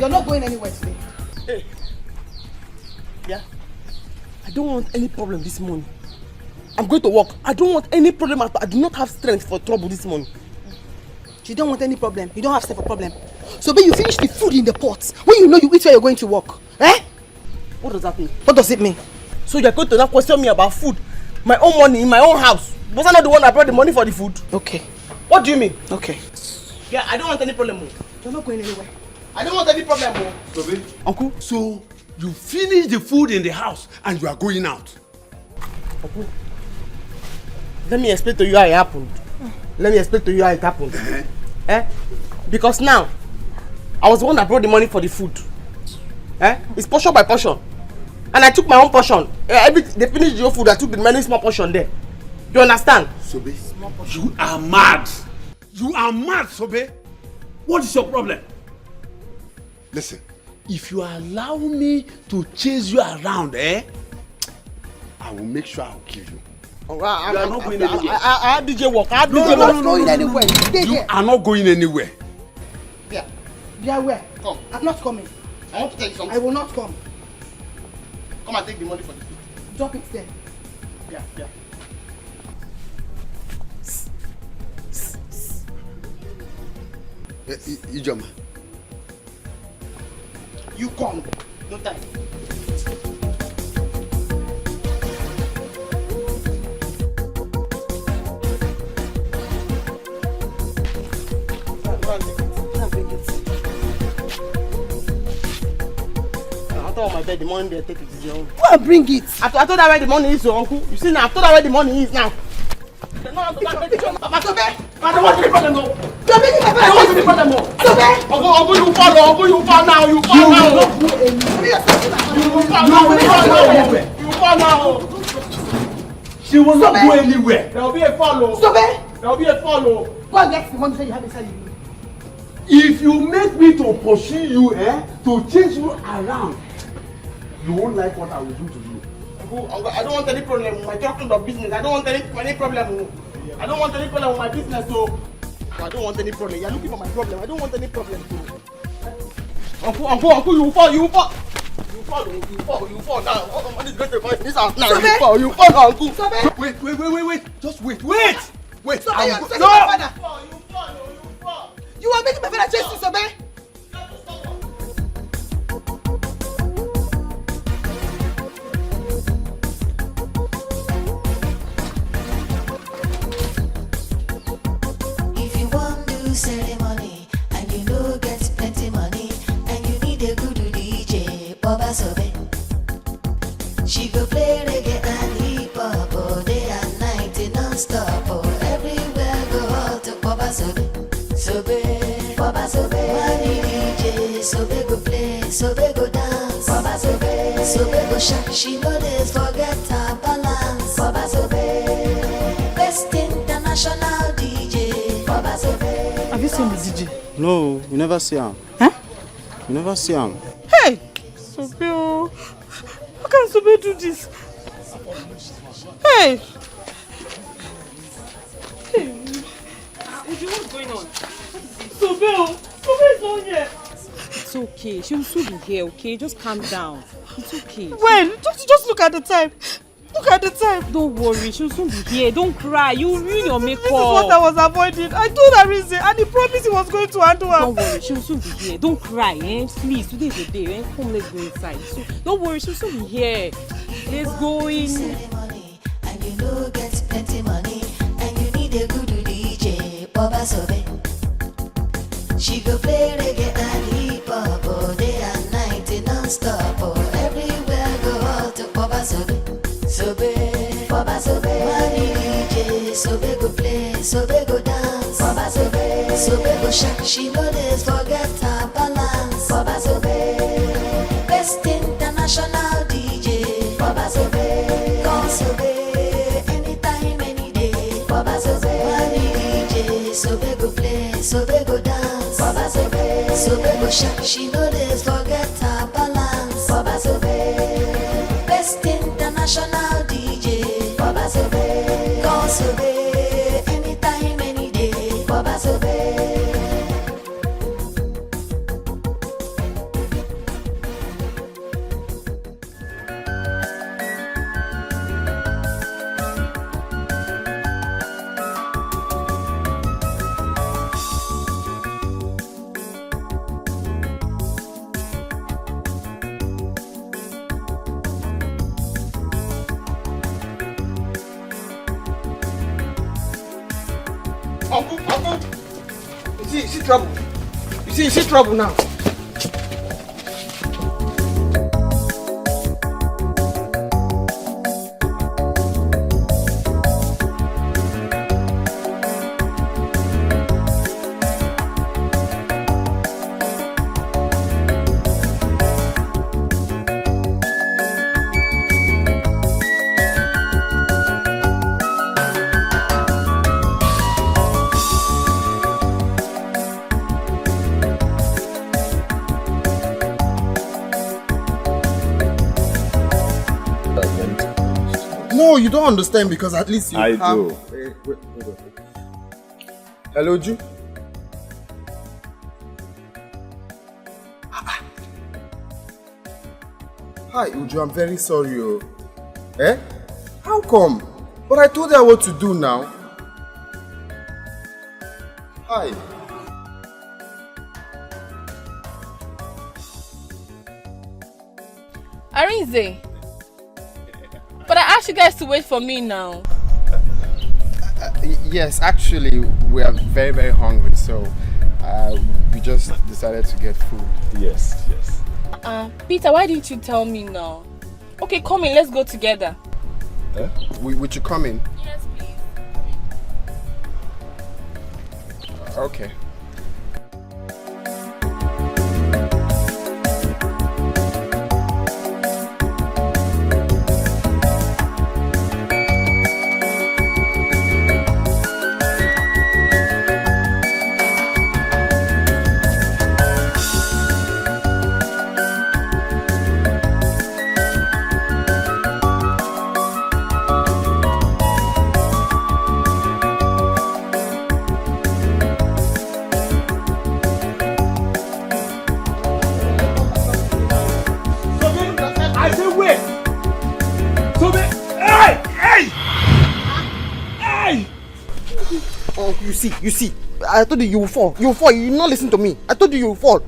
You're not going anywhere today. Hey. Yeah. I don't want any problem this morning. I'm going to work. I don't want any problem at all. I do not have strength for trouble this morning. You don't want any problem. You don't have strength for problem. So when you finish the food in the pot, when you know you eat where you're going to work. Eh? What does that mean? What does it mean? So you're going to now question me about food? My own money in my own house. Was I not the one that brought the money for the food? Okay. What do you mean? Okay. Yeah, I don't want any problem. You're not going anywhere. I don't want any problem. Sobe, Uncle? so you finish the food in the house and you are going out? Uncle, let me explain to you how it happened. Let me explain to you how it happened. Because now, I was the one that brought the money for the food. It's portion by portion. And I took my own portion. They finished the whole food, I took the many small portion there. You understand? Sobe, you are mad. You are mad, Sobe. What is your problem? Listen, if you allow me to chase you around, I will make sure I will kill you. You are not going anywhere. I DJ work. I No, you're not going anywhere. You are not going anywhere. Yeah. Yeah, where? Come. I'm not coming. I want to tell you something. I will not come. Come and take the money for the food. Drop it there. Yeah. Ijoma. You come. No time. I told my bed the money they take it is your own. Go and bring it. I told her where the money is, your uncle. You see now, I told her where the money is now. Papa, Sobe! I don't want any problem, no. You're making my I don't want any problem, no. Sobe! Uncle, you fall now. You fall now. You fall now. She will not go anywhere. There will be a follow. Sobe! There will be a follow. Go and get the money that you have inside you. If you make me to pursue you, to chase you around, you won't like what I will do to you. Uncle, I don't want any problem with my talking of business. I don't want any problem. I don't want any problem with my business, so I don't want any problem. You're looking for my problem. I don't want any problem. Uncle, you fall. You fall now. What is going to find this house now? You fall now, Uncle. Wait. Just wait. Sobe, you're taking No! my father. You fall. You are making my father chase you, Sobe. If you want to ceremony and you know get plenty money and you need a good DJ, Baba Sobe. She go play reggae and hip hop all day and night non-stop. Everywhere go out to Baba Sobe. Baba Sobe, money DJ, Sobe go play, Sobe go dance, Baba Sobe go shine, she know this, forget her balance, Baba Sobe, best international DJ, Baba Sobe. Have you seen the DJ? No, you never see him. Huh? You never see him. Hey! Sobe, how can Sobe do this? Hey! What's going on? Sobe is not here. It's okay. She will soon be here, okay? Just calm down. It's okay. When? Just look at the time. Look at the time. Don't worry. She will soon be here. Don't cry. You will ruin your makeup. This is what I was avoiding. I told her reason and he promised he was going to handle her. Don't worry. She will soon be here. Don't cry, Please, today is the day, Come, let's go inside. So, don't worry. She will soon be here. Let's go in. Ceremony and you know get plenty money and you need a good DJ, Baba Sobe. She go play reggae and hip hop all day and night non-stop. Everywhere go out to Baba Sobe. Baba Sobe, money DJ, Sobe go play, Sobe go dance, Baba Sobe go shine, she know this, forget her balance, Baba Sobe, best international DJ, Baba Sobe, come Sobe, anytime, any day, Baba Sobe, money DJ, Sobe go play, Sobe go dance, Baba Sobe go shine, she know this, forget her balance, Baba Sobe, best international DJ, Baba Sobe, come Sobe, anytime, any day, Baba Sobe. trouble. You see trouble now. No, you don't understand because at least you I have... do. Wait. Hello, Ju? Hi, Uju, I'm very sorry. Oh. Eh? How come? But I told her what to do now. Hi. Arinze. But I asked you guys to wait for me now. Yes, actually, we are very, very hungry, so we just decided to get food. Yes. Peter, why didn't you tell me now? Okay, come in, let's go together. Would you come in? Yes, please. Okay. You see, I told you will fall. You will fall. You not listen to me. I told you will fall.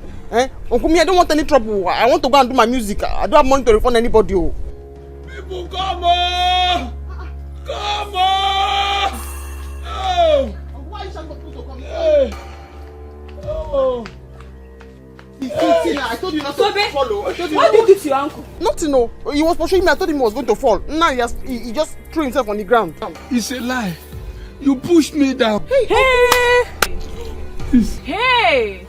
Uncle me, I don't want any trouble. I want to go and do my music. I don't have money to refund anybody. Oh. People, come on! Come on! Oh! Why is supposed to come? Hey. Oh! I told you not to follow. What did you do to your uncle? Nothing, no. He was pursuing me. I told him he was going to fall. Now he just threw himself on the ground. It's a lie. You pushed me down. Hey! Please, Hey!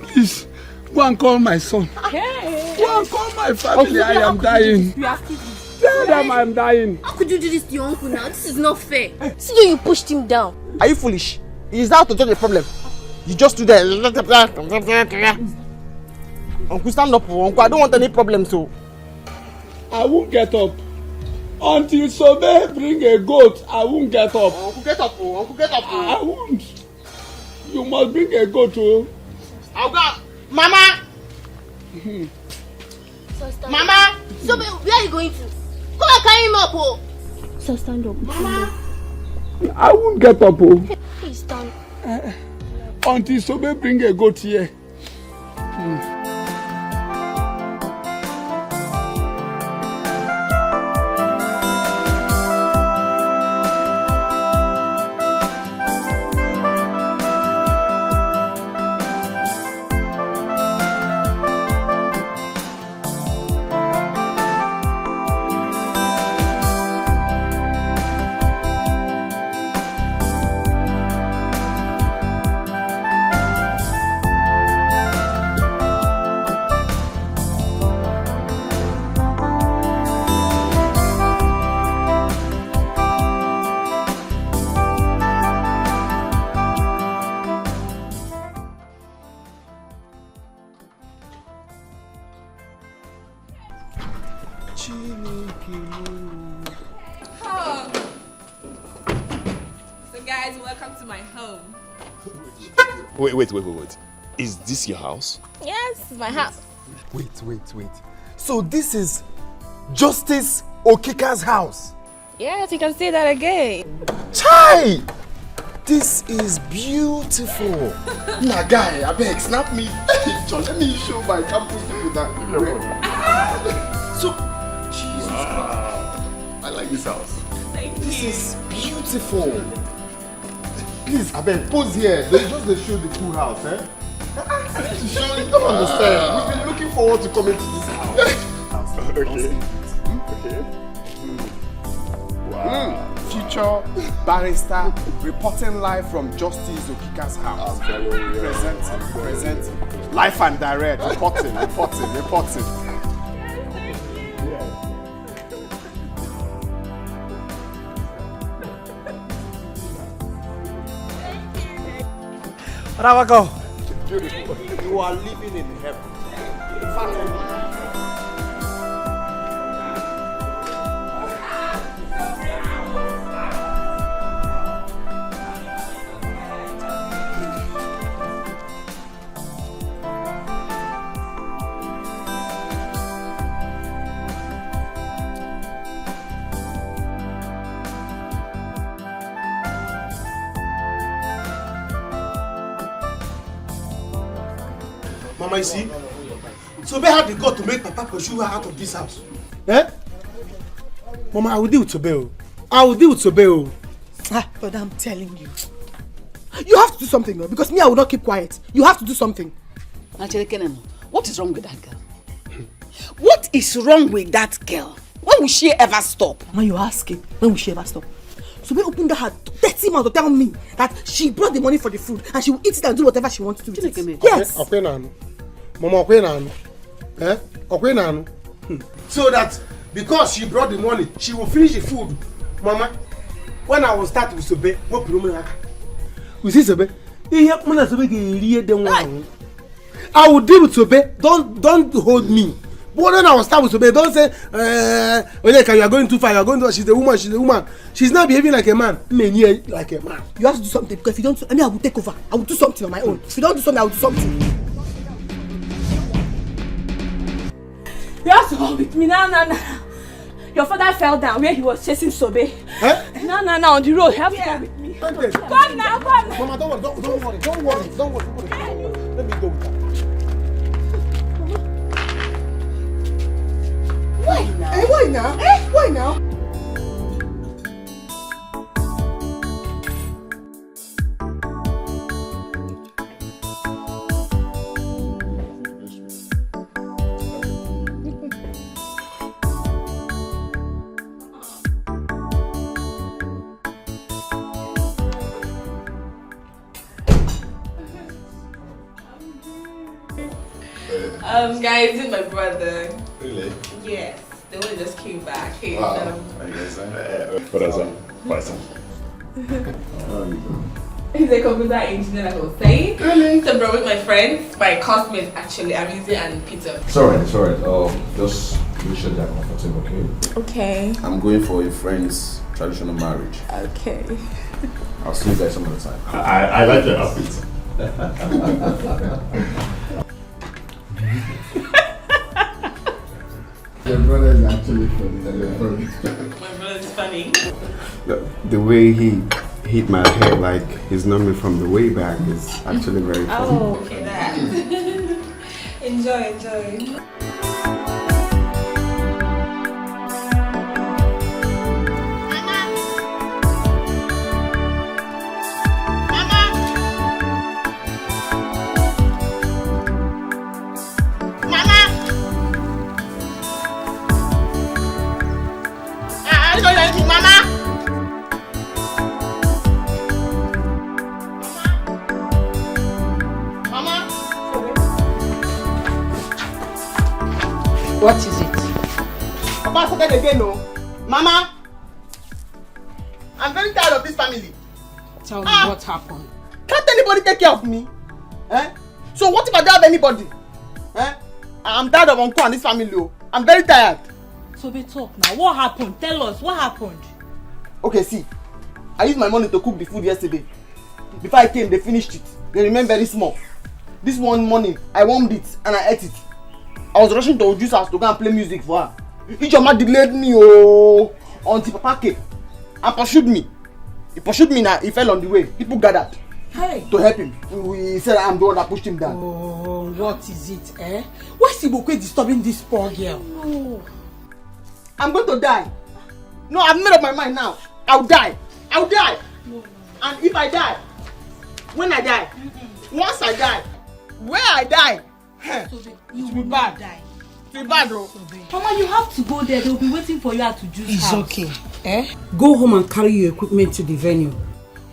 please, go and call my son. Hey! Go and call my family. I am dying. You are kidding. Tell them I am dying. How could you do this to your uncle now? This is not fair. See you, you pushed him down. Are you foolish? He is out to judge the problem. You just do that. Uncle, stand up. Uncle, I don't want any problems. So I won't get up. Until Sobe bring a goat, I won't get up. Uncle, get up. Uncle, get up. I won't. You must bring a goat. Oh. I'll go. Mama! Mama! So, where are you going to? Come and carry him up, oh! So, stand up. Mama! I won't get up. Oh. Please stand. Until Sobe bring a goat here. So guys, welcome to my home. Wait. Is this your house? Yes, my house. Wait. So this is Justice Okika's house? Yes, you can say that again. Chai! This is beautiful. Nah, guy, I beg, snap me. John, let me show my campus people that. So, Jesus Christ. I like this house. Thank This you. is beautiful. Please, I beg, pose here. They show the cool house, eh? I need to show you. Don't understand. We've been looking forward to coming to this house. Okay. Okay. Wow. Future barrister reporting live from Justice Okika's house. Presenting. Live and direct. Reporting. Bravo. Beautiful. You are living in heaven. Mama, you see? Sobe had the gut to make Papa pursue her out of this house. Eh? Mama, I will deal with Sobe. But I'm telling you. You have to do something, though, because me, I will not keep quiet. You have to do something. What is wrong with that girl? What is wrong with that girl? When will she ever stop? Mama, you asking, when will she ever stop? Sobe opened her dirty mouth to tell me that she brought the money for the food and she will eat it and do whatever she wants to do with it. Yes. Mama, so that because she brought the money, she will finish the food. Mama, when I will start with Sobe, what problem? You see Sobe? I will deal with Sobe. Don't hold me. But then I will start with Sobe. Don't say, you are going too far. You are going too far. She's a woman. She's not behaving like a man. Like a man. You have to do something because if you don't, I will take over. I will do something on my own. If you don't do something, I will do something. You have to come with me. No. Your father fell down where he was chasing Sobe. Huh? No, on the road. You have to come with me. Come now. Mama, don't worry. Let me go with her. Why now? Guys, this is my brother. Really? Yes, the one just came back. Hey, Wow. I guess he's a computer engineer, like I was saying. Really? So, bro, with my friends, my classmates actually, Amizi and Peter. It's alright. Just make sure they're comfortable, okay? Okay. I'm going for a friend's traditional marriage. Okay. I'll see you guys some other time. I like your outfit. Your brother is actually funny. My brother is funny. The way he hit my head like he's known me from the way back is actually very funny. Oh, okay, that. Enjoy. What is it? Papa started again, no? Mama, I'm very tired of this family. Tell me what happened. Can't anybody take care of me? So what if I don't have anybody? I'm tired of Uncle and this family. I'm very tired. So be talk now. What happened? Tell us what happened. Okay, see. I used my money to cook the food yesterday. Before I came, they finished it. They remained very small. This one morning, I warmed it and I ate it. I was rushing to Oju's house to go and play music for her. Ichoma delayed me until Papa came and pursued me. He pursued me now, he fell on the way. People gathered to help him. He said I'm the one that pushed him down. Oh, what is it, Why is Ibokwe disturbing this poor girl? No. I'm going to die. No, I've made up my mind now. I'll die. No. And if I die, When I die, once I die, where I die, You will be bad. Die. It will be bad, though. Mama, you have to go there. They'll be waiting for you at the juice It's house. okay. Go home and carry your equipment to the venue.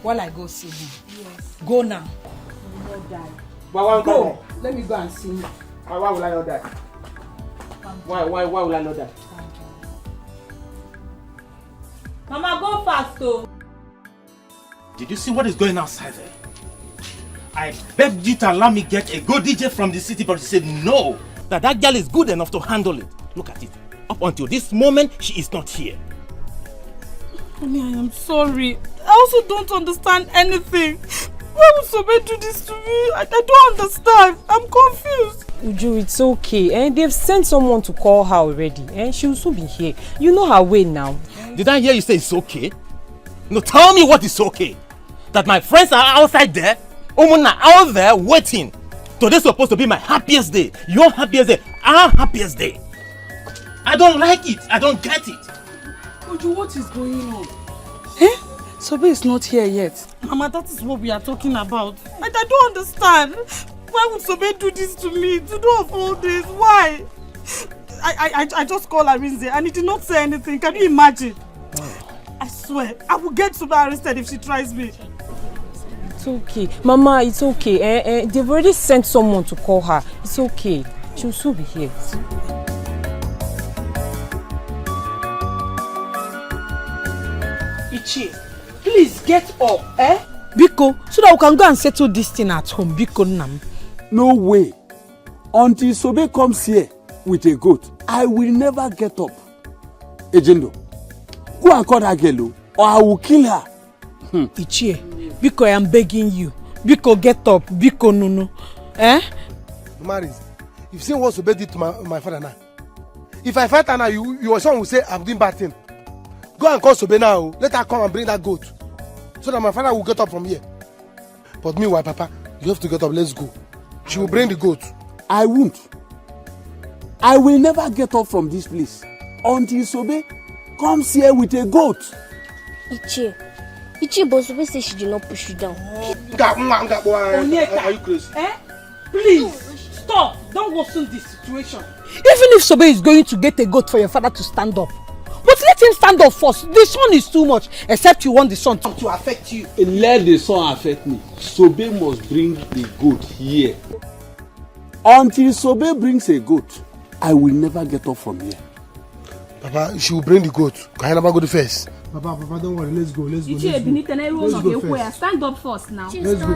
While I go see him. Yes. Go now. You will not die. Why Go. Let me go and see him. Why will I not die? Why will I not die? Mama, go fast, though. Did you see what is going outside there? I begged you to allow me get a good DJ from the city, but you said no. That girl is good enough to handle it. Look at it. Up until this moment, she is not here. Mommy, I am sorry. I also don't understand anything. Why would Sobe do this to me? I don't understand. I'm confused. Uju, it's okay. They've sent someone to call her already. She will soon be here. You know her way now. Did I hear you say it's okay? No, tell me what is okay. That my friends are outside there, Omuna out there waiting. Today's supposed to be my happiest day. Your happiest day. Our happiest day. I don't like it. I don't get it. Uju, what is going on? Sobe is not here yet. Mama, that is what we are talking about. I don't understand. Why would Sobe do this to me? To do of all this? Why? I just called Arinze and he did not say anything. Can you imagine? I swear, I will get Sobe arrested if she tries me. It's okay. Mama, it's okay. They've already sent someone to call her. It's okay. She'll soon be here. Ichie, please get up, Biko, so that we can go and settle this thing at home. Biko Nam. No way. Until Sobe comes here with a goat, I will never get up. Ejendo, go and call that girl, or I will kill her. Ichie, Biko, I am begging you. Biko, get up. Biko, no. Maris, if you see what Sobe did to my father now, if I fight her now, your son will say I'm doing bad thing. Go and call Sobe now. Let her come and bring that goat, so that my father will get up from here. But meanwhile, Papa, you have to get up. Let's go. She will bring the goat. I won't. I will never get up from this place until Sobe comes here with a goat. Ichie, but Sobe says she did not push you down. Are you crazy? Please, stop. Don't worsen this situation. Even if Sobe is going to get a goat for your father to stand up, but let him stand up first. The sun is too much, except you want the sun to affect you. Let the sun affect me. Sobe must bring the goat here. Until Sobe brings a goat, I will never get up from here. Papa, she will bring the goat. Can I never go the first? Papa, don't worry. Let's go. Let's go first. Stand up first now. Let's go.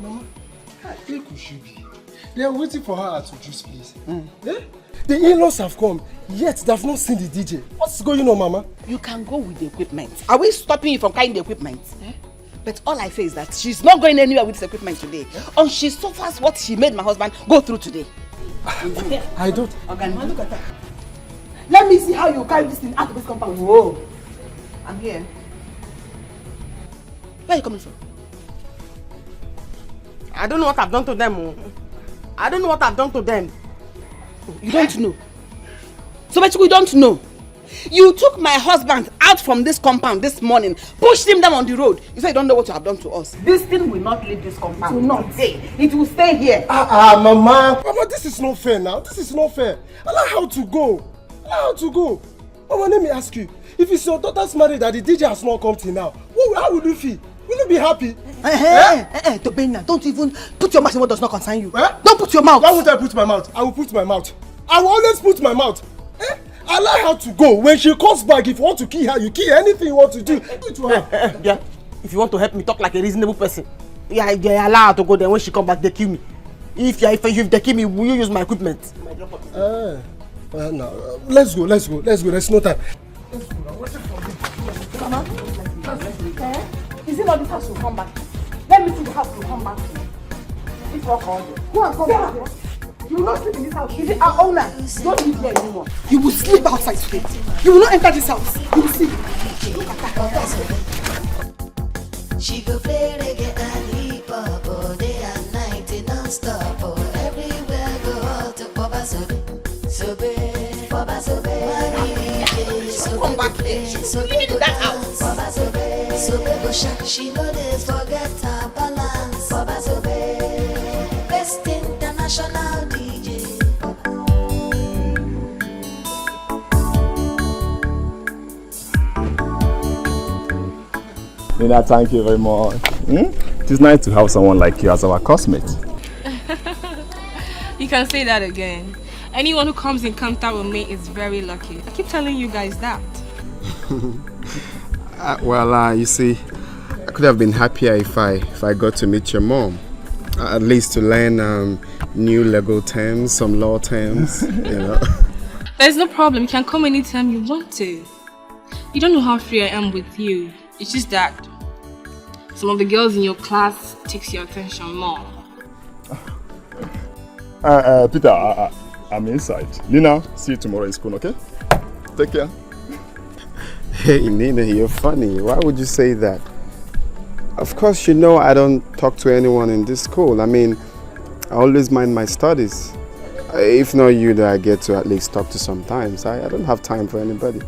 Mama, I think we should be. They are waiting for her at the juice place. The in-laws have come, yet they have not seen the DJ. What's going on, Mama? You can go with the equipment. Are we stopping you from carrying the equipment? But all I say is that she's not going anywhere with this equipment today. And she suffers what she made my husband go through today. I don't. Okay, look at that. Let me see how you carry this thing out of this compound. Whoa. I'm here. Where are you coming from? I don't know what I've done to them. I don't know what I've done to them. You don't know. So much we don't know. You took my husband out from this compound this morning, pushed him down on the road. You say you don't know what you have done to us. This thing will not leave this compound. It will not stay. It will stay here. Mama. Mama, this is not fair now. This is not fair. Allow her to go. Allow her to go. Mama, let me ask you. If it's your daughter's marriage that the DJ has not come till now, how will you feel? Will you be happy? Tobena, don't even put your mouth in what does not concern you. Don't put your mouth. Why won't I put my mouth? I will put my mouth. I will always put my mouth. Allow her to go. When she comes back, if you want to kill her, you kill her. Anything you want to do, do it to her. Yeah. If you want to help me talk like a reasonable person, yeah, allow her to go. Then when she come back, they kill me. If they kill me, will you use my equipment? No. Let's go. There's no time. Mama, is it not this house will come back? Let me see the house will come back. It's all called. Go and come back. You will not sleep in this house. Is it our owner? Don't live here anymore. You will sleep outside today. You will not enter this house. You will sleep. Look at that. She go play reggae and hip hop all day and night non-stop. Everywhere go out to Baba Sobe. Baba Sobe. Sobe play. Sobe go dance. Baba Sobe. Sobe go shine, she know this forget her balance. Baba Sobe, best international DJ. Nina, thank you very much. It is nice to have someone like you as our classmate. You can say that again. Anyone who comes in contact with me is very lucky. I keep telling you guys that. You see, I could have been happier if I got to meet your mom. At least to learn new legal terms, some law terms, you know. There's no problem. You can come anytime you want to. You don't know how free I am with you. It's just that some of the girls in your class takes your attention more. Peter, I'm inside. Nina, see you tomorrow in school, okay? Take care. Hey, Nina, you're funny. Why would you say that? Of course, you know I don't talk to anyone in this school. I mean, I always mind my studies. If not you, that I get to at least talk to sometimes. I don't have time for anybody.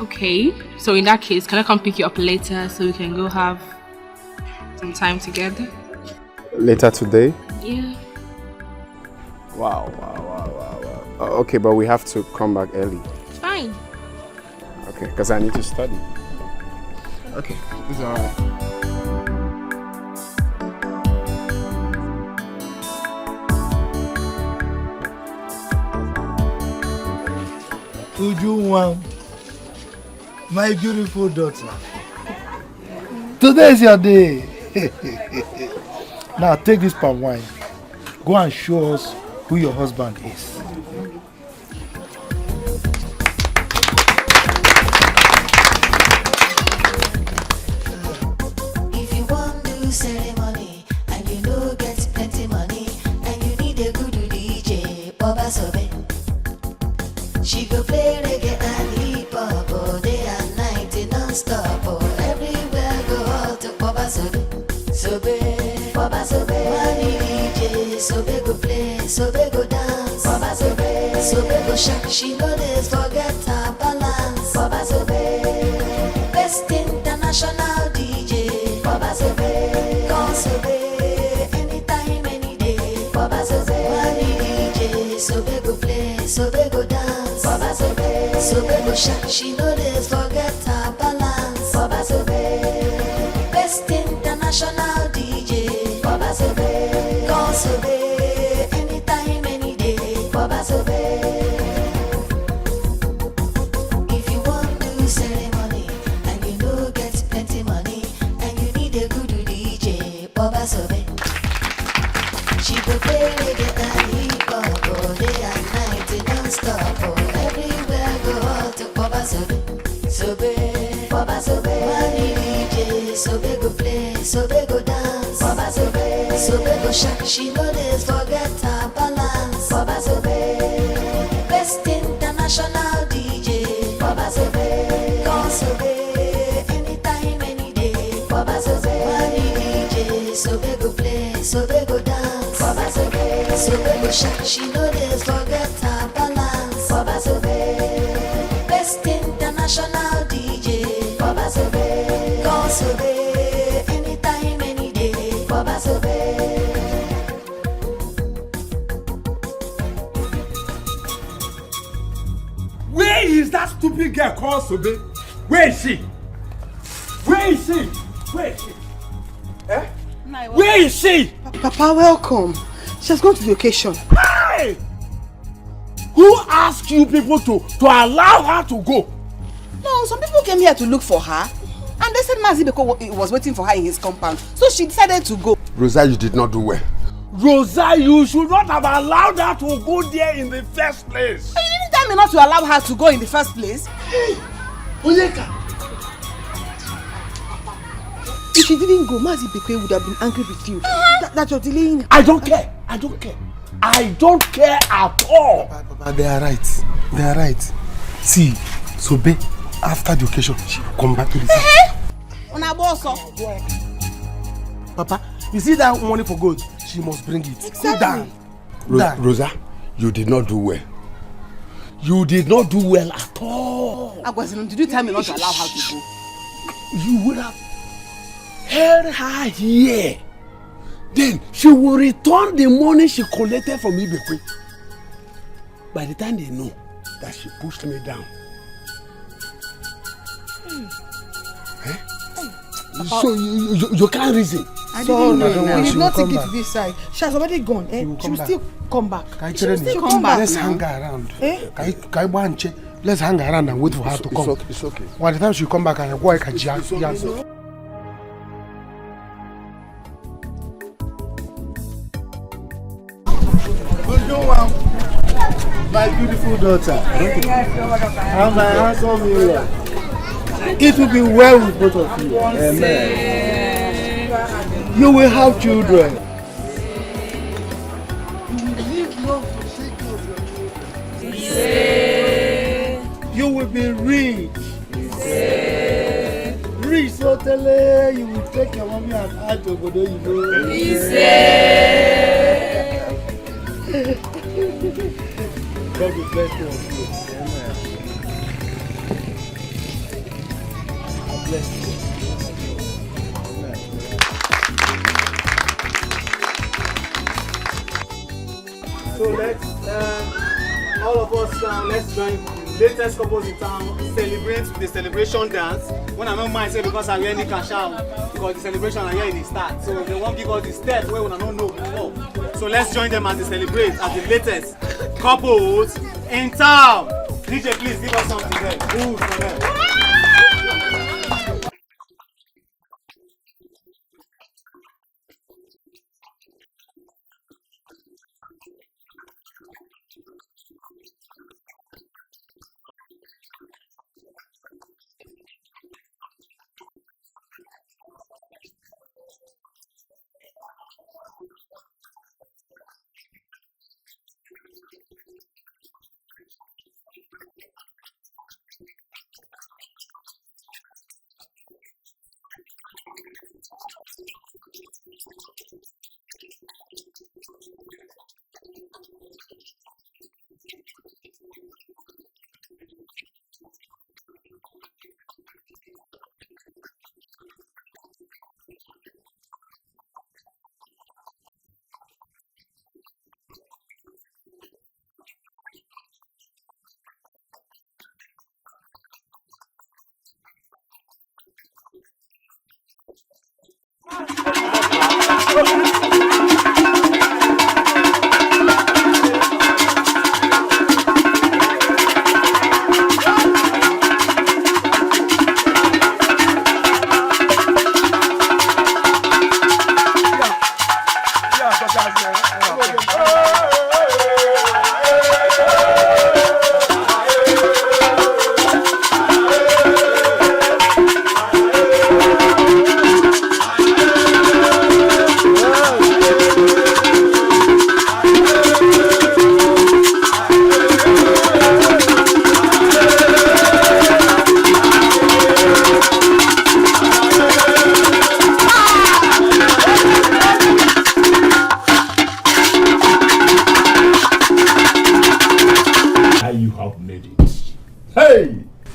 Okay, so in that case, can I come pick you up later so we can go have some time together? Later today? Yeah. Wow. Okay, but we have to come back early. Fine. Okay, because I need to study. Okay, it's alright. Ujunwa, my beautiful daughter. Today is your day. Now take this palm wine. Go and show us who your husband is. If you want to do ceremony and you know get plenty money and you need a good DJ, Baba Sobe. She go play reggae and hip hop all day and night non-stop. Oh, everywhere go out to Baba Sobe. Sobe, Baba Sobe. Money DJ, Sobe go play, Sobe go dance. Baba Sobe, Sobe go shine. She know this forget her balance. Baba Sobe, best international DJ. Baba Sobe, call Sobe, anytime, any day. Baba Sobe, money DJ, Sobe go play, Sobe go dance. Baba Sobe, Sobe go shine. She know this forget her balance. Baba Sobe, best international DJ. Baba Sobe, call Sobe, anytime, any day. Baba Sobe. If you want to do ceremony and you know get plenty money and you need a good DJ, Baba Sobe. She go play reggae and hip hop all day and night non-stop. Oh, everywhere go out to Baba Sobe. Sobe, Baba Sobe. Money DJ, Sobe go play, Sobe go dance. Baba Sobe, Sobe go shine. She know this forget her balance. Baba Sobe, best international DJ. Baba Sobe, call Sobe, anytime, any day. Baba Sobe, money DJ, Sobe go play, Sobe go dance. Baba Sobe, Sobe go shine. She know this forget her balance. Baba Sobe, best international DJ. Baba Sobe, call Sobe, anytime, any day. Baba Sobe. Where is that stupid girl called Sobe? Where is she? Where is she? Where is she? Eh? Where is she? Papa, welcome. She has gone to the occasion. Hey! Who asked you people to allow her to go? No, some people came here to look for her. And they said Mazibeko was waiting for her in his compound. So she decided to go. Rosa, you did not do well. Rosa, you should not have allowed her to go there in the first place. But you didn't tell me not to allow her to go in the first place. Hey! Onyeka! If she didn't go, Mazibeko would have been angry with you. That you're delaying. I don't care. I don't care. I don't care at all. Papa, they are right. They are right. See, Sobe, after the occasion, she will come back to the house. Papa, you see that money for gold? She must bring it. Exactly. Rosa, you did not do well. You did not do well at all. Agwazin, did you tell me not to allow her to go? You would have held her here. Then she will return the money she collected from Ibekwe. By the time they know that she pushed me down. So you can't reason. I didn't know. We did not take it to this side. She has already gone. She will still come back. She will still come back. Let's hang around. Let's hang around and wait for her to come. It's okay. By the time she come back, and go I can jazz. My beautiful daughter and my handsome in-law. It will be well with both of you. Amen. You will have children. You will be rich. Rich, so tell you will take your mommy and add to Obodo Oyibo. God will bless you. Amen. I bless you. Amen. So let's all of us let's join the latest couples in town celebrate the celebration dance. When I don't mind say because I really cash out because the celebration are here in the start. So they won't give us the step where we don't know before. So let's join them as they celebrate as the latest couples in town. DJ, please give us something there. Ooh, for them.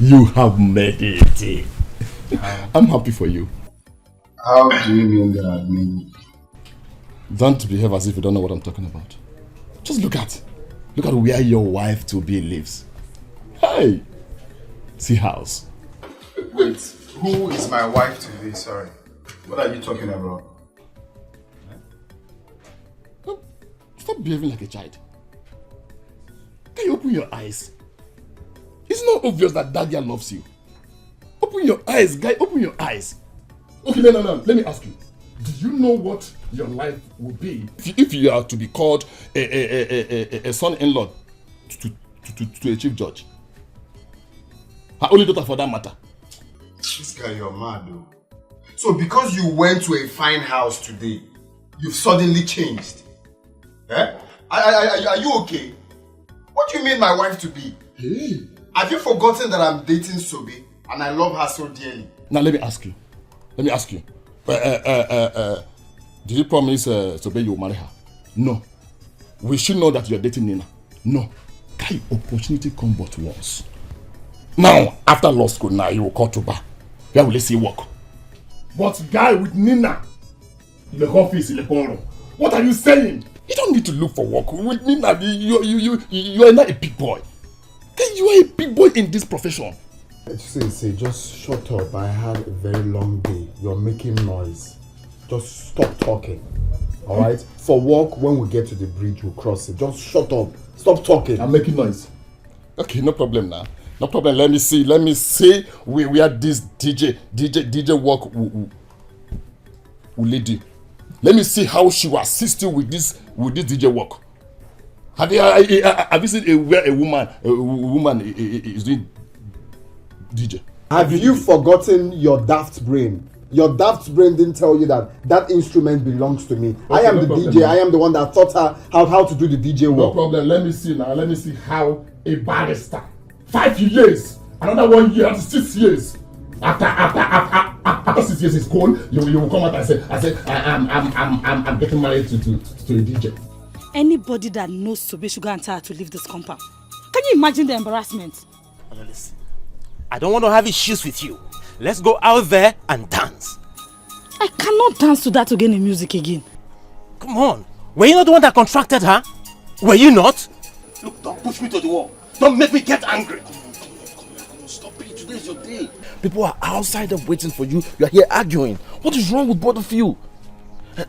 You have made it. I'm happy for you. How do you mean that I've made it? Don't behave as if you don't know what I'm talking about. Just look at where your wife to be lives. Hey, see house. Wait, who is my wife to be? Sorry. What are you talking about? Stop behaving like a child. Can you open your eyes? It's not obvious that Daddy loves you. Open your eyes, guy. Open your eyes. Okay, no. Let me ask you. Do you know what your life will be if you are to be called a son-in-law to a chief judge? Her only daughter for that matter. This guy, you're mad though. So because you went to a fine house today, you've suddenly changed? Eh? Are you okay? What do you mean my wife to be? Hey. Have you forgotten that I'm dating Sobe and I love her so dearly? Now let me ask you. Did you promise Sobe you will marry her? No. We should know that you're dating Nina. No. Can opportunity come but once? Now, after law school now, you will call to bar. Where will you see work? But guy with Nina, in the office, in the corner. What are you saying? You don't need to look for work. With Nina, you are not a big boy. You are a big boy in this profession. Say, just shut up. I had a very long day. You're making noise. Just stop talking. Alright? For work, when we get to the bridge, we'll cross it. Just shut up. Stop talking. I'm making noise. Okay, no problem now. No problem. Let me see where this DJ work will lead you. Let me see how she will assist you with this DJ work. Have you seen where a woman is doing DJ? Have you forgotten your daft brain? Your daft brain didn't tell you that instrument belongs to me. Okay, I am the DJ. I am the one that taught her how to do the DJ work. No problem. Let me see now. Let me see how a barrister, 5 years, another 1 year, 6 years. After 6 years is cold, you will come out and say I'm getting married to a DJ. Anybody that knows Sobe should go and tell her to leave this compound. Can you imagine the embarrassment? Listen, I don't want to have issues with you. Let's go out there and dance. I cannot dance to that again in music again. Come on. Were you not the one that contracted her? Were you not? Look, don't push me to the wall. Don't make me get angry. Come on. Stop it. Today is your day. People are outside and waiting for you. You are here arguing. What is wrong with both of you?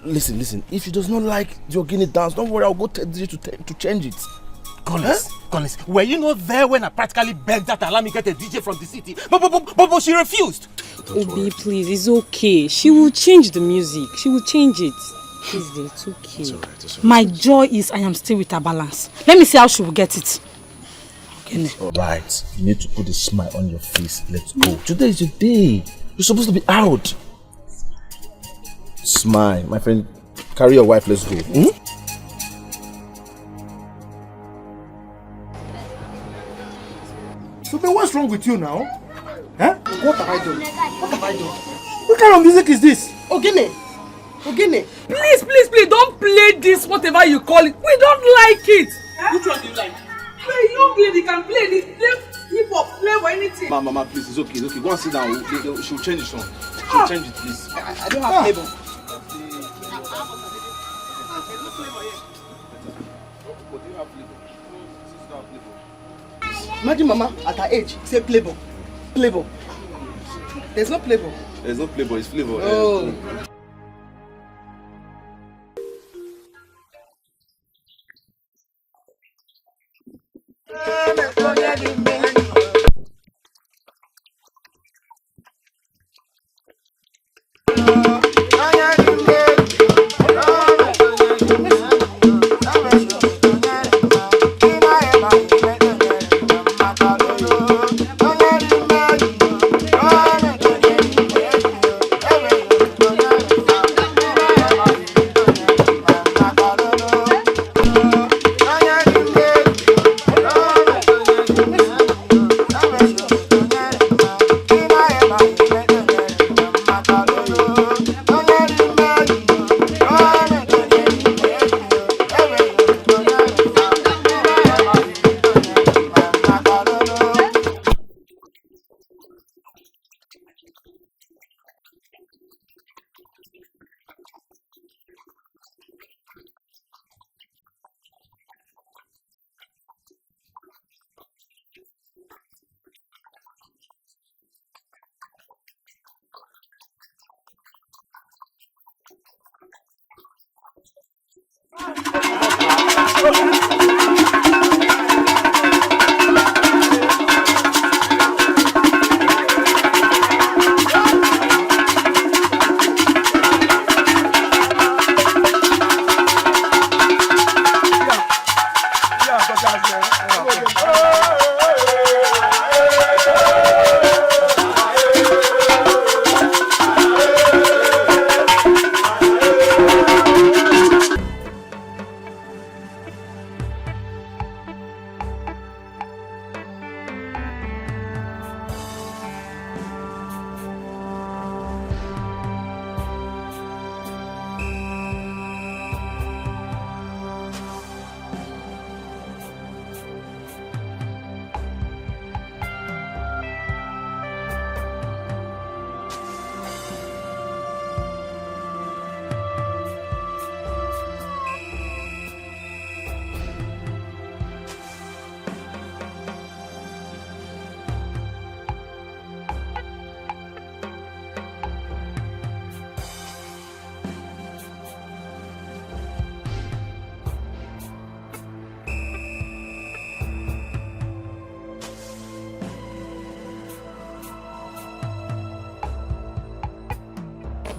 Listen. If she does not like the Ogini dance, don't worry. I'll go tell DJ to change it. Collins, were you not there when I practically begged her to allow me get a DJ from the city? But she refused. Obi, please, it's okay. She will change the music. She will change it. Please, it's okay. It's all right. My joy is I am still with her balance. Let me see how she will get it. Alright, you need to put a smile on your face. Let's go. Today is your day. You're supposed to be out. Smile, my friend. Carry your wife, let's go. So, but what's wrong with you now? Huh? What have I done? What kind of music is this? Ogene. Please, don't play this, whatever you call it. We don't like it. Which one do you like? Play young lady can play this. Play hip hop, play or anything. Mama, please, it's okay. Go and sit down. She'll change the song. She'll change it, please. I don't have flavor. Imagine Mama at her age say Playboy. There's no Playboy. There's no Playboy, it's flavor. Oh.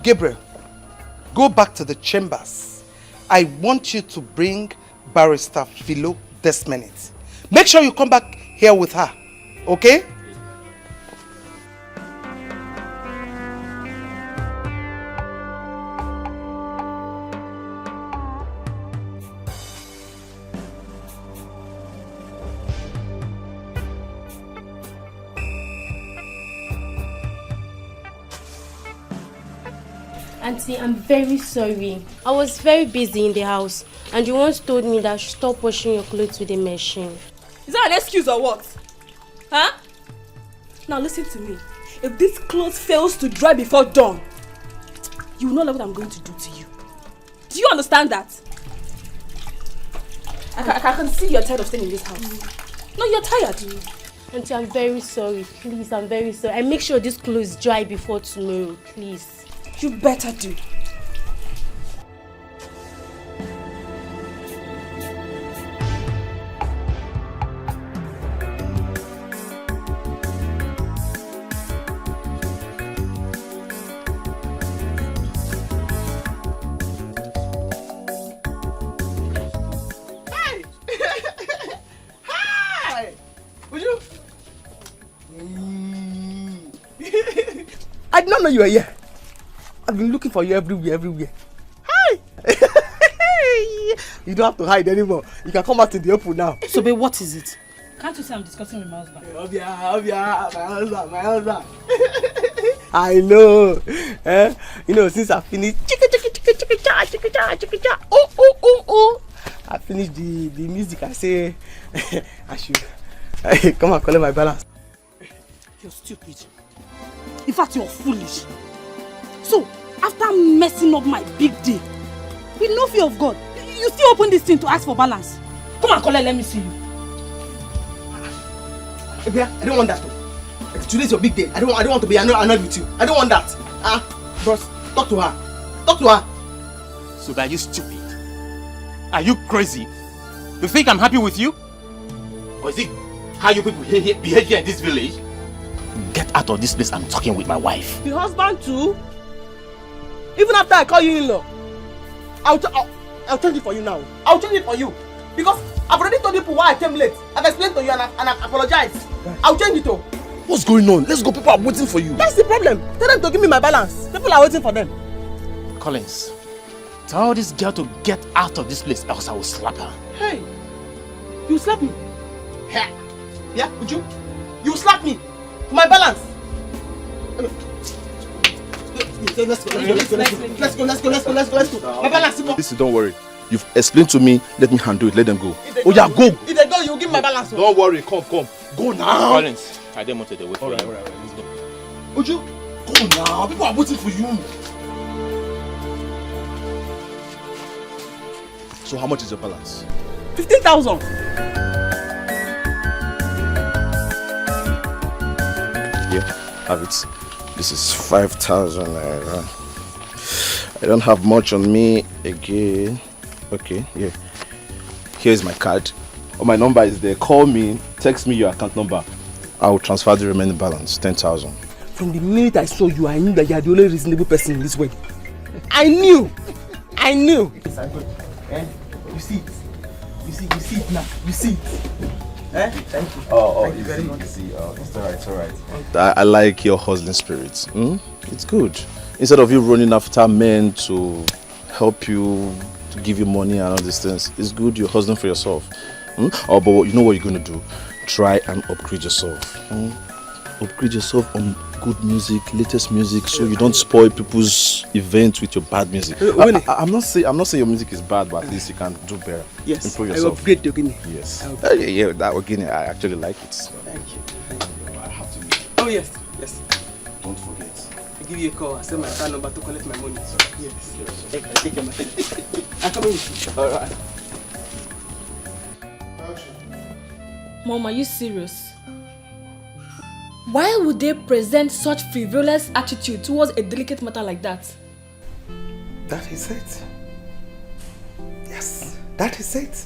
Gabriel, go back to the chambers. I want you to bring Barrister Philo this minute. Make sure you come back here with her, okay? Auntie, I'm very sorry. I was very busy in the house and you once told me that I should stop washing your clothes with a machine. Is that an excuse or what? Huh? Now listen to me. If this clothes fails to dry before dawn, you will not know what I'm going to do to you. Do you understand that? I can see you're tired of staying in this house. No, you're tired. Auntie, I'm very sorry. Please, I'm very sorry. I make sure this clothes dry before tomorrow, please. You better do. Hi! Hi! Would you? I did not know you were here. I've been looking for you everywhere. Hi! You don't have to hide anymore. You can come out to the open now. So, babe, what is it? Can't you say I'm discussing with my husband? My husband. I know. You know, since I finished I finished the music, I say I should come and collect my balance. You're stupid. In fact, you're foolish. So, after messing up my big day, with no fear of God, you still open this thing to ask for balance. Come and collect, let me see you. I don't want that. Today's your big day. I don't want to be annoyed with you. I don't want that. Bros, talk to her. Talk to her. So are you stupid? Are you crazy? You think I'm happy with you? Or is it how you people behave here in this village? Get out of this place. I'm talking with my wife. The husband too? Even after I call you in-law, I'll change it for you now. I'll change it for you. Because I've already told people why I came late. I've explained to you and I apologize. I'll change it too. What's going on? Let's go. People are waiting for you. That's the problem. Tell them to give me my balance. People are waiting for them. Collins, tell this girl to get out of this place, else I will slap her. Hey, you slap me? Yeah, would you? You slap me for my balance. Let's go. My balance. Listen, don't worry. You've explained to me. Let me handle it. Let them go. Oh yeah, go. If they go, you give my balance. Don't worry. Come. Go now. Collins, I didn't want to wait for you. Alright, let's go. Would you? Go now. People are waiting for you. So how much is your balance? 15,000. Yeah, have it. This is 5,000 naira. I don't have much on me again. Okay, yeah. Here's my card. Oh, my number is there. Call me, text me your account number. I will transfer the remaining balance, 10,000. From the minute I saw you, I knew that you are the only reasonable person in this wedding. I knew. Yes, I'm good. You see it. You see it now. You see it. Thank you. Thank you very much. It's alright. I like your hustling spirit. It's good. Instead of you running after men to help you, to give you money and all these things, it's good you're hustling for yourself. But you know what you're going to do? Try and upgrade yourself. Upgrade yourself on good music, latest music, so you don't spoil people's events with your bad music. I'm not saying your music is bad, but at least you can do better. Yes, improve I yourself. upgrade the Ogini. Yes. Yeah, that Ogini, I actually like it. So. Thank you. I have to. Oh yes. Don't forget. I give you a call. I send my account number to collect my money. Yes. Take care, my friend. I'm coming with you. All right. Mom, are you serious? Why would they present such frivolous attitude towards a delicate matter like that? That is it. Yes, that is it.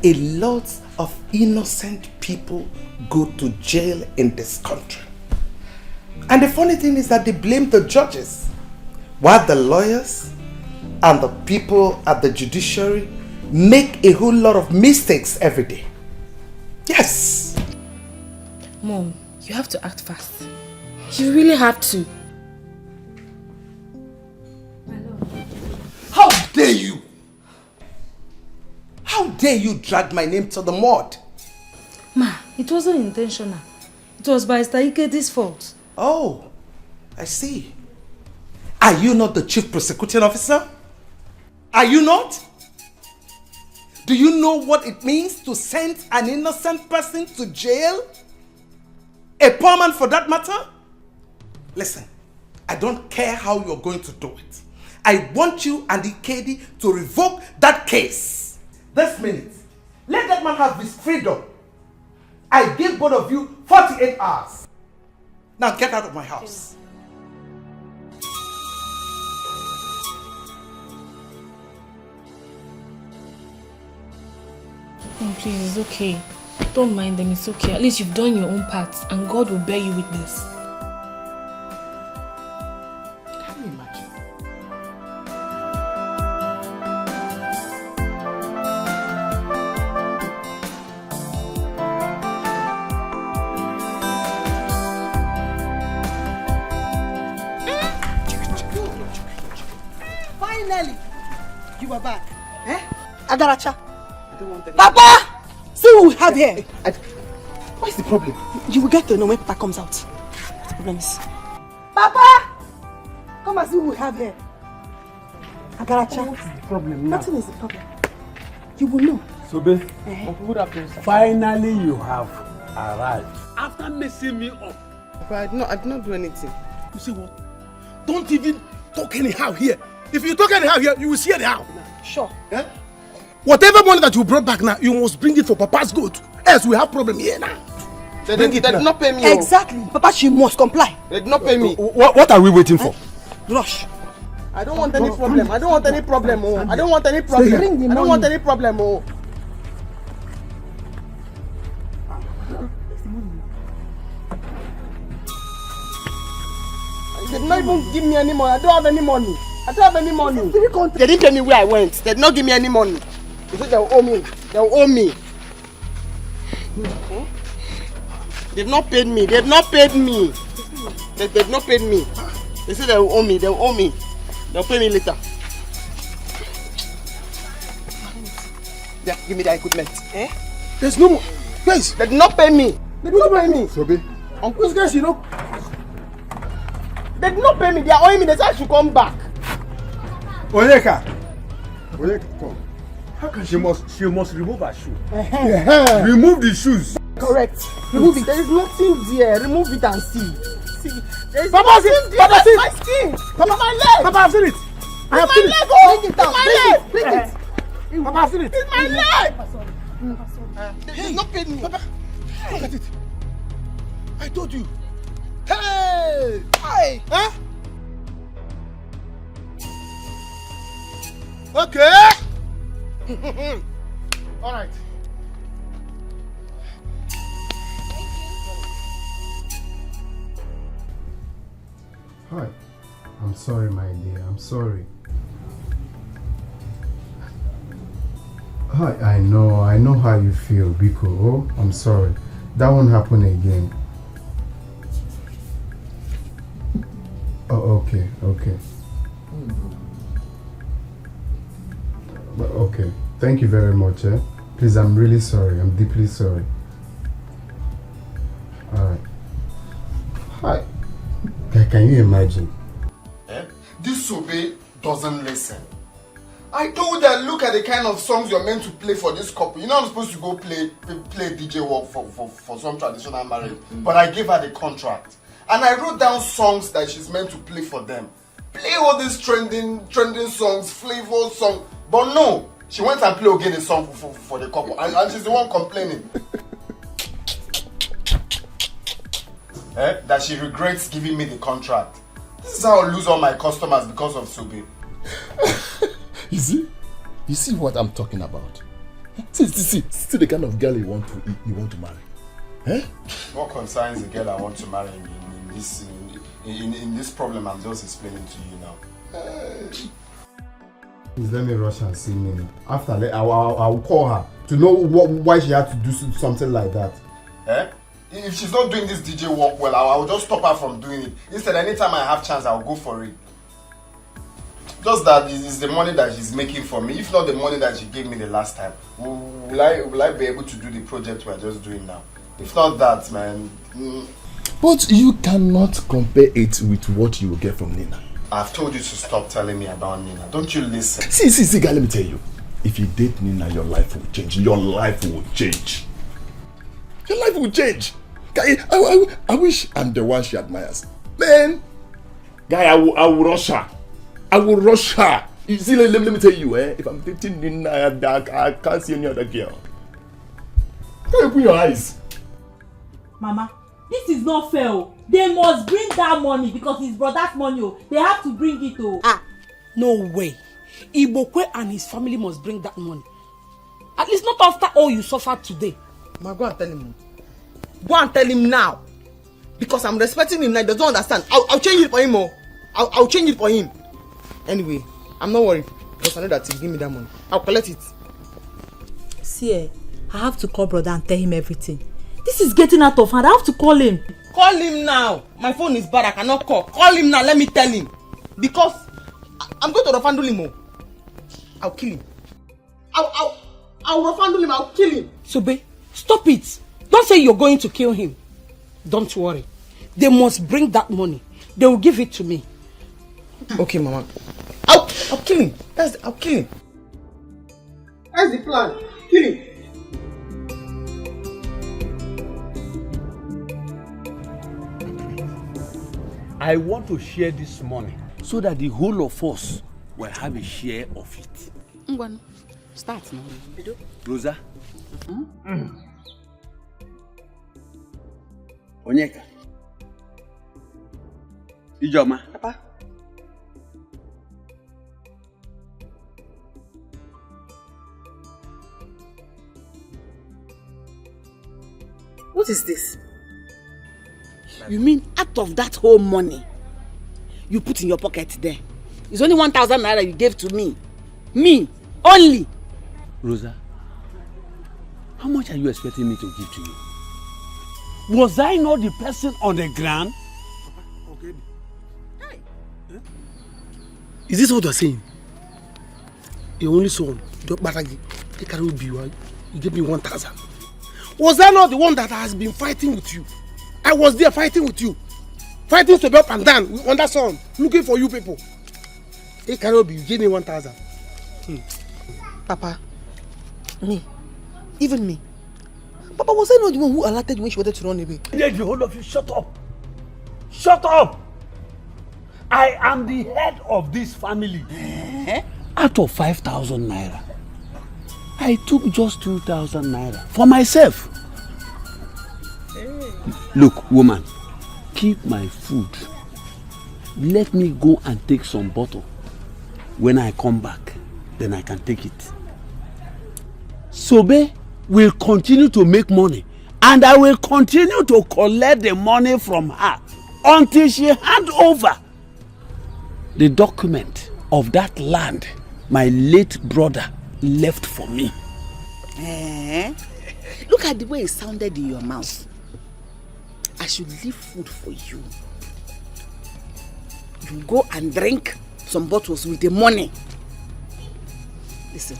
A lot of innocent people go to jail in this country. And the funny thing is that they blame the judges. while the lawyers and the people at the judiciary make a whole lot of mistakes every day. Yes. Mom, you have to act fast. You really have to. How dare you? How dare you drag my name to the mud? Ma, it wasn't intentional. It was by Ikedi's fault. Oh, I see. Are you not the chief prosecuting officer? Are you not? Do you know what it means to send an innocent person to jail? A poor man for that matter? Listen, I don't care how you're going to do it. I want you and Ikedi to revoke that case. This minute. Let that man have his freedom. I give both of you 48 hours. Now get out of my house. Oh, please, it's okay. Don't mind them, it's okay. At least you've done your own part and God will bear you witness. Can you imagine? Finally, you are back. Eh? Agaracha. Papa! See what we have here. What's the problem? You will get to know when Papa comes out. What the problem is? Papa! Come and see what we have here. Agaracha. What's the problem now? Nothing is the problem. You will know. Sobe, finally you have arrived. After messing me up. But I did not do anything. You see what? Don't even talk anyhow here. If you talk anyhow here, you will see anyhow. Sure. Eh? Whatever money that you brought back now, you must bring it for Papa's good. Else we have problem here now. They did not pay me. Exactly. Papa, she must comply. They did not pay me. What are we waiting for? Rush. I don't want any problem. I don't want any problem. Oh. I don't want any problem. I don't want any problem. Oh. They did not even give me any money. I don't have any money. I don't have any money. They didn't tell me where I went. They did not give me any money. They said they will owe me. They will owe me. They've not paid me. They've not paid me. They've not paid me. They said they will owe me. They will owe me. They'll pay me later. Yeah, give me the equipment. Eh? There's no more. Guys, they did not pay me. They did not pay me. Sobe. Uncle's guys, you know. They did not pay me. They are owing me. They said I should come back. Onyeka, come. How can she must remove her shoe? Remove the shoes. Correct. Remove it. There is nothing there. Remove it and see. See. There is Papa, nothing there. Papa, see. My skin. Papa, my leg. Papa, I've seen it. I have seen it. Oh. Bring it down. My leg. Bring it. Papa, I've seen it. It's my leg. They did not pay me. Papa, look at it. I told you. Hey! Hi. Huh? Okay. All right. Hi. I'm sorry, my dear. I'm sorry. Hi, I know how you feel, Biko. Oh, I'm sorry. That won't happen again. Oh, okay. Okay. Thank you very much, eh? Please, I'm really sorry. I'm deeply sorry. Alright. Hi. Can you imagine? Eh? This Sobe doesn't listen. I told her, look at the kind of songs you're meant to play for this couple. You're not supposed to go play DJ work for some traditional marriage. But I gave her the contract. And I wrote down songs that she's meant to play for them. Play all these trending songs, flavor songs. But no, she went and played again a song for the couple. And she's the one complaining. That she regrets giving me the contract. This is how I lose all my customers because of Sobe. You see what I'm talking about? See the kind of girl you want to marry. Eh? What concerns the girl I want to marry in this problem I'm just explaining to you now? Please let me rush and see Nina. After that, I will call her to know why she had to do something like that. Eh? If she's not doing this DJ work well, I will just stop her from doing it. Instead, anytime I have chance, I'll go for it. Just that is the money that she's making for me. If not the money that she gave me the last time, will I be able to do the project we're just doing now? If not that, man. But you cannot compare it with what you will get from Nina. I've told you to stop telling me about Nina. Don't you listen? See, guy, let me tell you. If you date Nina, your life will change. Your life will change. Your life will change. Guy, I wish I'm the one she admires. Man, guy, I will rush her. I will rush her. You see, let me tell you, if I'm dating Nina, I can't see any other girl. Can you open your eyes? Mama, this is not fair. They must bring that money because it's brother's money. They have to bring it. No way. Ibokwe and his family must bring that money. At least not after all you suffered today. Ma, go and tell him. Go and tell him now. Because I'm respecting him now. He doesn't understand. I'll change it for him. I'll change it for him. Anyway, I'm not worried. Because I know that he'll give me that money. I'll collect it. See, I have to call brother and tell him everything. This is getting out of hand. I have to call him. Call him now. My phone is bad. I cannot call. Call him now. Let me tell him. Because I'm going to refundle him. I'll kill him. I'll refundle him. I'll kill him. Sobe, stop it. Don't say you're going to kill him. Don't worry. They must bring that money. They will give it to me. Okay, Mama. I'll kill him. I'll kill him. That's the plan. Kill him. I want to share this money so that the whole of us will have a share of it. Ngwan, start now. Rosa? Onyeka? Ijoma? Papa? What is this? You mean out of that whole money you put in your pocket there, it's only 1,000 naira you gave to me? Me only. Rosa, how much are you expecting me to give to you? Was I not the person on the ground? Okay. Is this what you're saying? Your only son, you gave me 1,000. Was I not the one that has been fighting with you? I was there fighting with you. Fighting to be up and down on that sun, looking for you people. Hey, Karobi, you gave me 1,000. Papa, me, even me. Papa, was I not the one who alerted you when she wanted to run away? The whole of you, shut up. Shut up. I am the head of this family. Out of 5,000 naira, I took just 2,000 naira for myself. Look, woman, keep my food. Let me go and take some bottle. When I come back, then I can take it. Sobe will continue to make money, and I will continue to collect the money from her until she hand over the document of that land my late brother left for me. Look at the way it sounded in your mouth. I should leave food for you. You go and drink some bottles with the money. Listen.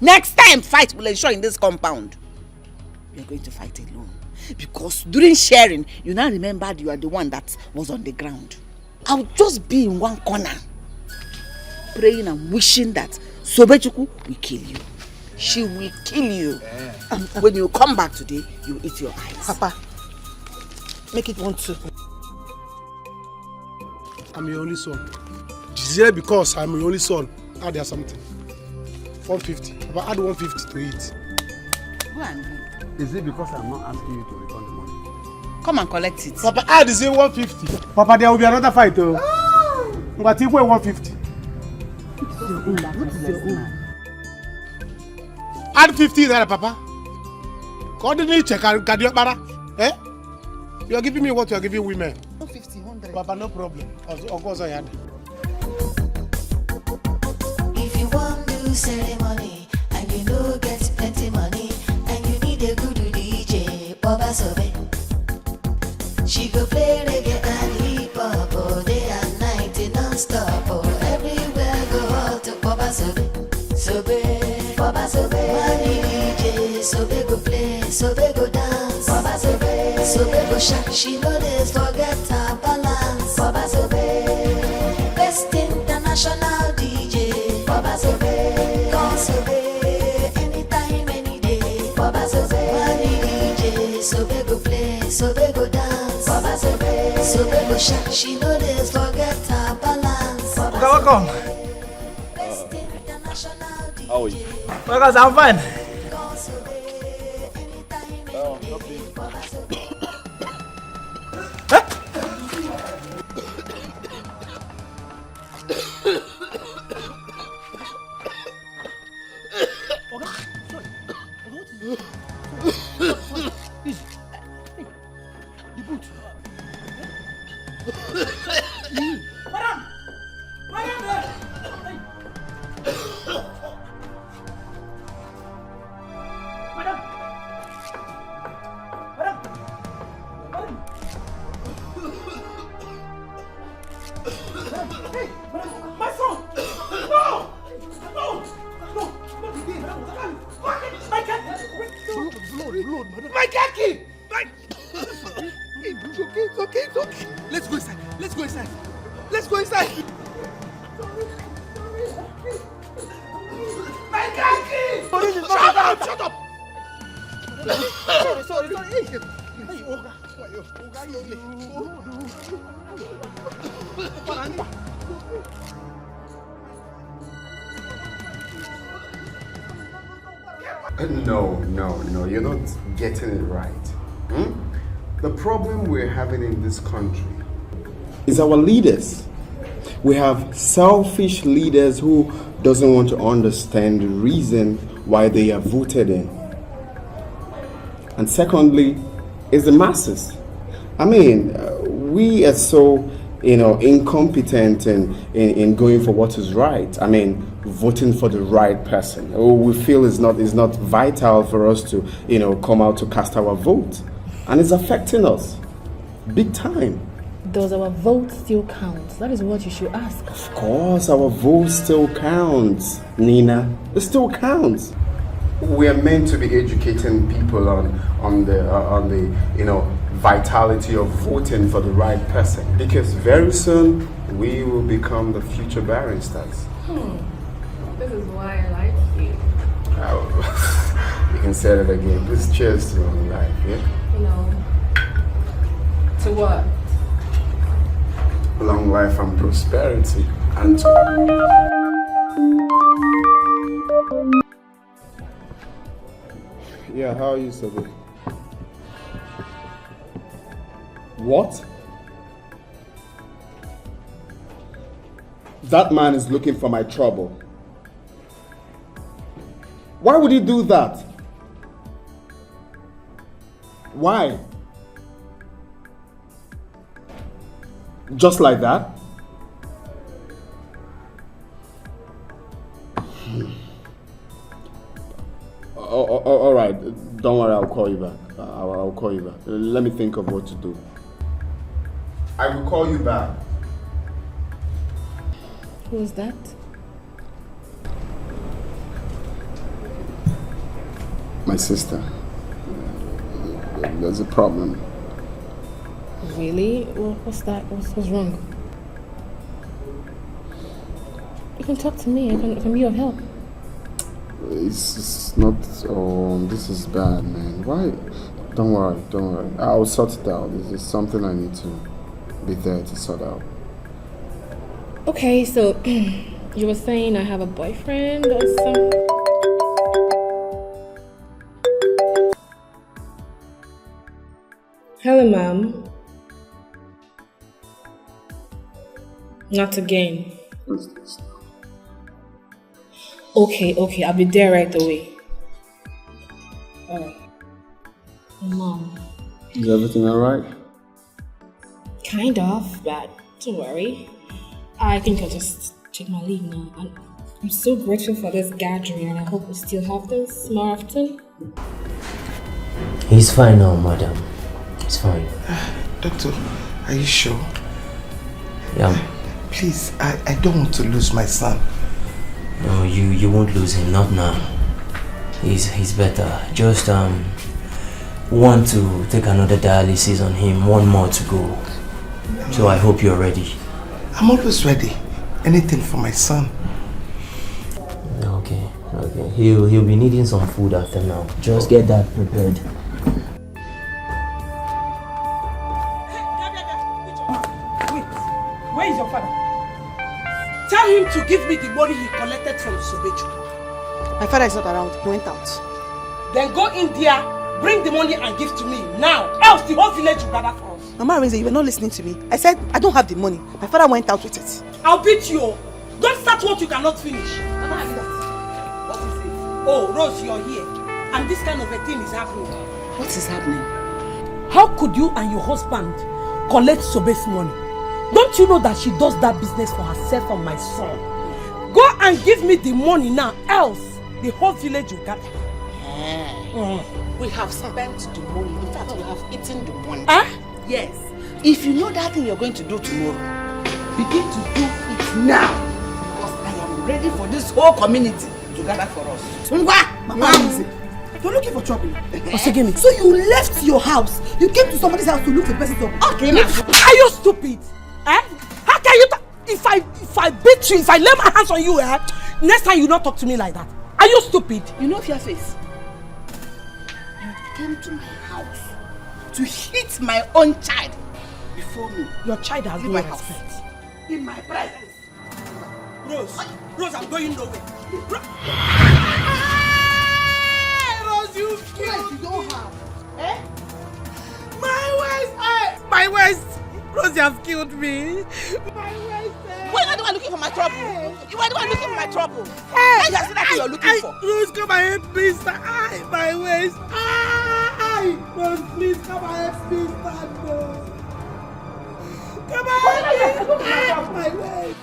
Next time fight will ensure in this compound. You are going to fight alone. Because during sharing, you now remembered you are the one that was on the ground. I'll just be in one corner, praying and wishing that Sobechuku will kill you. She will kill you. And when you come back today, you eat your eyes. Papa, make it 1-2. I'm your only son. It's here because I'm your only son. Add there something. 150. Papa, add 150 to it. Go and drink. Is it because I'm not asking you to return the money? Come and collect it. Papa, add is 150. Papa, there will be another fight though. But you 150. Add 50 there, Papa. Coordinate check and eh? You are giving me what you are giving women. 150, 100. Papa, no problem. Of course I had. ceremony, and you know get plenty money, and you need a good DJ, Baba Sobe. She go play reggae and hip hop all day and night non-stop. Oh, everywhere go out to Baba Sobe. Sobe, Baba Sobe. Money DJ, Sobe go play, Sobe go dance. Baba Sobe, Sobe go shake. She know this forget her balance. Baba Sobe, best international DJ. Baba Sobe, call Sobe, anytime, any day. Baba Sobe, money DJ, Sobe go play, Sobe go dance. Baba Sobe, Sobe go shake. She know this forget her balance. Welcome. How are you? Well, guys, I'm fine. No, you're not getting it right. The problem we're having in this country is our leaders. We have selfish leaders who doesn't want to understand the reason why they are voted in. And secondly, is the masses. I mean, we are so, incompetent in going for what is right. I mean, voting for the right person. We feel is not vital for us to, come out to cast our vote. And it's affecting us big time. Does our vote still count? That is what you should ask. Of course, our vote still counts, Nina. It still counts. We are meant to be educating people on the vitality of voting for the right person, because very soon we will become the future barristers. This is why I like you. You can say that again. Please cheers to long life, yeah? To what? Long life and prosperity. And yeah, how are you, Sobe? What? That man is looking for my trouble. Why would he do that? Why? Just like that? All right, don't worry, I'll call you back. I'll call you back. Let me think of what to do. I will call you back. Who is that? My sister. There's a problem. Really? What's that? What's wrong? You can talk to me. I can be of help. It's not. Oh, this is bad, man. Why? Don't worry. I'll sort it out. This is something I need to be there to sort out. Okay, so you were saying I have a boyfriend or something? Hello, ma'am. Not again. What's this? Okay, I'll be there right away. Alright. Mom. Is everything alright? Kind of, but don't worry. I think I'll just take my leave now. And I'm so grateful for this gathering and I hope we still have this more often. He's fine now, madam. He's fine. Doctor, are you sure? Yeah. Please, I don't want to lose my son. No, you won't lose him, not now. He's better. Just want to take another dialysis on him, one more to go. So I hope you're ready. I'm always ready. Anything for my son. Okay. He'll be needing some food after now. Just get that prepared. Where is your father? Tell him to give me the money he collected from Sobeju. My father is not around. He went out. Then go in there, bring the money and give to me now. Else the whole village will gather for us. Mama Arinze, you were not listening to me. I said I don't have the money. My father went out with it. I'll beat you. Don't start what you cannot finish. Mama Arinze, what is it? Oh, Rose, you're here. And this kind of a thing is happening. What is happening? How could you and your husband collect Sobe's money? Don't you know that she does that business for herself and my son? Go and give me the money now, else the whole village will gather. We have spent the money. In fact, we have eaten the money. Yes. If you know that thing you're going to do tomorrow, begin to do it now. Because I am ready for this whole community to gather for us. Mama Arinze, you're looking for trouble. So you left your house. You came to somebody's house to look for the person trouble. Okay, now. Are you stupid? How can you if I beat you, if I lay my hands on you, next time you not talk to me like that. Are you stupid? You know your face. You came to my house to hit my own child before me. Your child has no respect. In my presence. Rose, I'm going nowhere. Rose, you killed. You don't have. My waist! Rose, you have killed me. Why are you looking for my trouble? You are the one looking for my trouble. Hey, that's what you're looking for. Rose, come and help me, sir. My waist. Rose, please come and help me, sir. Come and help me. My waist.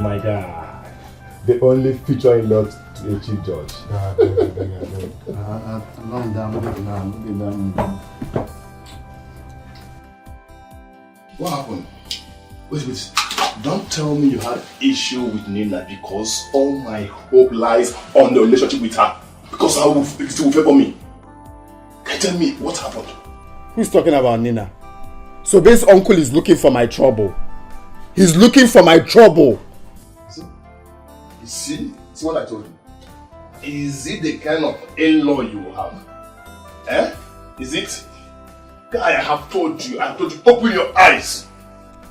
My guy. The only future in law to a chief judge. What happened? Wait. Don't tell me you had an issue with Nina because all my hope lies on the relationship with her. Because it will favor me. Can you tell me what happened? Who's talking about Nina? So this uncle is looking for my trouble. He's looking for my trouble. See what I told you. Is it the kind of in-law you will have? Is it? I have told you, open your eyes.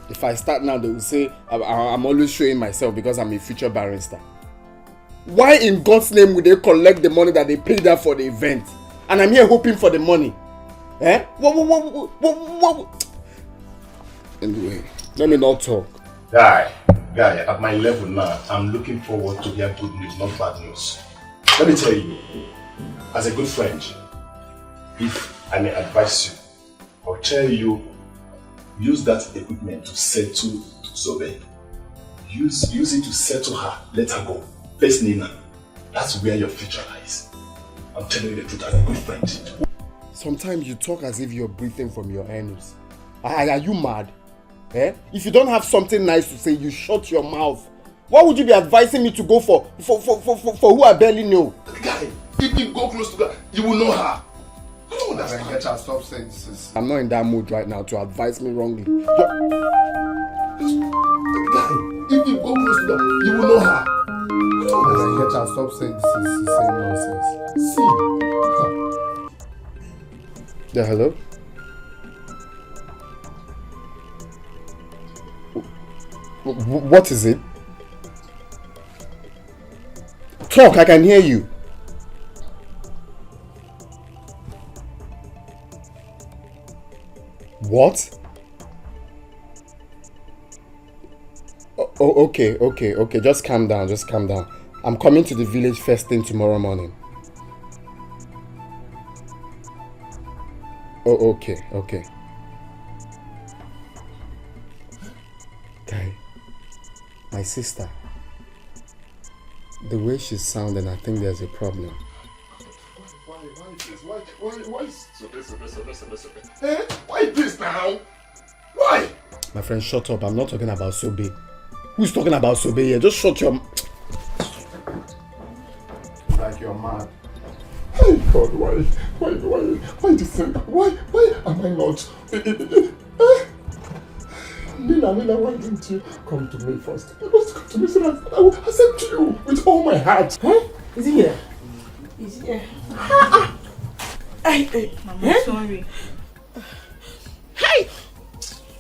If I start now, they will say I'm always showing myself because I'm a future barrister. Why in God's name would they collect the money that they paid her for the event? And I'm here hoping for the money. What? Anyway, let me not talk. Guy, at my level now, I'm looking forward to hear good news, not bad news. Let me tell you, as a good friend, if I may advise you, I'll tell you, use that equipment to settle Sobe. Use it to settle her, let her go. Face Nina. That's where your future lies. I'm telling you the truth as a good friend. Sometimes you talk as if you're breathing from your anus. Are you mad? If you don't have something nice to say, you shut your mouth. What would you be advising me to go for who I barely know? Guy, if you go close to her, you will know her. Stop saying this. I'm not in that mood right now to advise me wrongly. Guy, if you go close to her, you will know her. Stop saying this is saying nonsense. See. Yeah, hello? What is it? Talk, I can hear you. What? Okay. Just calm down. I'm coming to the village first thing tomorrow morning. Oh, okay. Guy, my sister, the way she's sounding, I think there's a problem. Why is Why this now? Why? My friend, shut up. I'm not talking about Sobe. Who's talking about Sobe here? Just shut your... Like you're mad. Oh God, why this thing? Why am I not? Nina, why didn't you come to me first? You must come to me so that I will accept you with all my heart. Huh? Is he here? Is he here? Hey, Mama, sorry. Hey!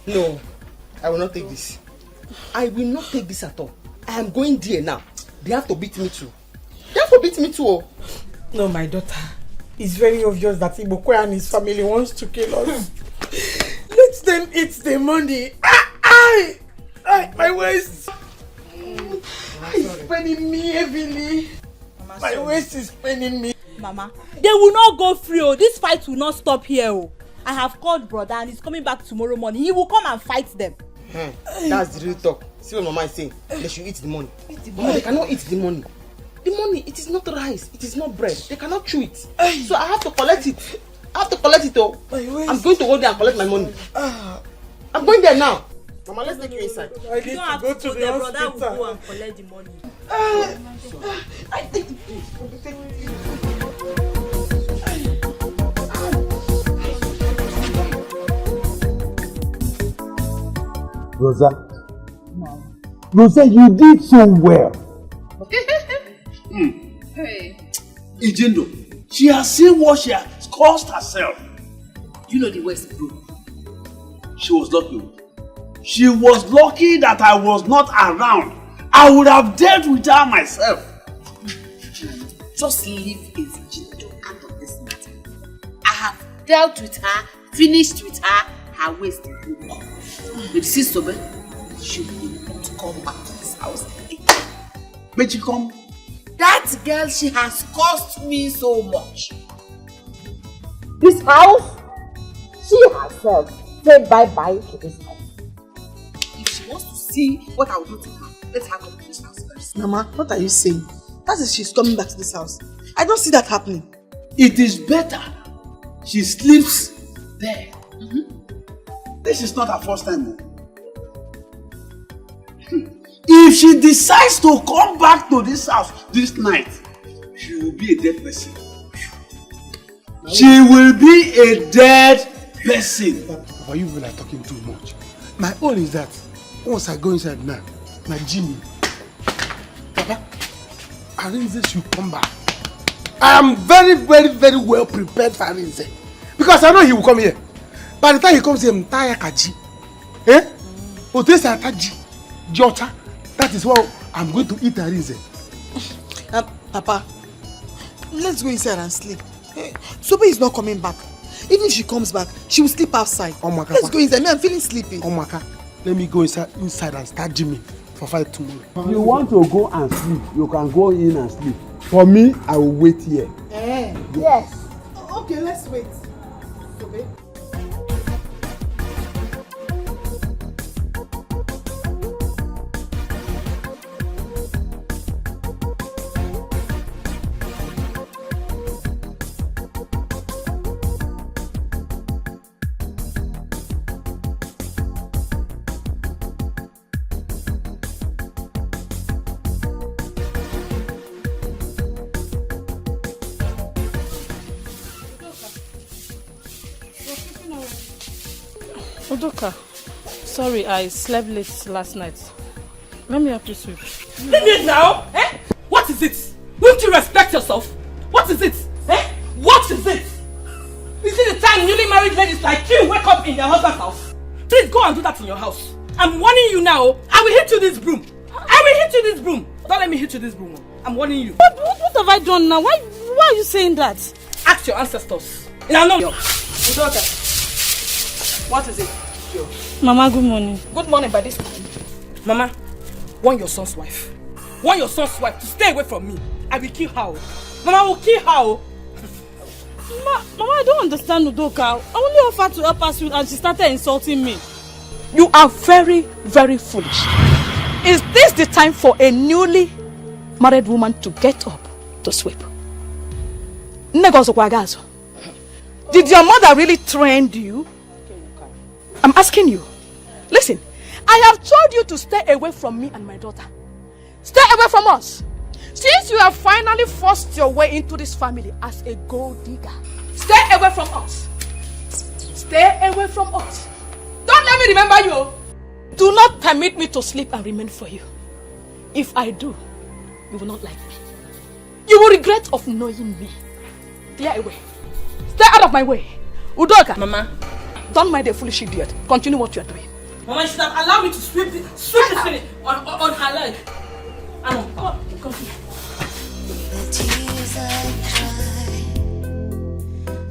No, I will not take this. I will not take this at all. I am going there now. They have to beat me too. No, my daughter. It's very obvious that Ibokwe and his family wants to kill us. Let them eat the money. My waist. It's paining me heavily. My waist is paining me. Mama, they will not go free. Oh, this fight will not stop here. Oh, I have called brother and he's coming back tomorrow morning. He will come and fight them. That's the real talk. See what Mama is saying? They should eat the money. Mama, they cannot eat the money. The money, it is not rice, it is not bread. They cannot chew it. So I have to collect it. Oh. I'm going to go there and collect my money. I'm going there now. Mama, let's take you inside. I need to go to the hospital. Brother will go and collect the money. I think... Rosa, you did so well. Hey. Ijendo, she has seen what she has caused herself. You know the West broke. She was lucky. She was lucky that I was not around. I would have dealt with her myself. Just leave Ijendo out of this matter. I have dealt with her, finished with her, her waist is broke. But see, Sobe, she will not come back to this house again. But she come. That girl, she has cost me so much. This house, she herself said bye-bye to this house. If she wants to see what I will do to her, let her come to this house first. Mama, what are you saying? That is she's coming back to this house. I don't see that happening. It is better she sleeps there. This is not her first time. If she decides to come back to this house this night, she will be a dead person. She will be a dead person. Papa, you are talking too much. My own is that once I go inside now, my Jimmy, Papa, Arinze should come back. I am very, very, very well prepared for Arinze. Because I know he will come here. By the time he comes here, I'm tired Kaji. Ataji, Jota. That is what I'm going to eat Arinze. Papa, let's go inside and sleep. Sobe is not coming back. Even if she comes back, she will sleep outside. Let's go inside. I'm feeling sleepy. Omaka, let me go inside and start Jimmy for fight tomorrow. You want to go and sleep, you can go in and sleep. For me, I will wait here. Yes. Okay, let's wait. Sobe. Udoka, sorry, I slept late last night. Let me help you sweep. Leave it now! Eh? What is it? Won't you respect yourself? What is it? Eh? What is it? Is it the time newly married ladies like you wake up in their husband's house? Please go and do that in your house. I'm warning you now. I will hit you this broom. Don't let me hit you this broom. I'm warning you. What have I done now? Why are you saying that? Ask your ancestors. Now, no. Udoka. What is it? Mama, good morning. Good morning by this time. Mama, warn your son's wife. Warn your son's wife to stay away from me. I will kill her. Mama, I will kill her. Mama, I don't understand Udoka. I only offered to help us with and she started insulting me. You are very, very foolish. Is this the time for a newly married woman to get up to sweep? Did your mother really train you? I'm asking you. Listen, I have told you to stay away from me and my daughter. Stay away from us. Since you have finally forced your way into this family as a gold digger, stay away from us. Stay away from us. Don't let me remember you. Do not permit me to sleep and remain for you. If I do, you will not like me. You will regret of knowing me. Clear away. Stay out of my way. Udoka. Mama. Don't mind the foolish idiot. Continue what you are doing. Mama, you should have allowed me to sweep the finish on her leg. Continue. The tears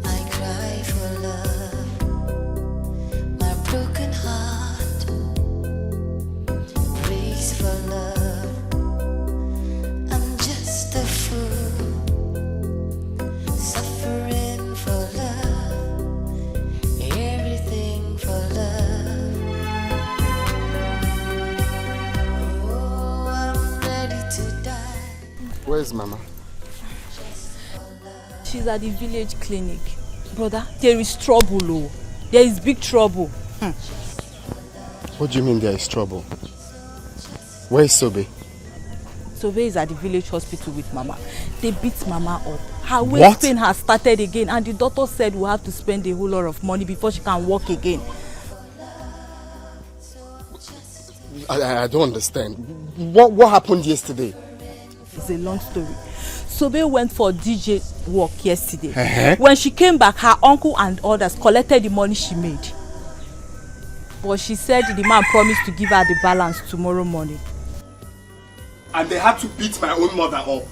I cry for love. My broken heart breaks for love. I'm just a fool, suffering for love, everything for love. Oh, I'm ready to die. Where's Mama? She's at the village clinic. Brother, there is trouble. Oh. There is big trouble. What do you mean there is trouble? Where is Sobe? Sobe is at the village hospital with Mama. They beat Mama up. Her waist pain has started again and the doctor said we'll have to spend a whole lot of money before she can walk again. I don't understand. What happened yesterday? It's a long story. Sobe went for DJ work yesterday. When she came back, her uncle and others collected the money she made. But she said the man promised to give her the balance tomorrow morning. And they had to beat my own mother up.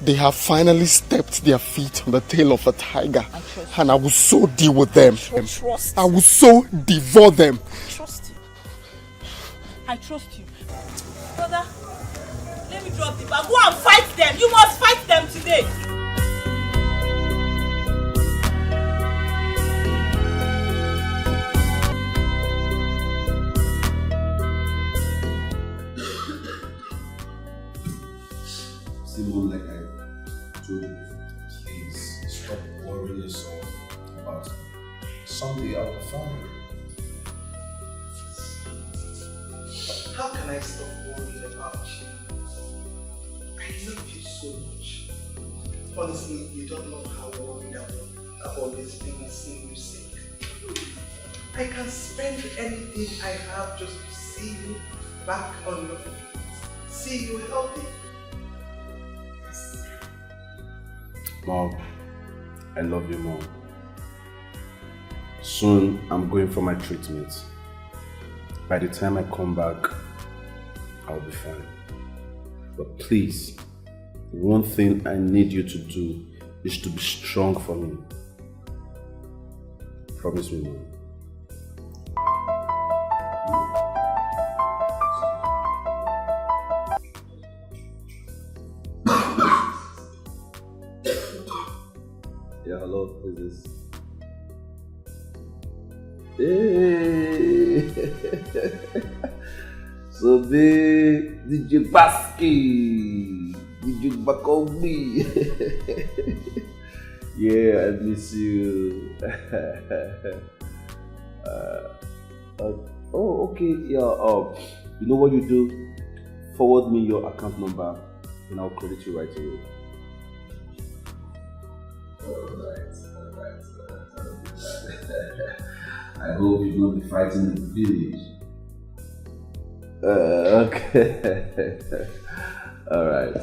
They have finally stepped their feet on the tail of a tiger. And I will so deal with them. I will so devour them. Trust you. I trust you. Brother, let me drop the bag. Go and fight them. You must fight them today. Simon, like I told you, please stop worrying yourself about someday out of family. How can I stop worrying about you? I love you so much. Honestly, you don't know how worried I've always been seeing you sick. I can spend anything I have just to see you back on your feet. See you healthy. Mom, I love you, Mom. Soon, I'm going for my treatment. By the time I come back, I'll be fine. But please, one thing I need you to do is to be strong for me. Promise me, Mom. Yeah, hello, who's this? Hey! So big, DJ Baski, DJ Bakobi. Yeah, I miss you. Oh, okay, yeah. You know what you do? Forward me your account number, and I'll credit you right away. Alright. I hope you will be fighting in the village. Okay. Alright.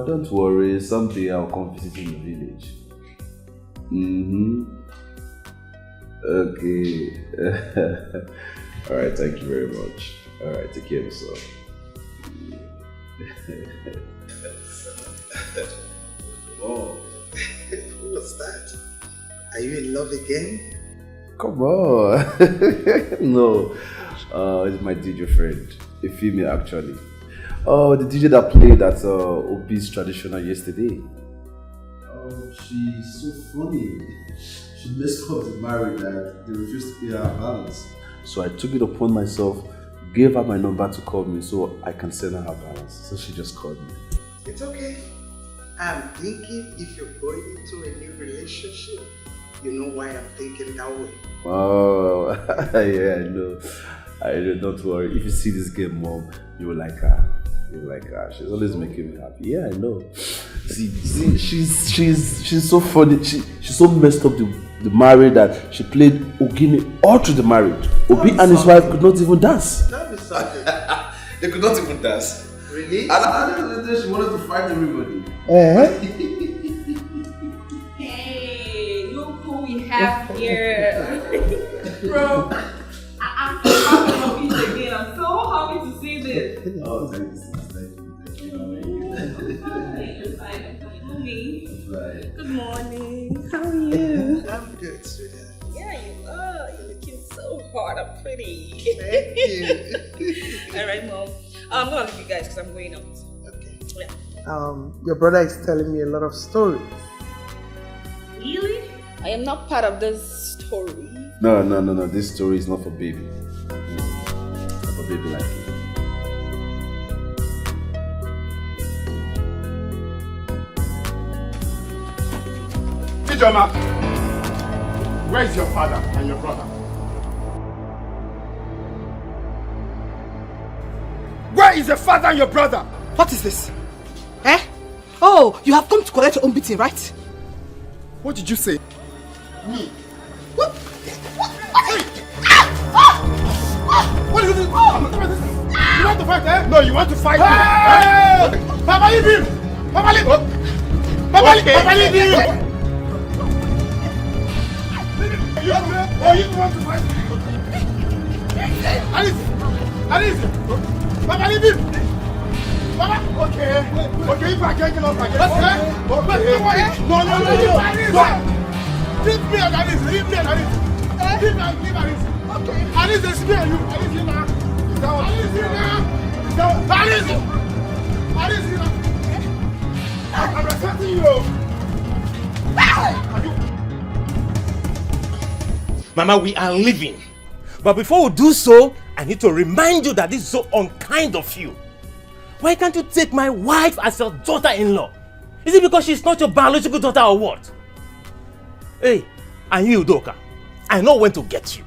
Don't worry, someday I'll come visit in the village. Okay. Alright, thank you very much. Alright, take care of yourself. Oh, what's that? Are you in love again? Come on. No, it's my DJ friend, a female actually. Oh, the DJ that played at Obi's Traditional yesterday. Oh, she's so funny. She messed up the marriage that they refused to pay her balance. So I took it upon myself, gave her my number to call me so I can send her her balance. So she just called me. It's okay. I'm thinking if you're going into a new relationship, you know why I'm thinking that way. Oh, yeah, I know. Don't worry. If you see this girl, Mom, you will like her. You will like her. She's always making me happy. Yeah, I know. See, she's so funny. She's so messed up the marriage that she played Ogini all through the marriage. Obi and his wife could not even dance. That is something. They could not even dance. Really? And at the end of the day, she wanted to fight everybody. Hey, look who we have here. Bro, I'm again. I'm so happy to see this. Oh, thank you. Good morning. How are you? I'm good, sweetheart. Yeah, you are. You're looking so hot and pretty. Thank you. All right, Mom. I'm gonna leave you guys because I'm going out. Okay. Yeah. Your brother is telling me a lot of stories. Really? I am not part of this story. No. This story is not for baby. Not for baby like you. Ijoma, where is your father and your brother? Where is your father and your brother? What is this? Eh? Oh, you have come to collect your own beating, right? What did you say? Me? What? What is this? You want to fight, eh? No, you want to fight me. Hey! Papa, leave him! Papa, leave him! Papa, leave him! You want to fight me? Alice! Papa, leave him! Papa, okay, if I can't get up, I get up. Okay. No. Leave me and Alice, leave Alice. Okay. Alice, it's me and you. Alice, you now. Alice, you now. I'm respecting you. Mama, we are leaving. But before we do so, I need to remind you that this is so unkind of you. Why can't you take my wife as your daughter-in-law? Is it because she's not your biological daughter or what? Hey, and you, Doka, I know when to get you.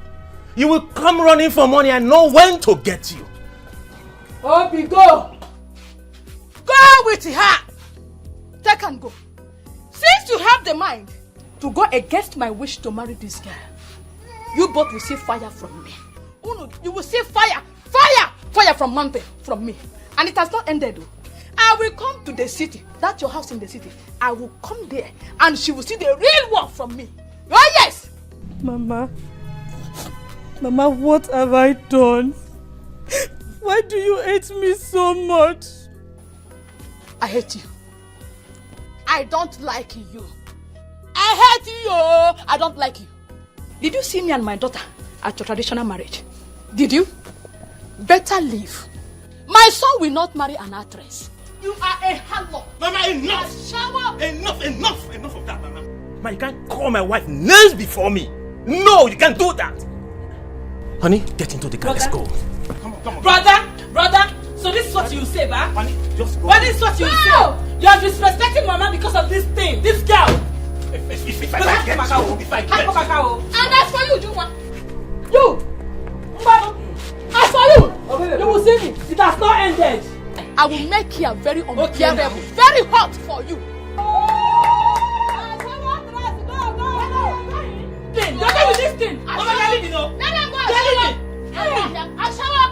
You will come running for money, I know when to get you. Obi, go! Go with her! Take and go. Since you have the mind to go against my wish to marry this girl, you both will see fire from me. You will see fire from mountain, from me. And it has not ended though. I will come to the city, that's your house in the city. I will come there and she will see the real work from me. Oh yes! Mama, what have I done? Why do you hate me so much? I hate you. I don't like you. I hate you. I don't like you. Did you see me and my daughter at your traditional marriage? Did you? Better leave. My son will not marry an actress. You are a harlot. Mama, enough! A shower. Enough of that, Mama. Mama, you can't call my wife names before me. No, you can't do that. Honey, get into the car. Let's go. Come on. Brother, so this is what you say, ba? Honey, just go. What is what you say? You are disrespecting Mama because of this thing, this girl. If I get you. And as for you, Juma. You! As for you! You will see me. It has not ended. I will make here very unbearable, very hot for you. Don't go with this thing. Mama, you're leaving, no? Let them go. I'll shower.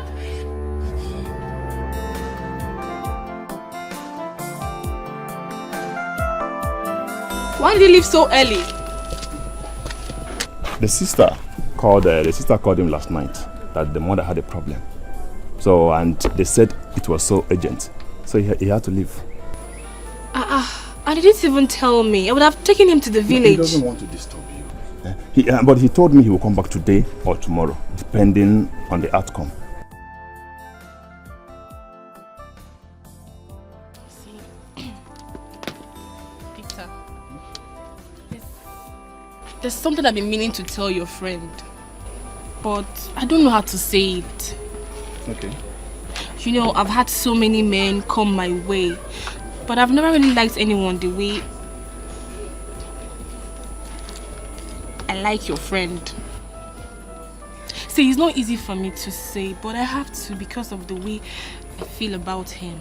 Why did you leave so early? The sister called him last night that the mother had a problem. So, and they said it was so urgent. So he had to leave. And he didn't even tell me. I would have taken him to the village. He doesn't want to disturb you. But he told me he will come back today or tomorrow, depending on the outcome. There's something I've been meaning to tell your friend, but I don't know how to say it. Okay. You know, I've had so many men come my way, but I've never really liked anyone the way I like your friend. See, it's not easy for me to say, but I have to because of the way I feel about him.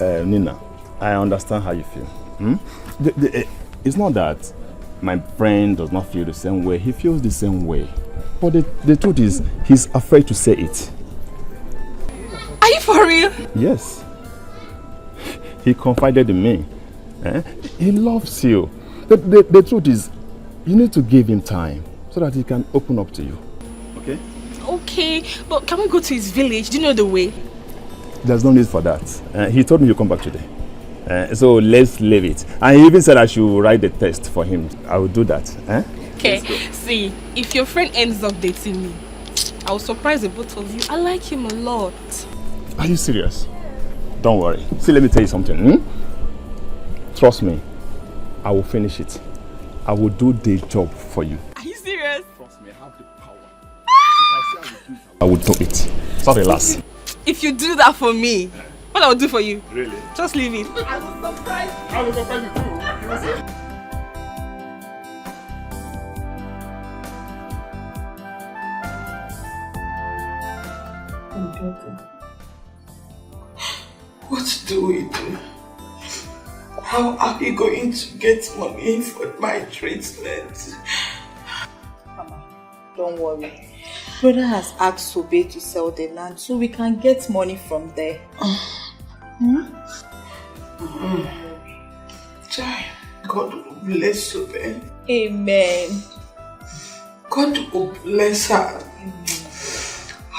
Nina, I understand how you feel. It's not that my friend does not feel the same way. He feels the same way. But the truth is, he's afraid to say it. Are you for real? Yes. He confided in me. He loves you. The truth is, you need to give him time so that he can open up to you. Okay? Okay, but can we go to his village? Do you know the way? There's no need for that. He told me he'll come back today. So let's leave it. And he even said I should write the test for him. I will do that. Okay, see, if your friend ends up dating me, I'll surprise the both of you. I like him a lot. Are you serious? Don't worry. See, let me tell you something. Trust me. I will finish it. I will do the job for you. Are you serious? Trust me, I have the power. If I say I will do it, so relax. If you do that for me, what I'll do for you? Really? Just leave it. I will surprise you. I will surprise you too. You will see. What do we do? How are we going to get money for my treatment? Mama, don't worry. Brother has asked Sobe to sell the land so we can get money from there. God will bless Sobe. Amen. God will bless her.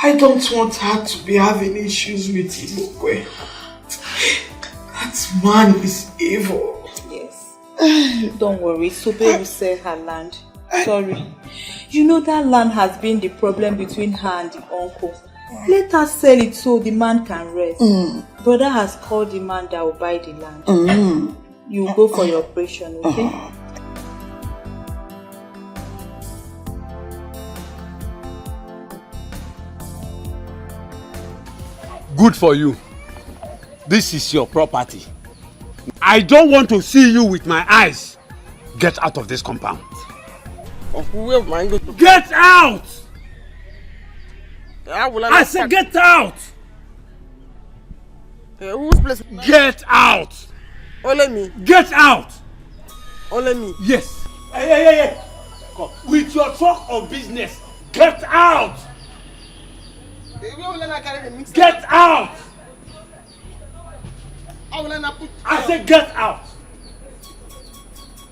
I don't want her to be having issues with Ibokwe. That man is evil. Yes. Don't worry, Sobe will sell her land. Sorry. You know that land has been the problem between her and the uncle. Let her sell it so the man can rest. Brother has called the man that will buy the land. You will go for your operation, okay? Good for you. This is your property. I don't want to see you with my eyes. Get out of this compound. Get out! I said get out! Get out! Only me. Get out! Only me. Yes. Hey. Come. With your talk of business, get out! Get out! I said get out!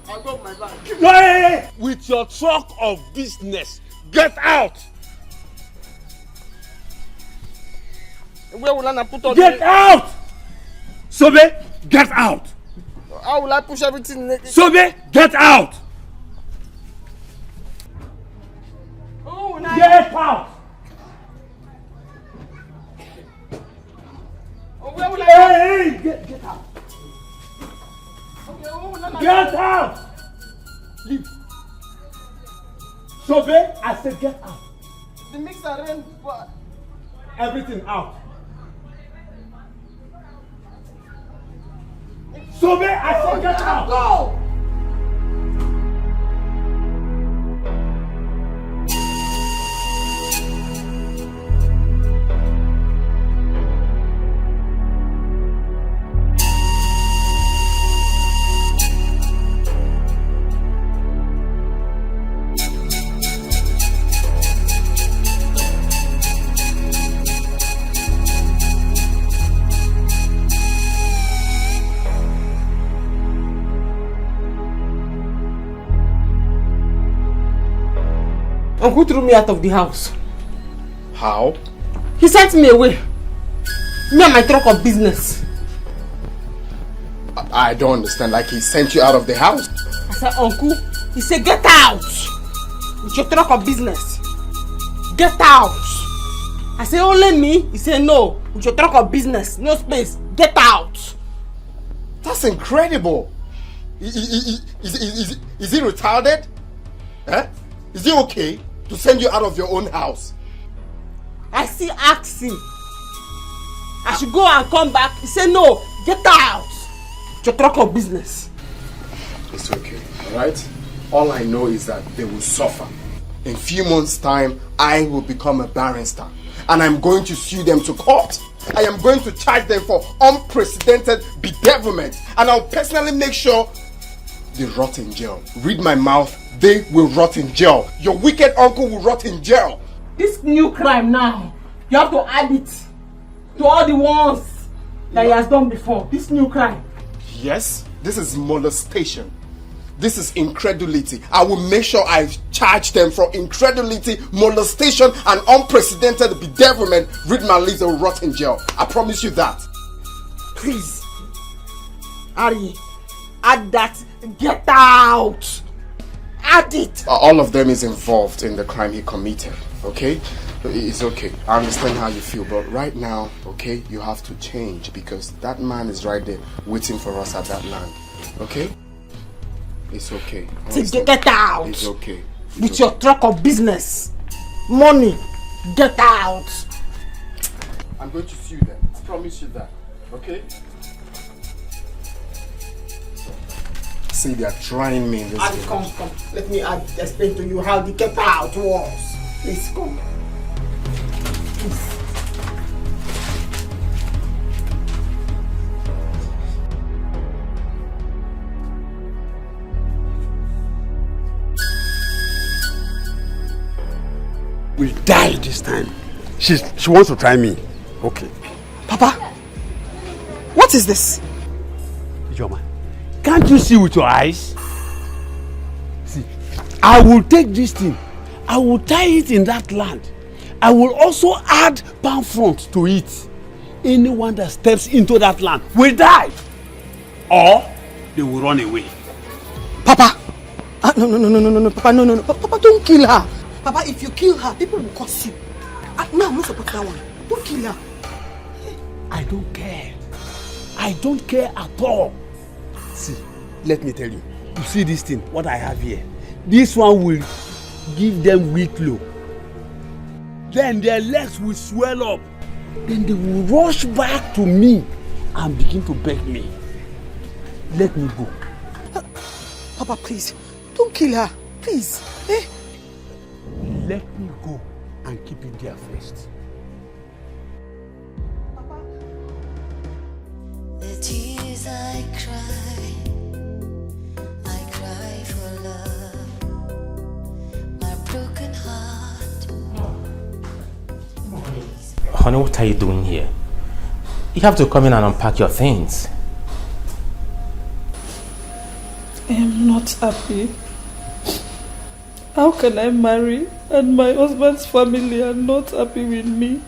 I'll go with my bag. No, hey. With your talk of business, get out! Where will I put on Get out! Sobe, get out! How will I push everything? Sobe, get out! Get out! Where will Hey, get out! Get out! Leave. Sobe, I said get out. The mixer ran. Everything out. Sobe, I said get out. Go! And who threw me out of the house? How? He sent me away. Me and my truck of business. I don't understand. Like he sent you out of the house? I said, Uncle, he said, get out! With your truck of business. Get out! I said, only me? He said, no. With your truck of business. No space. Get out! That's incredible. Is he retarded? Eh? Is it okay to send you out of your own house? I still ask him. I should go and come back. He said no, get out. It's your truck of business. It's okay, alright? All I know is that they will suffer. In a few months' time, I will become a barrister. And I'm going to sue them to court. I am going to charge them for unprecedented bedevilment. And I'll personally make sure they rot in jail. Read my mouth, they will rot in jail. Your wicked uncle will rot in jail. This new crime now, you have to add it to all the ones that he has done before. This new crime. Yes, this is molestation. This is incredulity. I will make sure I charge them for incredulity, molestation, and unprecedented bedevilment. Read my lips, they will rot in jail. I promise you that. Please, Ari, add that. Get out. Add it. All of them is involved in the crime he committed. Okay? It's okay. I understand how you feel, but right now, okay, you have to change because that man is right there waiting for us at that land. Okay? It's okay. Get out. It's okay. With your truck of business. Money. Get out. I'm going to sue them. I promise you that. Okay? See, they are trying me in this game. Come. Let me explain to you how the get out was. Please come. Please. Will die this time. She wants to try me. Okay. Papa, what is this? Joma, can't you see with your eyes? See, I will take this thing. I will tie it in that land. I will also add palm front to it. Anyone that steps into that land will die. Or they will run away. Papa! No, Papa, no. Papa, don't kill her. Papa, if you kill her, people will curse you. No, I'm not supporting that one. Don't kill her. I don't care. I don't care at all. See, let me tell you. You see this thing, what I have here? This one will give them weak low. Then their legs will swell up. Then they will rush back to me and begin to beg me. Let me go. Papa, please, don't kill her. Please. Eh? Let me go and keep it there first. The tears I cry for love, my broken heart. Honey, what are you doing here? You have to come in and unpack your things. I am not happy. How can I marry and my husband's family are not happy with me?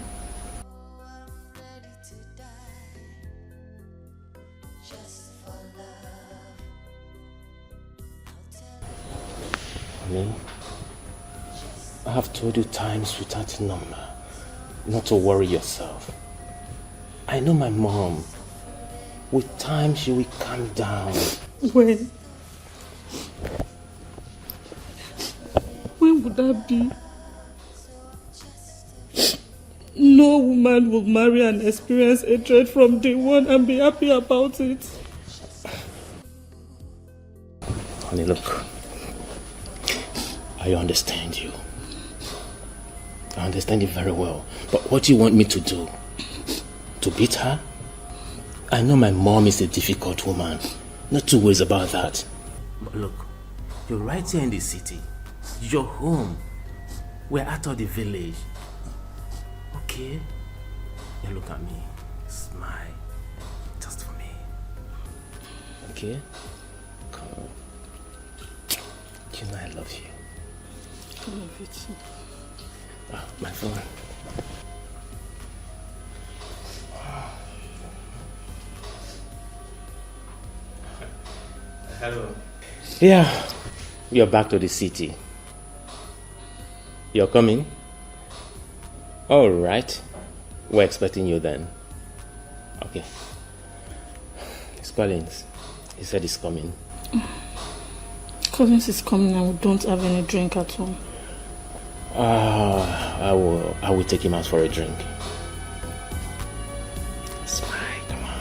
Honey, I have told you times without a number not to worry yourself. I know my mom. With time she will calm down. When would that be? No woman will marry and experience hatred from day one and be happy about it. Honey, look. I understand you. I understand you very well. But what do you want me to do? To beat her? I know my mom is a difficult woman. Not two ways about that. But look, you're right here in the city. You're home. We're out of the village. Okay? Now look at me. Smile. Just for me. Okay? Come on. You know I love you. I love you too. Ah, my phone. Hello. Yeah, you're back to the city. You're coming? All right. We're expecting you then. Okay. It's Collins. He said he's coming. Collins is coming and we don't have any drink at home. I will take him out for a drink. Smile, come on.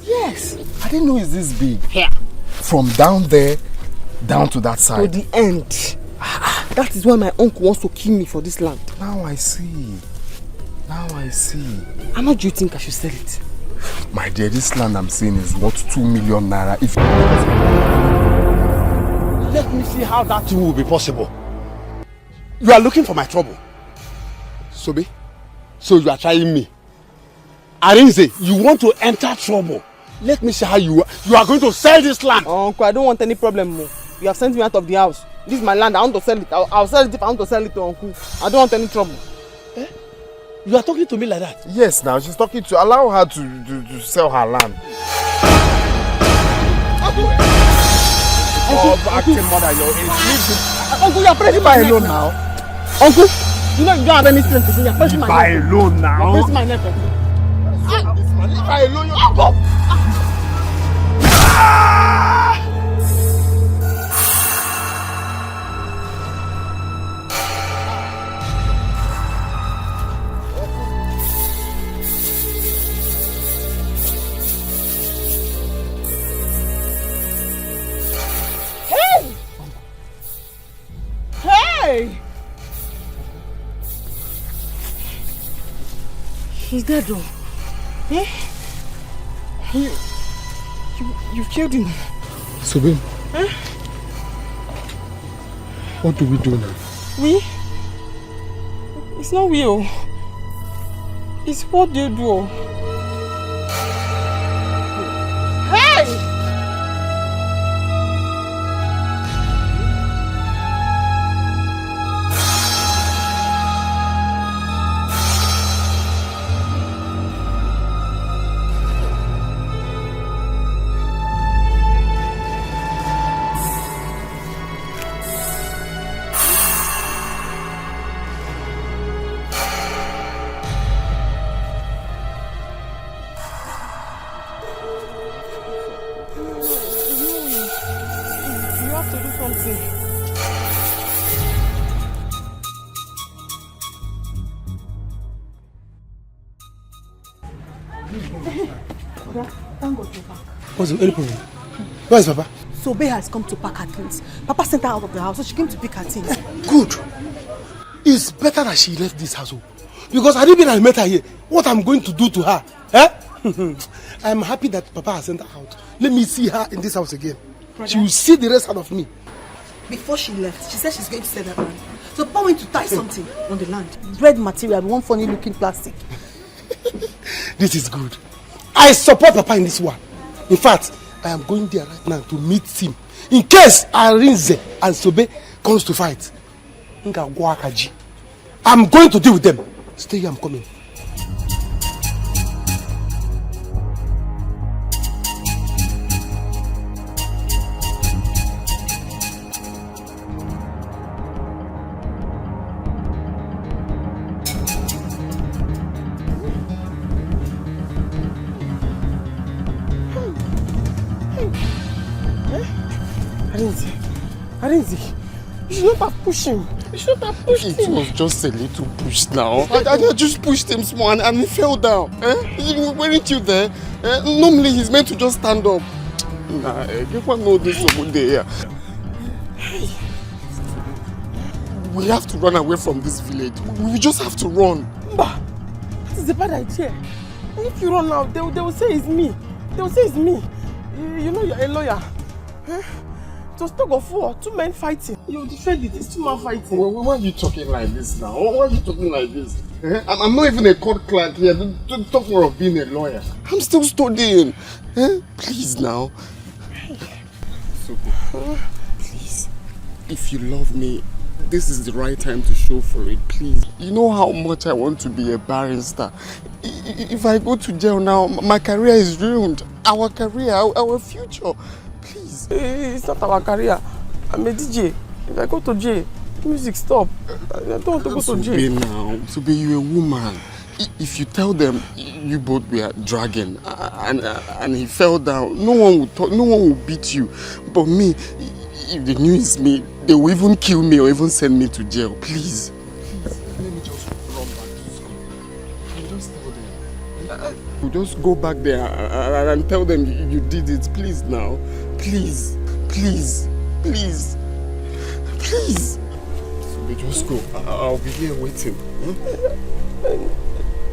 Yes. I didn't know it's this big. Here. From down there down to that side. To the end. That is why my uncle wants to kill me for this land. Now I see. Now I see. How much do you think I should sell it? My dear, this land I'm seeing is worth 2 million naira. If let me see how that will be possible. You are looking for my trouble. Sobe, so you are trying me. Arinze, you want to enter trouble. Let me see how you are going to sell this land. Uncle, I don't want any problem more. You have sent me out of the house. This is my land. I want to sell it. I'll sell it if I want to sell it to Uncle. I don't want any trouble. Eh? You are talking to me like that? Yes, now she's talking to allow her to sell her land. Acting mother, Uncle, you are pressing my neck alone now. Uncle, you know you don't have any strength to do. You are pressing my neck. Alone now. You are pressing my neck. Leave her alone, you uncle. Hey! He's dead though. Eh? You killed him. Subin, Eh? what do we do now? We? It's not we. It's what they do. Hey! What's the problem? Where is Papa? Sobe has come to pack her things. Papa sent her out of the house, so she came to pick her things. Good. It's better that she left this house. Because I didn't I met her here. What I'm going to do to her? Eh? I'm happy that Papa has sent her out. Let me see her in this house again. Brother, she will see the rest out of me. Before she left, she said she's going to sell that land. So Papa went to tie something on the land. Bread material, one funny looking plastic. This is good. I support Papa in this one. In fact, I am going there right now to meet him. In case Arinze and Sobe comes to fight. I'm going to deal with them. Stay here, I'm coming. Arinze, you should not have pushed him. You should not have pushed him. It was just a little push now. I just pushed him small and he fell down. Weren't you there? Normally he's meant to just stand up. Nah, you won't know this over there. We have to run away from this village. We just have to run. Bah, that is a bad idea. If you run now, they will say it's me. They will say it's me. You know you're a lawyer. It was tug of war, 2 men fighting. You defend it, it's 2 men fighting. Why are you talking like this now? Why are you talking like this? I'm not even a court clerk here. Don't talk more of being a lawyer. I'm still studying. Please now. Please. If you love me, this is the right time to show for it, please. You know how much I want to be a barrister. If I go to jail now, my career is ruined. Our career, our future. Please. It's not our career. I'm a DJ. If I go to jail, music stop. I don't want to go to jail. Sobe now. Sobe, you're a woman. If you tell them you both were dragging and he fell down, no one would talk, no one will beat you. But me, if they knew it's me, they will even kill me or even send me to jail. Please. Let me just run back to school. I'll just tell them. We'll just go back there and tell them you did it. Please now. Please. Please. Please. Please. So just go. I'll be here waiting.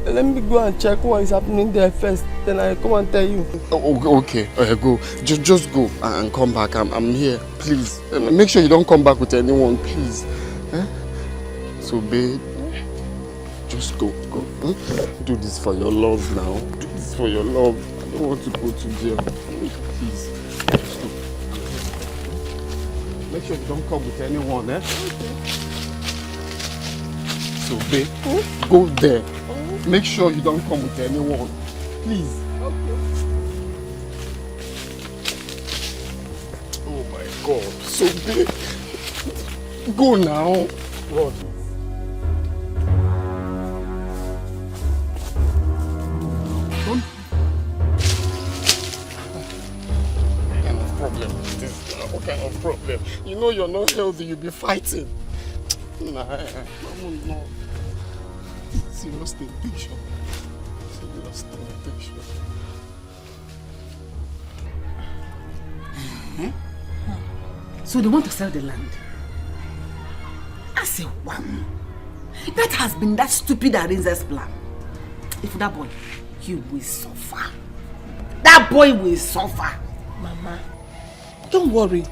Let me go and check what is happening there first. Then I come and tell you. Okay. Go. Just go and come back. I'm here. Please. Make sure you don't come back with anyone, please. So, babe, just go. Do this for your love now. Do this for your love. I don't want to go to jail. Please. Just go. Make sure you don't come with anyone, Okay. So, babe, go there. Make sure you don't come with anyone. Please. Okay. Oh my God. So, babe, go now. What? What kind of problem? You know you're not healthy, you'll be fighting. Nah, no. Serious temptation. So they want to sell the land? I say, wow. That has been that stupid Arinze's plan. If that boy, he will suffer. That boy will suffer. Mama, don't worry.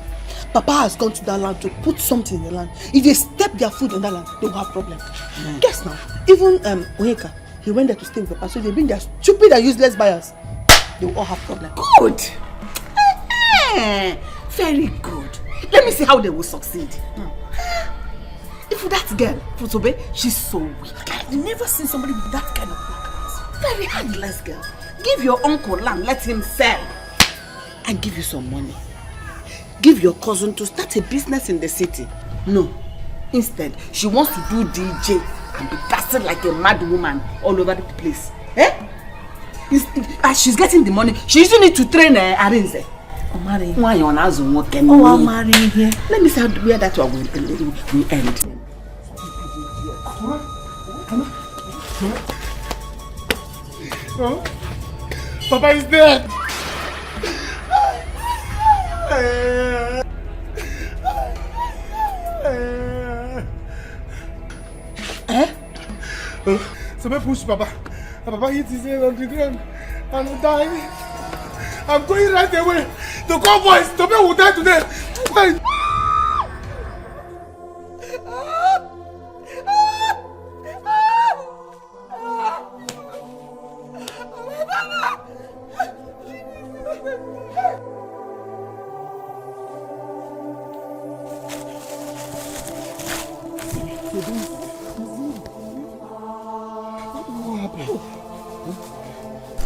Papa has gone to that land to put something in the land. If they step their foot in that land, they will have problems. Guess now, even Onyeka, he went there to stay with Papa, so they bring their stupid and useless buyers. They will all have problems. Good. Very good. Let me see how they will succeed. If that girl, Fusobe, she's so weak. I've never seen somebody with that kind of black. Very handless girl. Give your uncle land, let him sell. And give you some money. Give your cousin to start a business in the city. No. Instead, she wants to do DJ and be dancing like a mad woman all over the place. As she's getting the money, she using it to train Arinze. Why you on as what can I'm marrying here. Let me see where that one will end. Papa is dead. Somebody push Papa. Papa hit his head on the ground and died. I'm going right away. The convoys, Tobe will die today. Wait.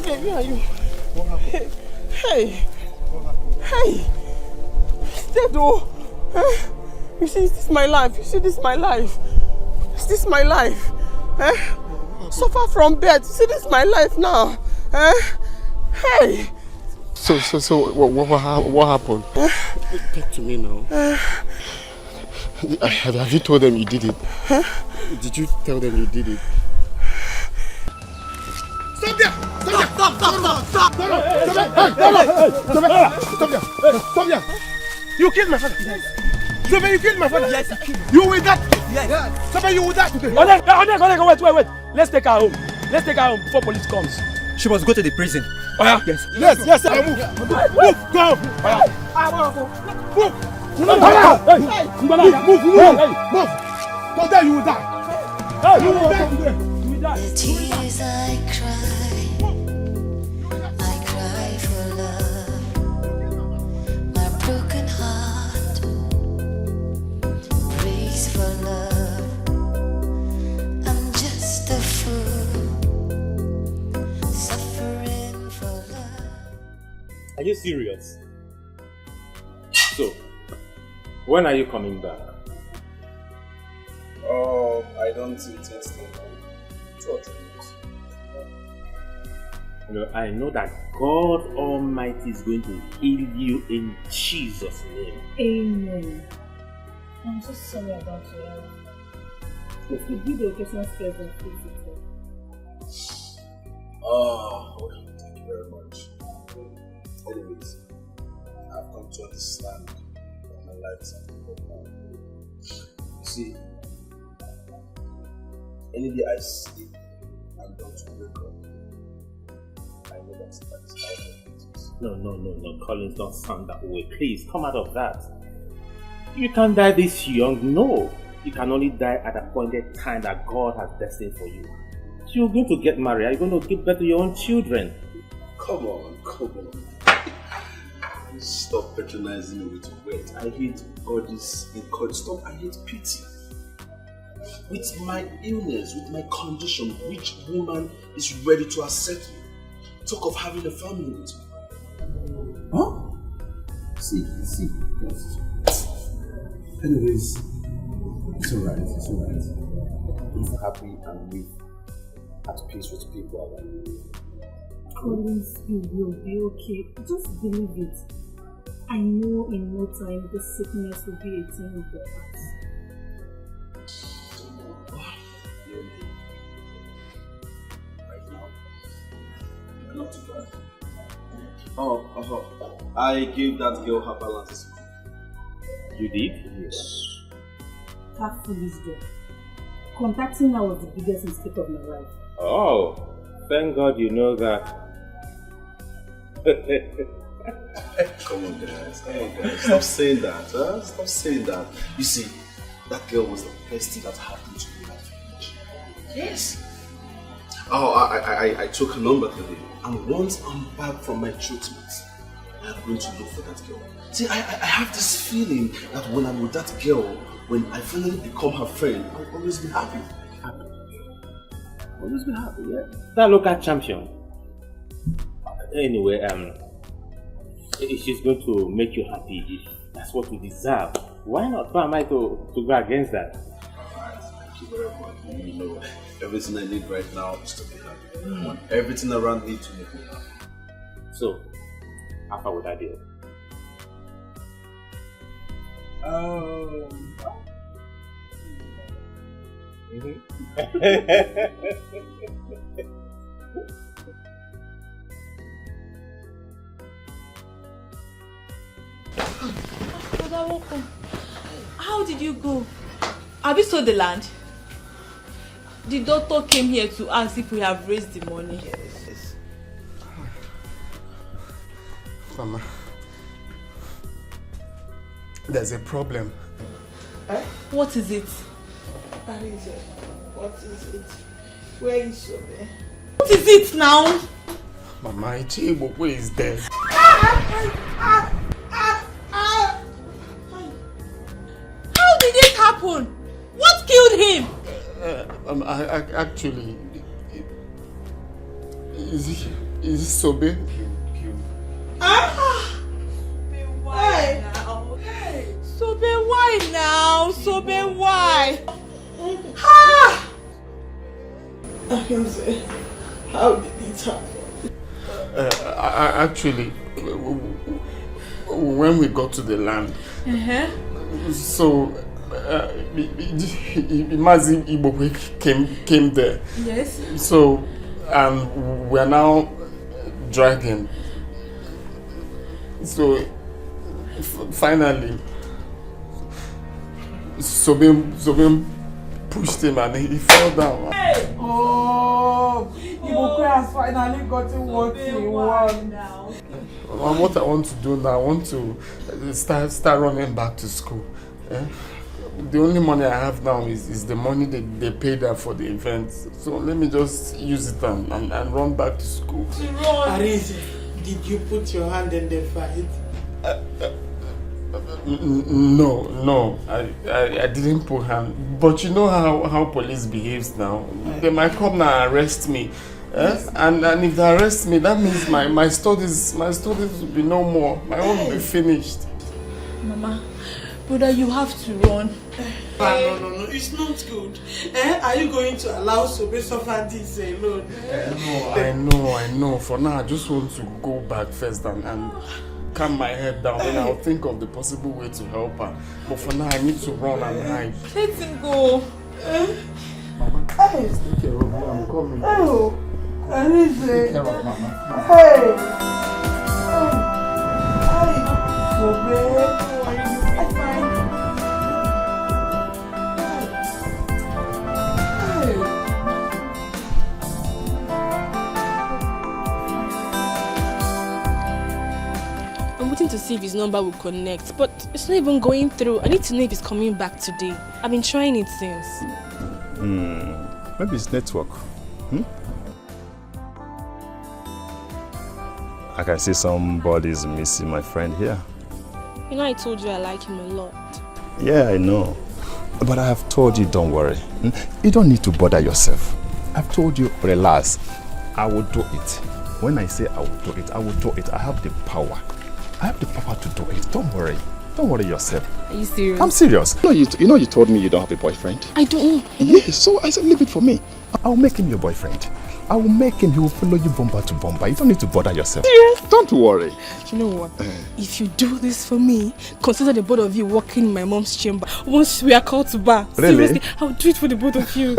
Baby, are you? Hey. Dead though. You see, this is my life. Is this my life? Suffer from bed. See, this is my life now. Hey. So what happened? Talk to me now. Have you told them you did it? Did you tell them you did it? Stop there! Stop there! You killed my father. Stop there! You killed my father. Yes, I killed him. You will die. Yes. Stop there! You will die today. Wait. Let's take her home. Before police comes. She must go to the prison. Oh yeah? Yes. Move. Go. Move. Go there. You will die. You will die today. The tears I cry for love. My broken heart prays for love. I'm just a fool, suffering for love. Are you serious? So, when are you coming back? Oh, I don't intend to 2 or 3 months. I know that God Almighty is going to heal you in Jesus' name. Amen. I'm so sorry about your health. It could be the occasional stress and physical. Oh, thank you very much. Anyways, I've come to understand that my life is at the now. You see, any day I sleep and don't wake up, I know that is out of Jesus. No, Collins, don't sound that way. Please, come out of that. You can't die this young, no. You can only die at a appointed time that God has destined for you. You're going to get married, are you going to give birth to your own children? Come on. Stop patronizing me with words. I hate all this encouragement. Stop, I hate pity. With my illness, with my condition, which woman is ready to accept me? Talk of having a family with me. Huh? See. Anyways, it's alright. Live happy and live at peace with people around you. Collins, you will be okay. Just believe it. I know in no time the sickness will be a thing of the past. Right now, not too bad. Oh, I gave that girl her balance. You did? Yes. That foolish girl. Contacting her was the biggest mistake of my life. Oh, thank God you know that. Come on guys. Stop saying that. Stop saying that. You see, that girl was the best thing that happened to me that village. Yes. Oh, I took her number today. And once I'm back from my treatment, I'm going to look for that girl. See, I have this feeling that when I'm with that girl, when I finally become her friend, I'll always be happy. Always be happy, yeah? That local champion. Anyway, she's going to make you happy if that's what you deserve. Why not? Why am I to go against that? Alright, thank you very much. You know, everything I need right now is to be happy. I want everything around me to make me happy. So, how far would I do? How did you go? Have you sold the land? The doctor came here to ask if we have raised the money. Yes. Mama, there's a problem. What is it? What is it? Where is Sobe? What is it now? Mama, Ichibokwe is dead. How did it happen? What killed him? Actually, is it Sobe? Why now? Sobe, why now? Sobe, why? I can say, how did it happen? Actually, when we got to the land, so Mazi Ibokwe came there. Yes. So, we are now dragging. So, finally, Sobim pushed him and he fell down. Hey! Oh, Ibokwe has finally gotten what he wants. What I want to do now, I want to start running back to school. The only money I have now is the money they paid her for the event. So let me just use it and run back to school. Arise, did you put your hand in the fight? No, I didn't put hand. But you know how police behaves now. They might come now and arrest me. And if they arrest me, that means my studies will be no more. My own will be finished. Mama, brother, you have to run. No, it's not good. Are you going to allow Sobe suffer this alone? I know. For now, I just want to go back first and calm my head down. Then I'll think of the possible way to help her. But for now, I need to run and hide. Let him go. Mama, take care of me. I'm coming. Oh, Alice. Take care of Mama. Hey. Sobe. I'm waiting to see if his number will connect, but it's not even going through. I need to know if he's coming back today. I've been trying it since. Maybe it's network. I can see somebody's missing my friend here. You know I told you I like him a lot. Yeah, I know. But I have told you, don't worry. You don't need to bother yourself. I've told you, relax. I will do it. When I say I will do it, I will do it. I have the power. I have the power to do it. Don't worry. Don't worry yourself. Are you serious? I'm serious. You know you told me you don't have a boyfriend. I don't. Yes, so I said leave it for me. I'll make him your boyfriend. I will make him. He will follow you bumper to bumper. You don't need to bother yourself. Serious? Don't worry. You know what? If you do this for me, consider the both of you walking in my mom's chamber. Once we are called to bar. Really? Seriously, I'll do it for the both of you.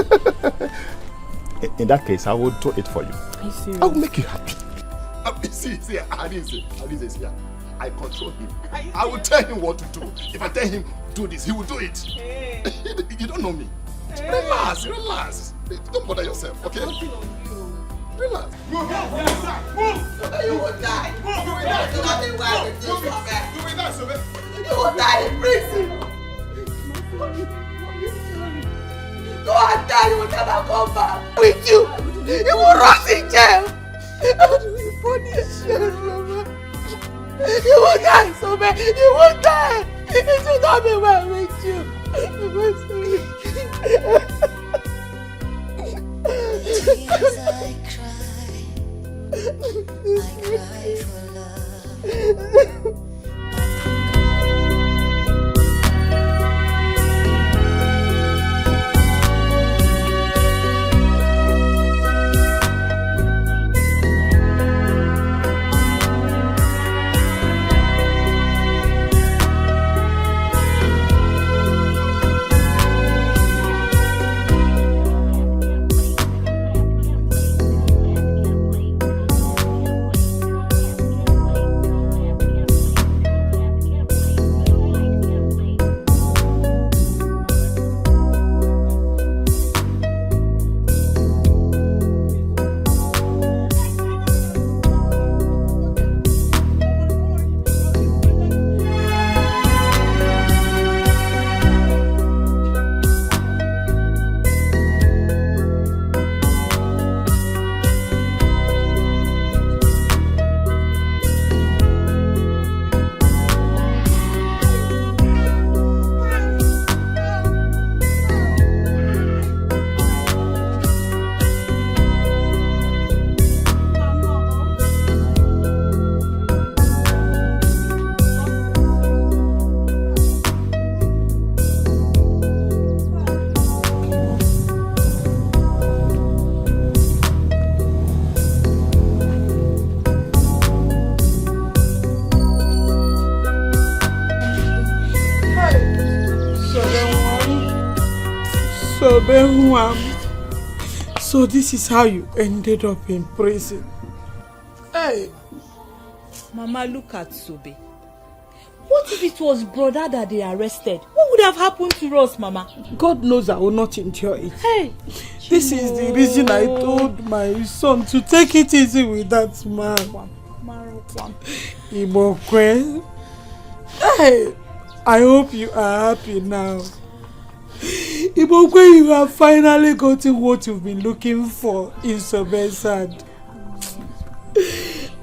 In that case, I will do it for you. Are you serious? I will make you happy. See, Alice, I control him. I will tell him what to do. If I tell him do this, he will do it. Hey. You don't know me. Hey. Relax. Don't bother yourself, okay? Relax. Move. You will die. You will die. You will die in prison. Go and die. You will never come back. With you. You will rot in jail. How do we punish you, Mama? You will die, Sobe. You will die. It will not be well with you. Tears I cry for love. So this is how you ended up in prison. Hey. Mama, look at Sobe. What if it was brother that they arrested? What would have happened to us, Mama? God knows I will not endure it. Hey. This is the reason I told my son to take it easy with that man. Ibokwe. Hey. I hope you are happy now. Ibokwe, you have finally gotten what you've been looking for in Sobe's hand.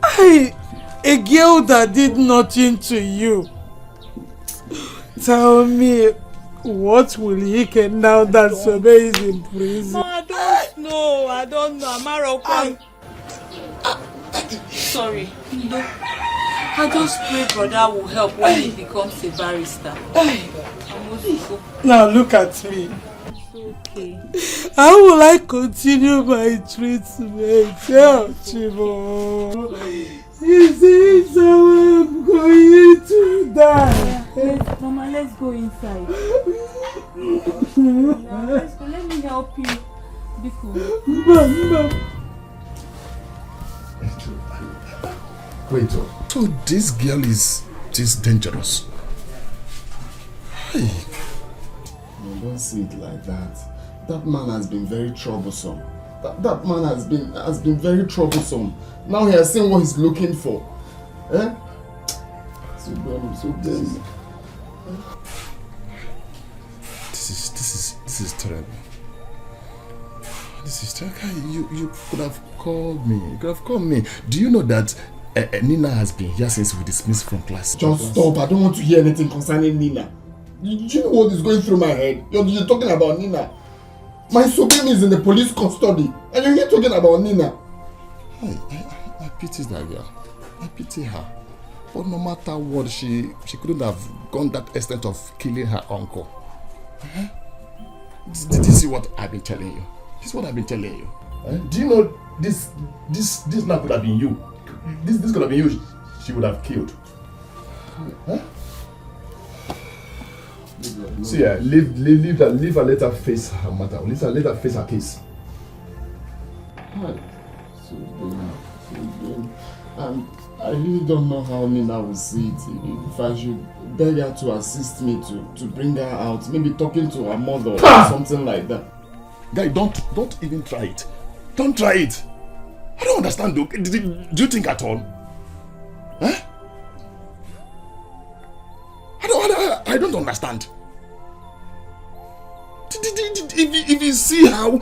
A girl that did nothing to you. Tell me, what will he get now that Sobe is in prison? I don't know. Amaro, sorry. I just pray brother will help when he becomes a barrister. Now look at me. It's okay. How will I continue my treatment? Help, Chibo. You see, so I'm going to die. Mama, let's go inside. Let's go. Let me help you. Be cool. Mama. Wait, so this girl is this dangerous? Hey. No, don't see it like that. That man has been very troublesome. That man has been very troublesome. Now he has seen what he's looking for. Eh? So dumb. This is terrible. This is terrible. You could have called me. You could have called me. Do you know that Nina has been here since we dismissed from class? Just stop. I don't want to hear anything concerning Nina. Do you know what is going through my head? You're talking about Nina. My Sobemi is in the police custody, and you're here talking about Nina. I pity that girl. I pity her. But no matter what, she couldn't have gone that extent of killing her uncle. Did you see what I've been telling you? This is what I've been telling you. Do you know this now could have been you? This could have been you. She would have killed. Huh? See, leave her, let her face her matter. Let her face her case. I really don't know how Nina will see it. If I should beg her to assist me to bring her out, maybe talking to her mother or something like that. Guy, don't even try it. Don't try it. I don't understand, though. Do you think at all? Huh? I don't understand. If you see how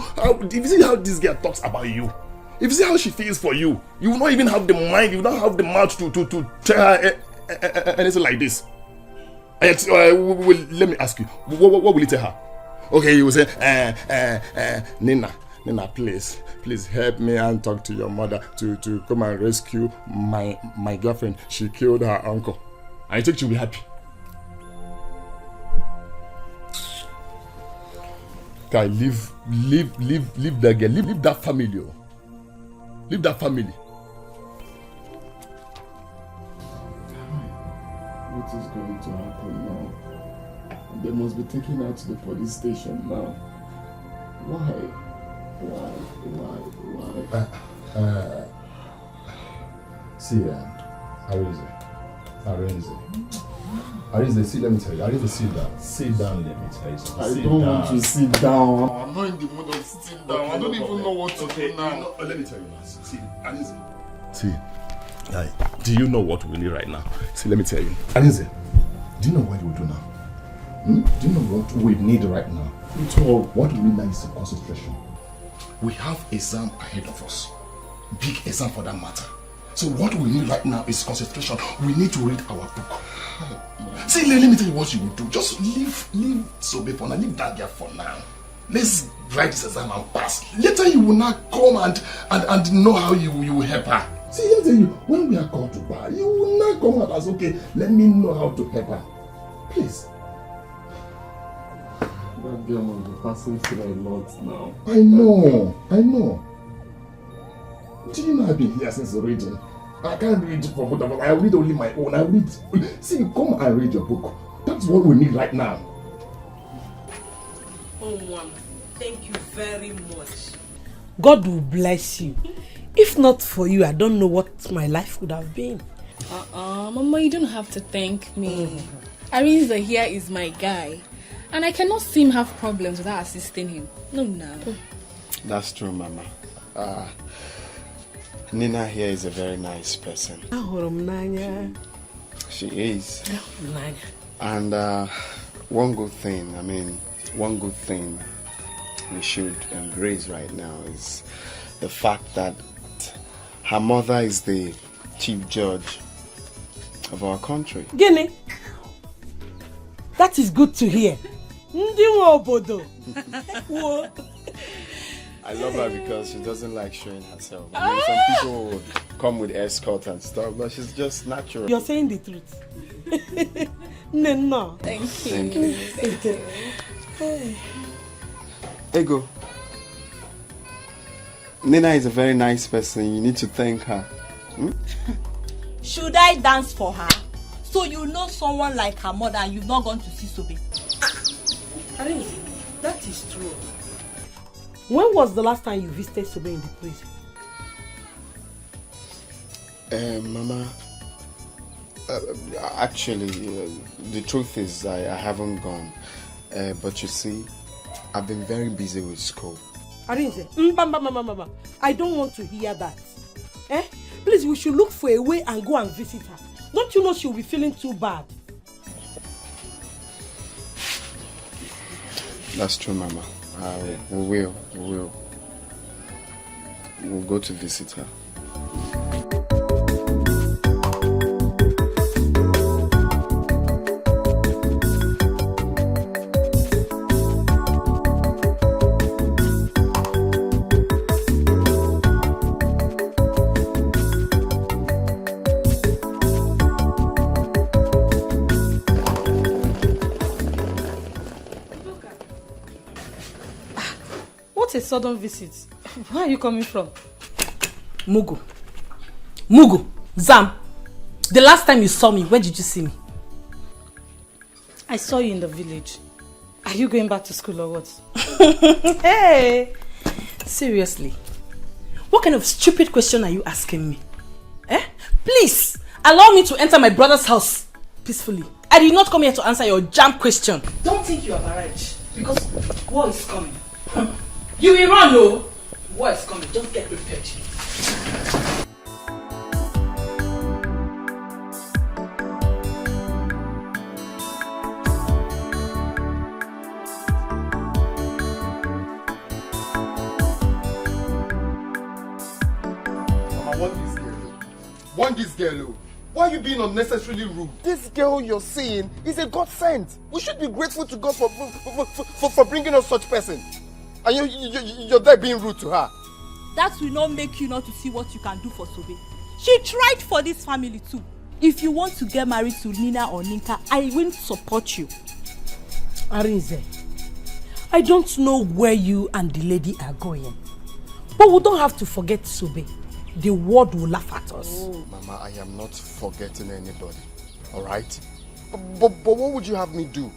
this girl talks about you, if you see how she feels for you, you will not even have the mind, you will not have the mouth to tell her anything like this. Let me ask you, what will you tell her? Okay, you will say, Nina, please help me and talk to your mother to come and rescue my girlfriend. She killed her uncle. I think she'll be happy. Guy, leave that girl, leave that family. Leave that family. What is going to happen now? They must be taken her to the police station now. Why? See, Arinze, see, let me tell you. Arinze, sit down. Sit down, let me tell you something. I don't want to sit down. I'm not in the mood of sitting down. I don't even know what to do now. Let me tell you now. See, Arinze. See, do you know what we need right now? See, let me tell you. Arinze, do you know what we do now? Do you know what we need right now? What we need now is concentration. We have exam ahead of us. Big exam for that matter. So what we need right now is concentration. We need to read our book. See, let me tell you what you will do. Just leave Sobe for now. Leave that girl for now. Let's write this exam and pass. Later you will not come and know how you will help her. See, let me tell you, when we are called to bar, you will not come out as, okay, let me know how to help her. Please. That girl must be passing through a lot now. I know. Do you know I've been here since reading? I can't read for both of us. I read only my own. I read. See, come and read your book. That's what we need right now. Oh, Mom, thank you very much. God will bless you. If not for you, I don't know what my life would have been. Mama, you don't have to thank me. Arinze here is my guy. And I cannot see him have problems without assisting him. No. That's true, Mama. Nina here is a very nice person. She is. And one good thing we should embrace right now is the fact that her mother is the chief judge of our country. Guinea. That is good to hear. I love her because she doesn't like showing herself. I mean, some people would come with escort and stuff, but she's just natural. You're saying the truth. No. Thank you. Thank you. Ego. Nina is a very nice person. You need to thank her. Hmm? Should I dance for her? So you know someone like her mother and you've not gone to see Sobe? That is true. When was the last time you visited Sobe in the prison? Mama, actually, the truth is I haven't gone. But you see, I've been very busy with school. Arinze, I don't want to hear that. Please, we should look for a way and go and visit her. Don't you know she'll be feeling too bad? That's true, Mama. We will. We'll go to visit her. A sudden visit. Where are you coming from? Mugu, Zam, the last time you saw me, when did you see me? I saw you in the village. Are you going back to school or what? Hey, seriously, what kind of stupid question are you asking me? Please, allow me to enter my brother's house peacefully. I did not come here to answer your jam question. Don't think you have arrived, because war is coming. You will run, no? War is coming. Just get prepared. Want this girl. Why are you being unnecessarily rude? This girl you're seeing is a God sent. We should be grateful to God for bringing us such person. And you're there being rude to her. That will not make you not to see what you can do for Sobe. She tried for this family too. If you want to get married to Nina or Ninka, I will support you. Arinze, I don't know where you and the lady are going. But we don't have to forget Sobe. The world will laugh at us. Oh. Mama, I am not forgetting anybody. Alright? But what would you have me do?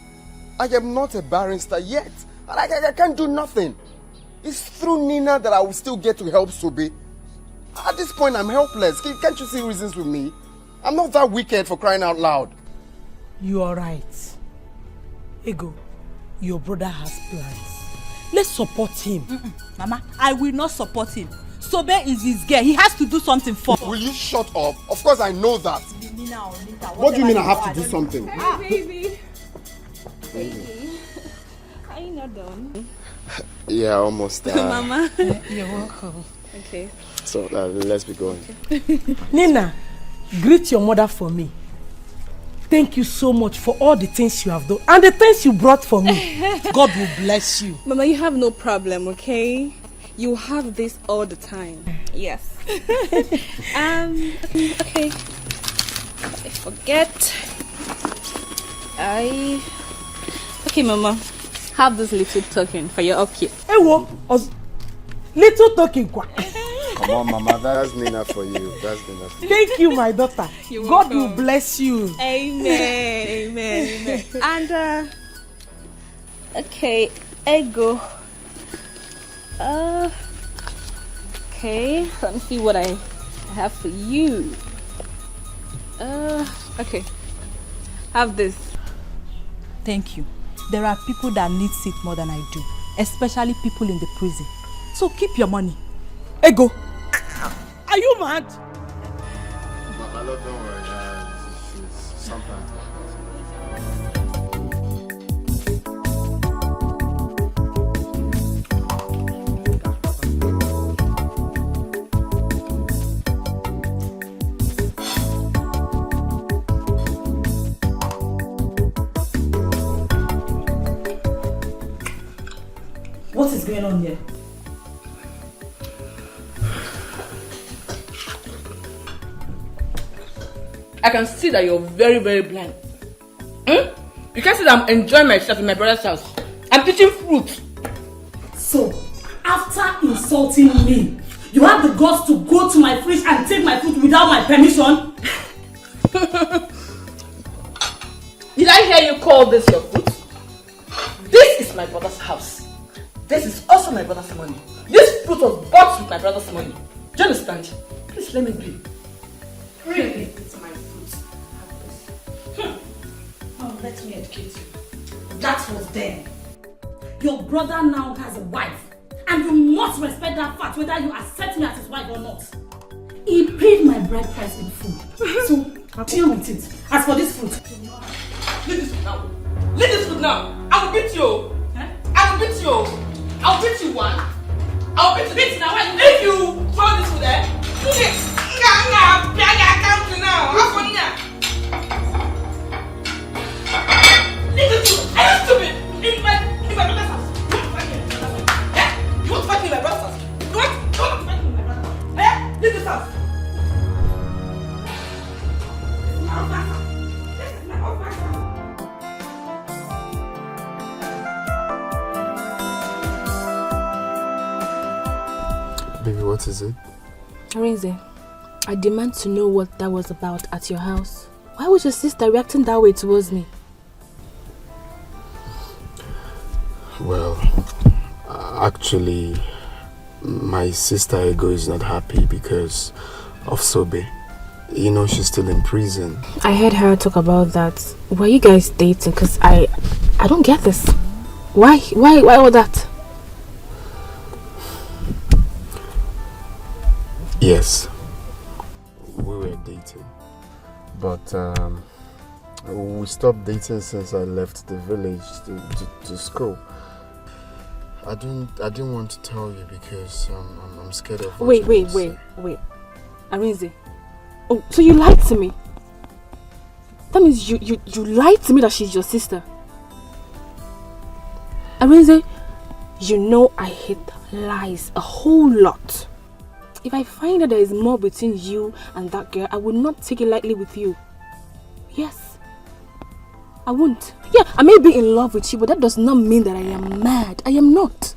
I am not a barrister yet. I can't do nothing. It's through Nina that I will still get to help Sobe. At this point, I'm helpless. Can't you see reasons with me? I'm not that wicked, for crying out loud. You are right. Ego, your brother has plans. Let's support him. Mama, I will not support him. Sobe is his girl. He has to do something for her. Will you shut up? Of course I know that. Nina or Nita, what do you mean I have to do something? Baby. Are you not done? Yeah, almost. Mama. You're welcome. Okay. So let's be going. Nina, greet your mother for me. Thank you so much for all the things you have done and the things you brought for me. God will bless you. Mama, you have no problem, okay? You have this all the time. Yes. Okay. I forget. Okay, Mama. Have this little token for your upkeep. Hey, what? Little token. Come on, Mama. That's Nina for you. That's Nina for you. Thank you, my daughter. God will bless you. Amen. Amen. And okay, Ego. Okay, let me see what I have for you. Okay. Have this. Thank you. There are people that need it more than I do, especially people in the prison. So keep your money. Ego, are you mad? Mama, don't worry. Sometimes. What is going on here? I can see that you're very, very blind. You can see that I'm enjoying myself in my brother's house. I'm eating fruit. So, after insulting me, you have the guts to go to my fridge and take my food without my permission? Did I hear you call this your fruit? This is my brother's house. This is also my brother's money. This fruit was bought with my brother's money. Do you understand? Please let me be. Really? It's my fruit. Oh, let me educate you. That was then. Your brother now has a wife. And you must respect that fact whether you accept me as his wife or not. He paid my bride price in full. So, deal with it. As for this fruit. Leave this food now. Leave this food now. I will beat you. I will beat you. I will beat you one. I will beat you. Now, if you throw this food there, leave this food. Are you stupid? In my brother's house. You want to fight me in my brother's house? You want to fight me in my brother's house? Leave this house. Baby, what is it? Arinze, I demand to know what that was about at your house. Why was your sister reacting that way towards me? Well, actually, my sister Ego is not happy because of Sobe. You know, she's still in prison. I heard her talk about that. Were you guys dating? Because I don't get this. Why all that? Yes, we were dating, but we stopped dating since I left the village to school. I didn't want to tell you because I'm scared of what Wait. Arinze. Oh, so you lied to me? That means you lied to me that she's your sister. Arinze, you know I hate lies a whole lot. If I find that there is more between you and that girl, I will not take it lightly with you. Yes. I won't. Yeah, I may be in love with you, but that does not mean that I am mad. I am not.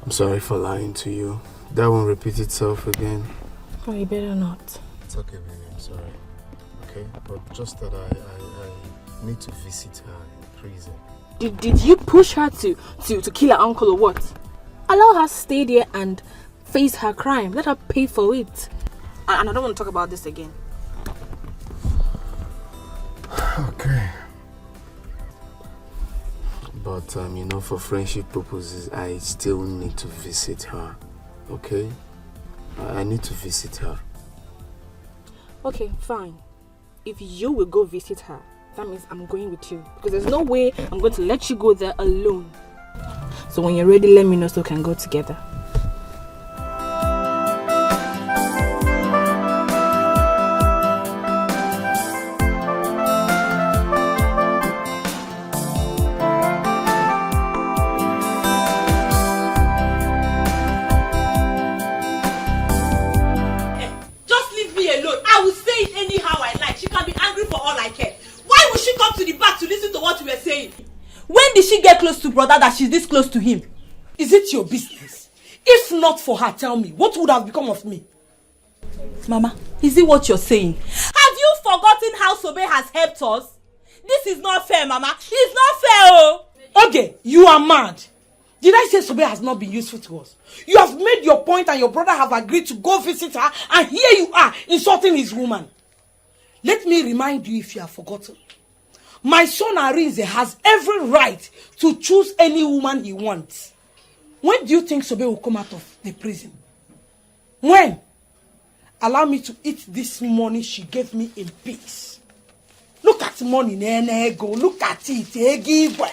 I'm sorry for lying to you. That won't repeat itself again. Oh, you better not. It's okay, baby. I'm sorry. Okay? But just that I need to visit her in prison. Did you push her to kill her uncle or what? Allow her stay there and face her crime. Let her pay for it. And I don't want to talk about this again. Okay. But, you know, for friendship purposes, I still need to visit her. Okay? I need to visit her. Okay, fine. If you will go visit her, that means I'm going with you. Because there's no way I'm going to let you go there alone. So when you're ready, let me know so we can go together. Just leave me alone. I will say it anyhow I like. She can be angry for all I care. Why would she come to the back to listen to what you were saying? When did she get close to brother that she's this close to him? Is it your business? If not for her, tell me, what would have become of me? Mama, is it what you're saying? Have you forgotten how Sobe has helped us? This is not fair, Mama. It's not fair, oh! Okay, you are mad. Did I say Sobe has not been useful to us? You have made your point and your brother have agreed to go visit her, and here you are insulting his woman. Let me remind you if you have forgotten. My son Arinze has every right to choose any woman he wants. When do you think Sobe will come out of the prison? When? Allow me to eat this money she gave me in peace. Look at money, Nego. Look at it.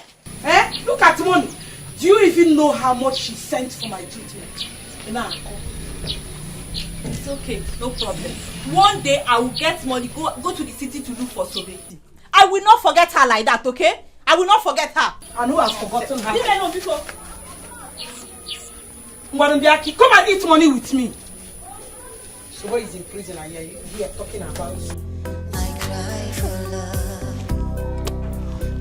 Look at money. Do you even know how much she sent for my treatment? It's okay, no problem. One day I will get money, go to the city to look for Sobe. I will not forget her like that, okay? I will not forget her. I know I've forgotten her. Leave her alone, because... Come and eat money with me. So what is in prison and you're here talking about? I cry for love,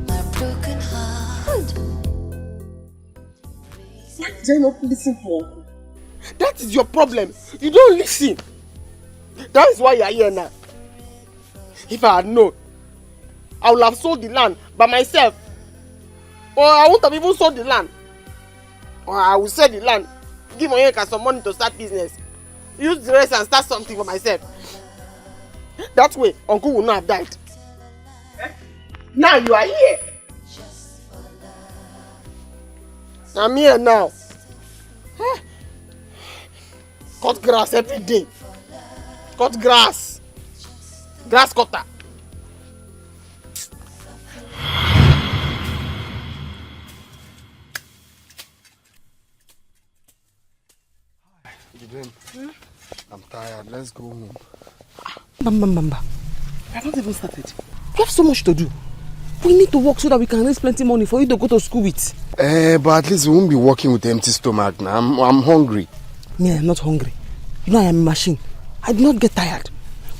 my broken heart. Why did I not listen to Uncle? That is your problem. You don't listen. That is why you are here now. If I had known, I would have sold the land by myself. Or I wouldn't have even sold the land. Or I will sell the land, give Onyeka some money to start business. Use the rest and start something for myself. That way, Uncle will not have died. Now you are here. I'm here now. Cut grass every day. Cut grass. Grass cutter. I'm tired. Let's go home. Bamba. I haven't even started. We have so much to do. We need to work so that we can raise plenty money for you to go to school with. But at least we won't be working with empty stomach now. I'm hungry. Me, I'm not hungry. You know I am a machine. I do not get tired.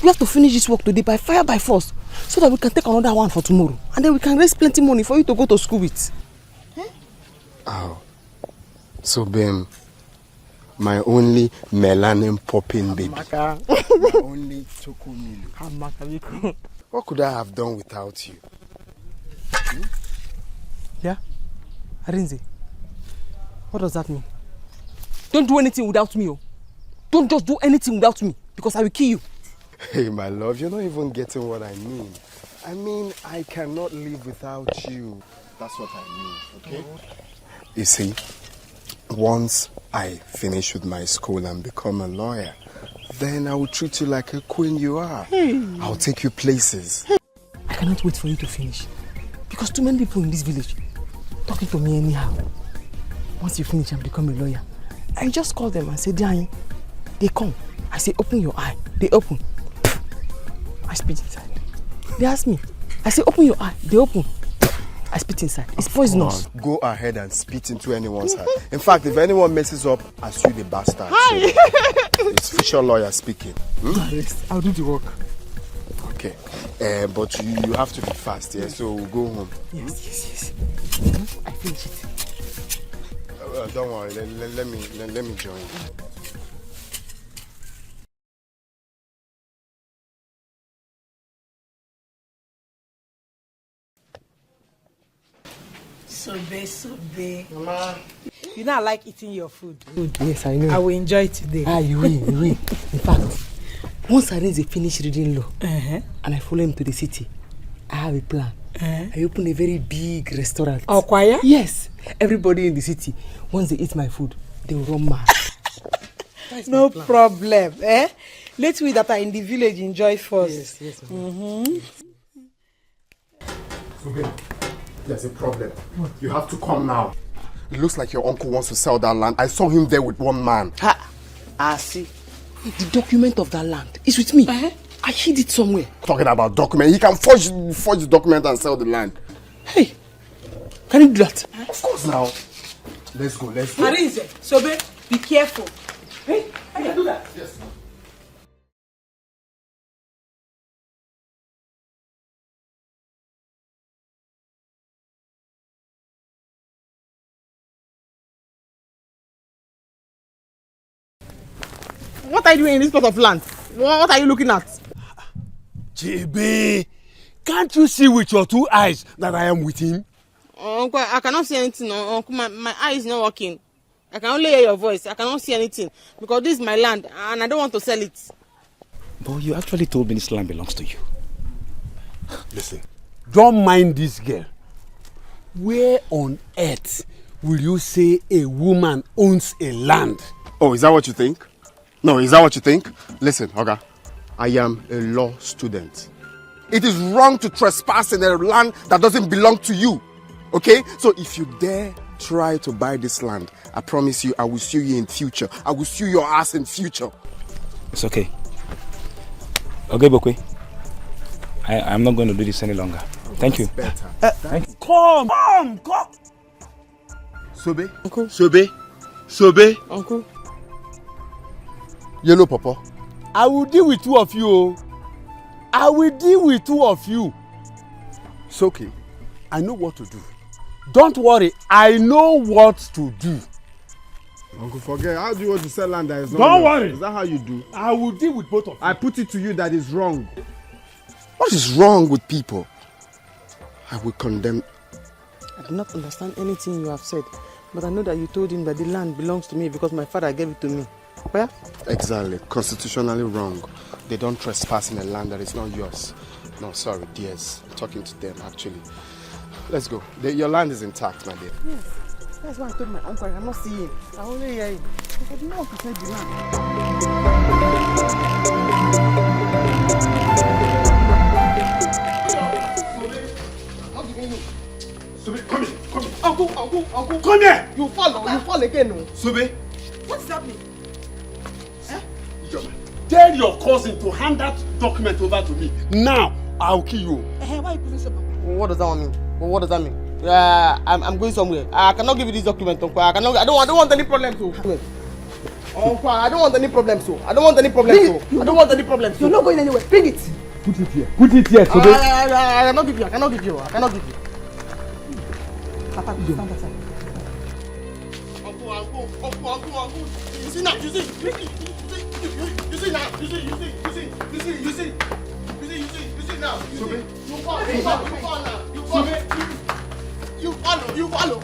We have to finish this work today by fire by force so that we can take another one for tomorrow. And then we can raise plenty money for you to go to school with. Oh. So, Ben, my only melanin popping baby. Amaka. My only chokomilo. Amaka. What could I have done without you? Yeah? Arinze, what does that mean? Don't do anything without me. Oh. Don't just do anything without me because I will kill you. Hey, my love, you're not even getting what I mean. I mean, I cannot live without you. That's what I mean, okay? You see, once I finish with my school and become a lawyer, then I will treat you like a queen you are. I'll take you places. I cannot wait for you to finish. Because too many people in this village talking to me anyhow. Once you finish and become a lawyer, I just call them and say, Diane, they come. I say, open your eye. They open. I spit inside. They ask me. I say, open your eye. They open. I spit inside. It's poisonous. Go ahead and spit into anyone's eye. In fact, if anyone messes up, I sue the bastard. Hi. So, it's Fisher lawyer speaking. Yes, I'll do the work. Okay. But you have to be fast, yeah? So we'll go home. Yes. I finish it. Don't worry. Let me join you. Sobe. Mama. You know I like eating your food. Yes, I know. I will enjoy it today. You will. In fact, once Arinze finish reading law and I follow him to the city, I have a plan. I open a very big restaurant. Oh, choir? Yes. Everybody in the city, once they eat my food, they will run mad. No problem. Let we that are in the village enjoy first. Yes. There's a problem. You have to come now. It looks like your uncle wants to sell that land. I saw him there with one man. I see. The document of that land is with me. I hid it somewhere. Talking about document. He can forge the document and sell the land. Hey, can you do that? Of course now. Let's go. Arinze, Sobe, be careful. Hey, I can do that. Yes. What are you doing in this plot of land? What are you looking at? Chibi, can't you see with your two eyes that I am with him? Uncle, I cannot see anything. Uncle, my eye is not working. I can only hear your voice. I cannot see anything because this is my land and I don't want to sell it. But you actually told me this land belongs to you. Listen, don't mind this girl. Where on earth will you say a woman owns a land? Oh, is that what you think? No, is that what you think? Listen, Oga, I am a law student. It is wrong to trespass in a land that doesn't belong to you. Okay? So if you dare try to buy this land, I promise you I will sue you in future. I will sue your ass in future. It's okay. Okay, Bokwe. I'm not going to do this any longer. Thank you. Thank you. Come. Sobe? Uncle. Sobe? Uncle. Yellow Papa, I will deal with two of you. I will deal with two of you. It's okay. I know what to do. Don't worry. I know what to do. Uncle, forget. How do you want to sell land that is not Don't yours? worry. Is that how you do? I will deal with both of you. I put it to you that is wrong. What is wrong with people? I will condemn. I do not understand anything you have said, but I know that you told him that the land belongs to me because my father gave it to me. Where? Exactly. Constitutionally wrong. They don't trespass in a land that is not yours. No, sorry, dears. I'm talking to them, actually. Let's go. Your land is intact, my dear. Yes. That's why I told my uncle I cannot see him. I only hear him. I did not want to sell the land. Sobe, come here, come here. Uncle. Come here. You fall again. No? Sobe. What's happening? Tell your cousin to hand that document over to me. Now, I'll kill you. Why are you putting so? What does that mean? What does that mean? I'm going somewhere. I cannot give you this document, Uncle. I don't want any problems. Uncle, I don't want any problems. I don't want any problems. You're not going anywhere. Bring it. Put it here. Put it here, Sobe. I cannot give you. I cannot give you. Papa, stand aside. Uncle. You see now. You see now. Sobe. You follow.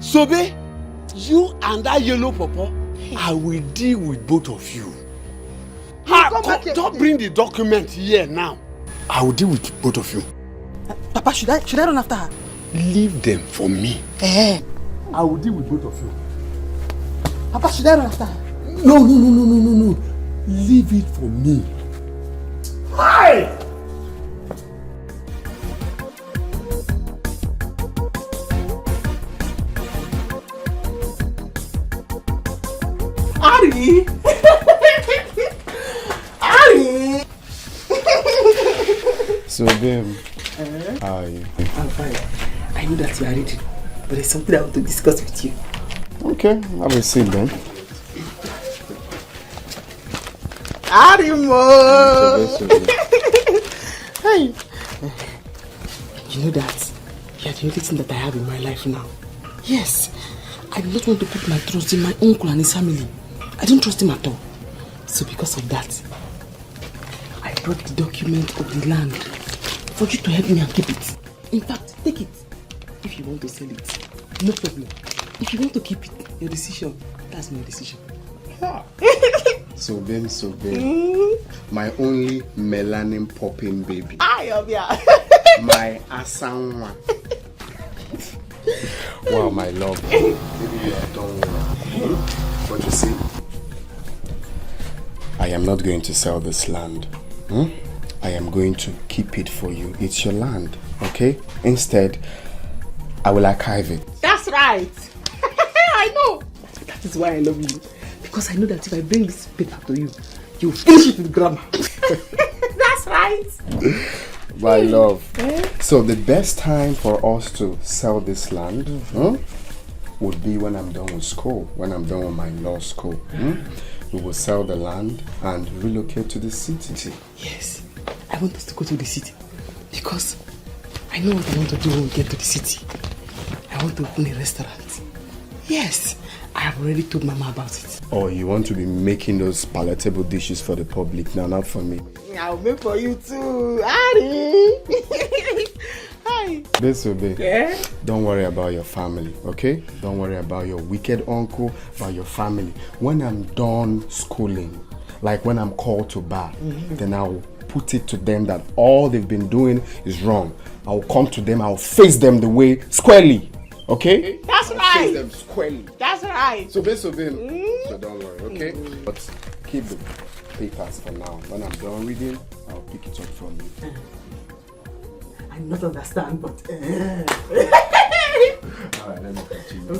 Sobe, you and that yellow pawpaw, I will deal with both of you. Don't bring the document here now. I will deal with both of you. Papa, should I run after her? Leave them for me. I will deal with both of you. Papa, should I run after her? No. Leave it for me. Hi! Ari! So, babe, how are you? I'm fine. I know that you are ready, but there's something I want to discuss with you. Okay, have a seat then. Arimo! Hey! You know that you are the only thing that I have in my life now. Yes, I do not want to put my trust in my uncle and his family. I don't trust him at all. So because of that, I brought the document of the land for you to help me and keep it. In fact, take it. If you want to sell it, no problem. If you want to keep it, your decision. That's my decision. So babe. My only melanin popping baby. My asanwa. Wow, my love. Maybe you are done well. But you see, I am not going to sell this land. I am going to keep it for you. It's your land, okay? Instead, I will archive it. That's right. I know. That is why I love you. Because I know that if I bring this paper to you, you finish it with grammar. That's right. My love. So the best time for us to sell this land would be when I'm done with school, when I'm done with my law school. We will sell the land and relocate to the city. Yes, I want us to go to the city because I know what I want to do when we get to the city. I want to open a restaurant. Yes, I have already told Mama about it. Oh, you want to be making those palatable dishes for the public now, not for me. I'll make for you too, Ari. Hi. Babe. Yeah? Don't worry about your family, okay? Don't worry about your wicked uncle, about your family. When I'm done schooling, like when I'm called to bar, then I'll put it to them that all they've been doing is wrong. I'll come to them, I'll face them the way squarely, okay? That's I'll right. face them squarely. That's right. So don't worry, okay? But keep the papers for now. When I'm done reading, I'll pick it up from you. I not understand, but Alright, let me continue.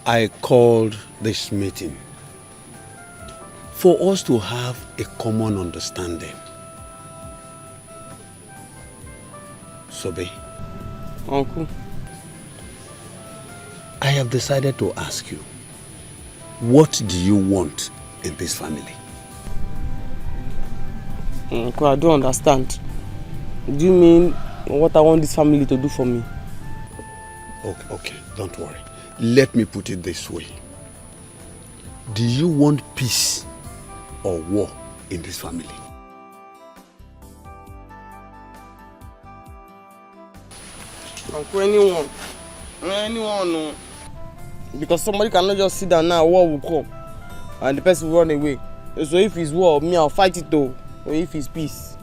I called this meeting for us to have a common understanding. Sobe. Uncle. I have decided to ask you, what do you want in this family? Uncle, I don't understand. Do you mean what I want this family to do for me? Okay, don't worry. Let me put it this way. Do you want peace or war in this family? Uncle, anyone. No. Because somebody cannot just sit down now, war will come. And the person will run away. So if it's war, me, I'll fight it though. Or if it's peace,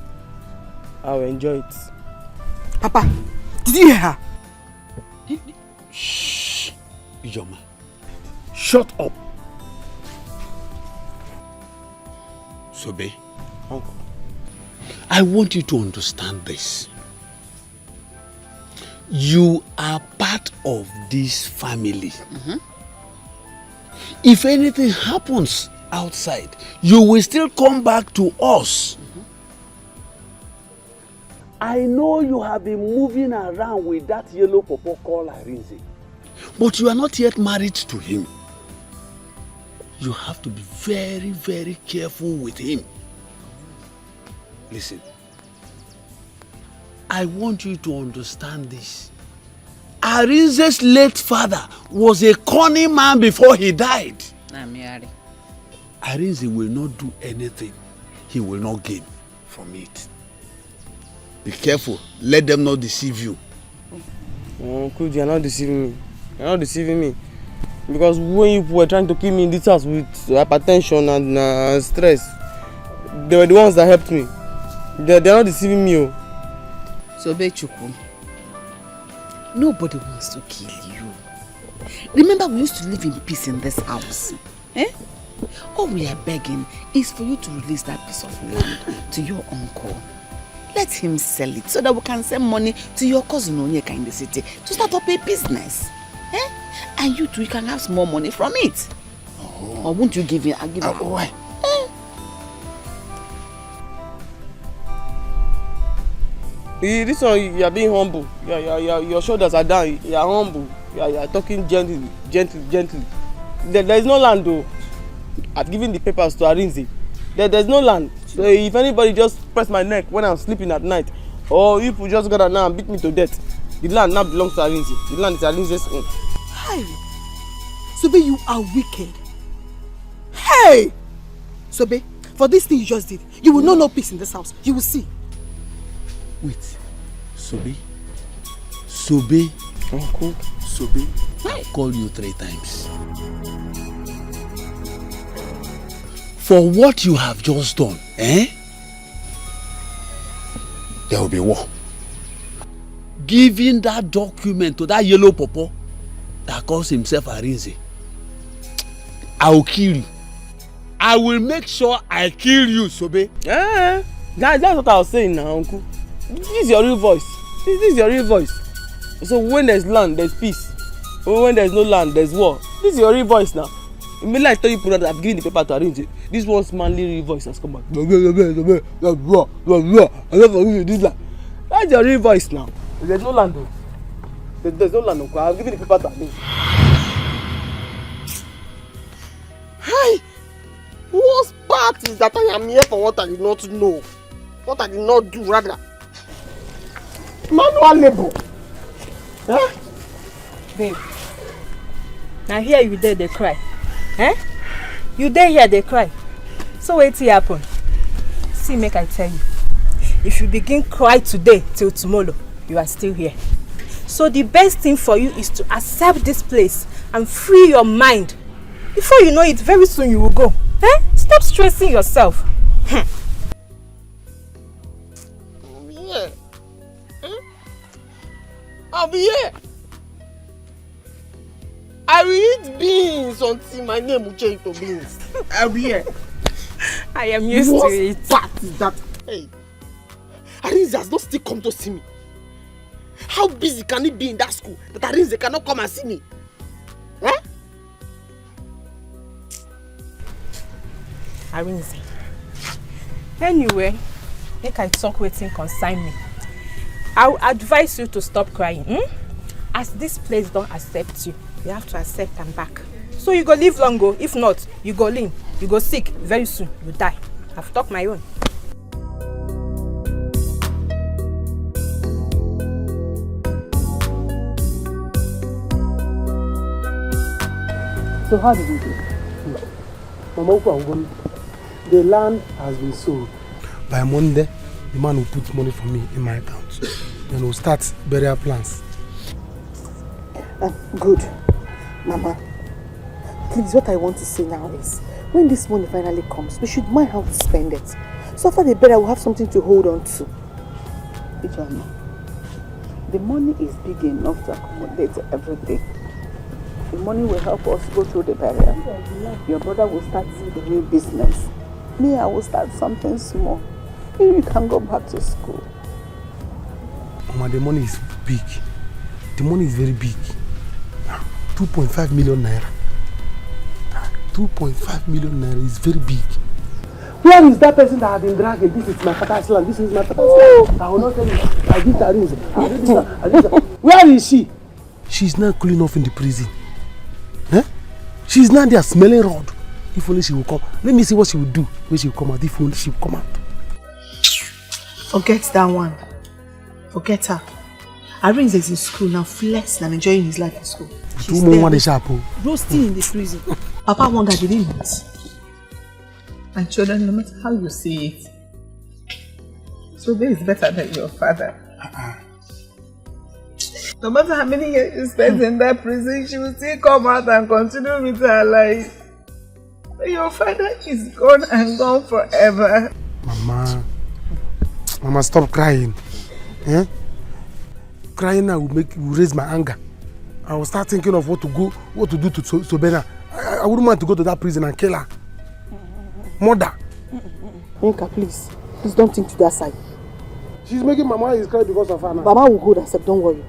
I'll enjoy it. Papa, did you hear her? Shh, Ijoma. Shut up. Sobe, Uncle, I want you to understand this. You are part of this family. If anything happens outside, you will still come back to us. I know you have been moving around with that yellow pawpaw called Arinze, but you are not yet married to him. You have to be very, very careful with him. Listen, I want you to understand this. Arinze's late father was a cunning man before he died. Arinze will not do anything he will not gain from it. Be careful. Let them not deceive you. Uncle, you are not deceiving me. You are not deceiving me. Because when you were trying to kill me in this house with hypertension and stress, they were the ones that helped me. They are not deceiving me. So, Bechuku, nobody wants to kill you. Remember, we used to live in peace in this house. All we are begging is for you to release that piece of land to your uncle. Let him sell it so that we can send money to your cousin Onyeka in the city to start up a business. And you too, you can have small money from it. Or won't you give it? I'll give it. Why? This one, you are being humble. Your shoulders are down. You are humble. You are talking gently. There is no land though. I've given the papers to Arinze. There's no land. So if anybody just press my neck when I'm sleeping at night, or if you just got now and beat me to death, the land now belongs to Arinze. The land is Arinze's own. Hey, Sobe, you are wicked. Hey, Sobe, for this thing you just did, you will know no peace in this house. You will see. Wait, Sobe, Uncle, Sobe, I called you 3 times. For what you have just done, there will be war. Giving that document to that yellow pawpaw that calls himself Arinze, I will kill you. I will make sure I kill you, Sobe. That's what I was saying now, Uncle. This is your real voice. This is your real voice. So when there's land, there's peace. When there's no land, there's war. This is your real voice now. Immediately I tell you that I've given the paper to Arinze, this one's manly real voice has come back. That's your real voice now. There's no land though. There's no land, Uncle. I've given the paper to Arinze. Hi! Worst part is that I am here for what I did not know. What I did not do, rather. Manual labor. Babe, now here you there, they cry. You there here, they cry. So wait till happen. See, make I tell you. If you begin cry today till tomorrow, you are still here. So the best thing for you is to accept this place and free your mind. Before you know it, very soon you will go. Stop stressing yourself. I'll be here. I will eat beans until my name will change to beans. I'll be here. I am used to it. What is that? Hey, Arinze has not still come to see me. How busy can it be in that school that Arinze cannot come and see me? Arinze. Anyway, make I talk wetin concern me. I will advise you to stop crying. As this place don't accept you, you have to accept them back. So you go live long go. If not, you go lean, you go sick. Very soon, you die. I've talked my own. So how did we do? Mama, the land has been sold. By Monday, the man will put money for me in my account. Then we'll start burial plans. Good. Mama, please, what I want to say now is, when this money finally comes, we should mind how to spend it. So after the burial, we'll have something to hold on to. Ijana, the money is big enough to accommodate everything. The money will help us go through the burial. Your brother will start the new business. Me, I will start something small. Maybe you can go back to school. Mama, the money is big. The money is very big. 2.5 million naira. 2.5 million naira is very big. Where is that person that had been dragging? This is my father's land. This is my father's land. I will not tell you. I give the rings. I give this. I give that. Where is she? She's not cooling off in the prison. Huh? She's not there smelling rod. If only she will come. Let me see what she will do when she will come out. If only she will come out. Forget that one. Forget her. Arins is in school now, flexing and enjoying his life in school. She's there, roasting in the prison. Papa wondered, did not. My children, no matter how you see it, Sobe is better than your father. No matter how many years you spend in that prison, she will still come out and continue with her life. But your father is gone and gone forever. Mama, stop crying. Eh? Crying now will raise my anger. I will start thinking of what to do to Sobena. I wouldn't want to go to that prison and kill her. Mother. Inka, please don't think to that side. She's making Mama is cry because of her now. Mama will hold herself, don't worry.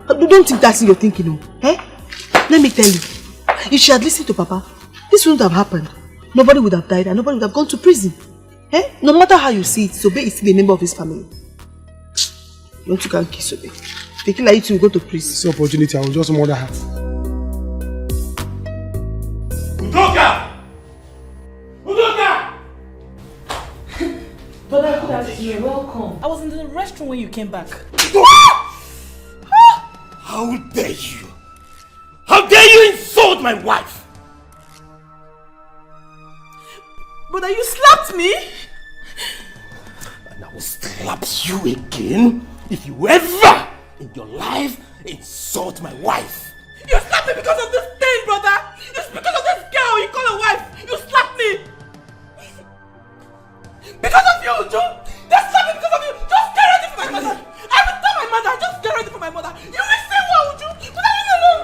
Don't think that's your thinking, no. Eh? Let me tell you, if she had listened to Papa, this wouldn't have happened. Nobody would have died and nobody would have gone to prison. Eh? No matter how you see it, Sobe is still a member of his family. Don't you can kiss Sobe. Take it like you two will go to prison. This opportunity, I will just murder her. Udoka! Brother, good afternoon. Welcome. I was in the restroom when you came back. How dare you? How dare you insult my wife? Brother, you slapped me? And I will slap you again if you ever in your life insult my wife. You slapped me because of this thing, brother! It's because of this girl you call a wife! You slapped me! Because of you, Joe! They slapped me because of you! Just get ready for my mother! I will tell my mother! Just get ready for my mother! You will see what, Uju! But I will alone!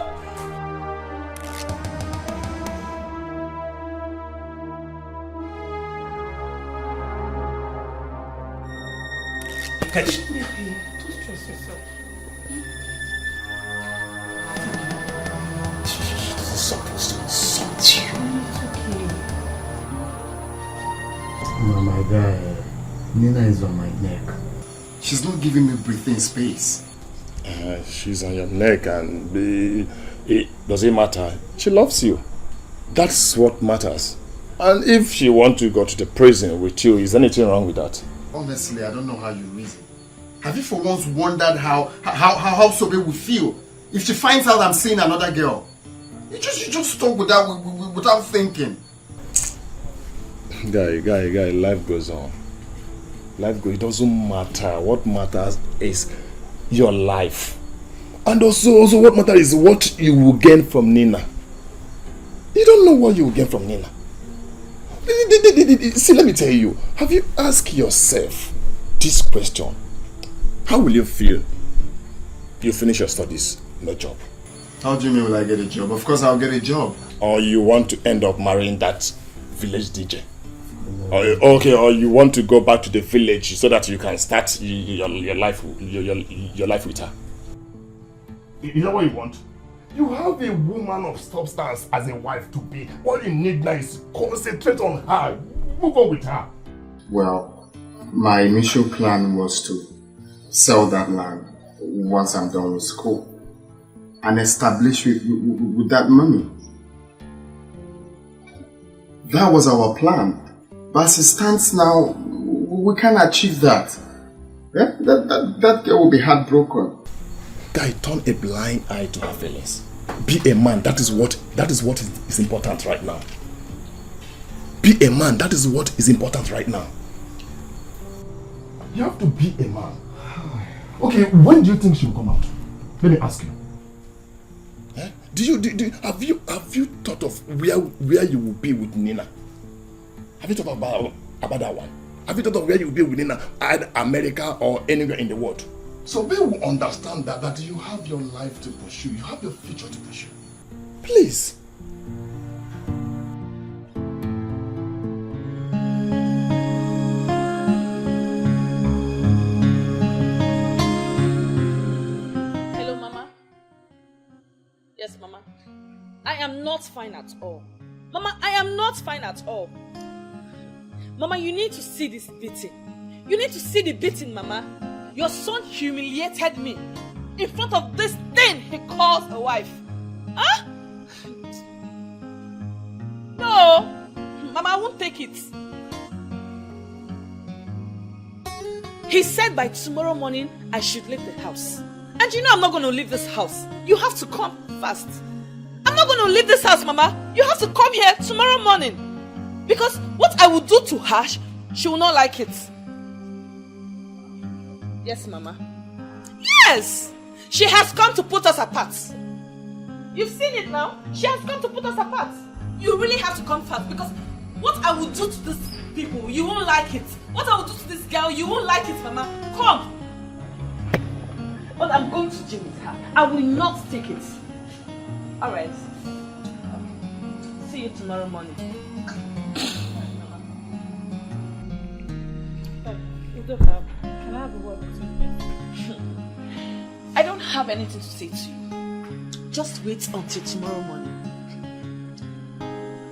Catch. Don't stress yourself. She's supposed to insult you. No, my guy, Nina is on my neck. She's not giving me breathing space. She's on your neck and does it matter? She loves you. That's what matters. And if she wants to go to the prison with you, is anything wrong with that? Honestly, I don't know how you reason. Have you for once wondered how Sobe will feel if she finds out I'm seeing another girl? You just talk without thinking. Guy, life goes on. It doesn't matter. What matters is your life. And also what matters is what you will gain from Nina. You don't know what you will gain from Nina. See, let me tell you. Have you asked yourself this question? How will you feel? You finish your studies, no job. How do you mean will I get a job? Of course I'll get a job. Or you want to end up marrying that village DJ. Or you want to go back to the village so that you can start your life with her. Is that what you want? You have a woman of substance as a wife to be. What you need now is concentrate on her. Move on with her. Well, my initial plan was to sell that land once I'm done with school and establish with that money. That was our plan. But as it stands now, we can't achieve that. Yeah? That girl will be heartbroken. Guy, turn a blind eye to her feelings. Be a man. That is what is important right now. Be a man. That is what is important right now. You have to be a man. Okay, when do you think she'll come out? Let me ask you. Have you thought of where you will be with Nina? Have you thought about that one? Have you thought of where you will be with Nina, either America or anywhere in the world? So they will understand that you have your life to pursue, you have your future to pursue. Please. Hello, Mama. Yes, Mama. I am not fine at all. Mama, I am not fine at all. Mama, you need to see this beating. You need to see the beating, Mama. Your son humiliated me in front of this thing he calls a wife. Huh? No. Mama, I won't take it. He said by tomorrow morning I should leave the house. And you know I'm not going to leave this house. You have to come fast. I'm not going to leave this house, Mama. You have to come here tomorrow morning. Because what I will do to her, she will not like it. Yes, Mama. Yes! She has come to put us apart. You've seen it now. She has come to put us apart. You really have to come fast because what I will do to these people, you won't like it. What I will do to this girl, you won't like it, Mama. Come. But I'm going to gym with her. I will not take it. Alright. See you tomorrow morning. Can I have a word with you? I don't have anything to say to you. Just wait until tomorrow morning.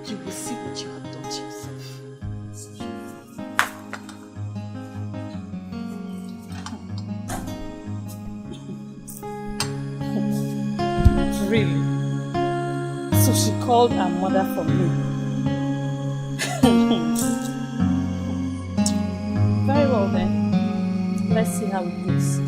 You will see what you have done to yourself. Really? So she called her mother for me. Very well then. Let's see how it goes.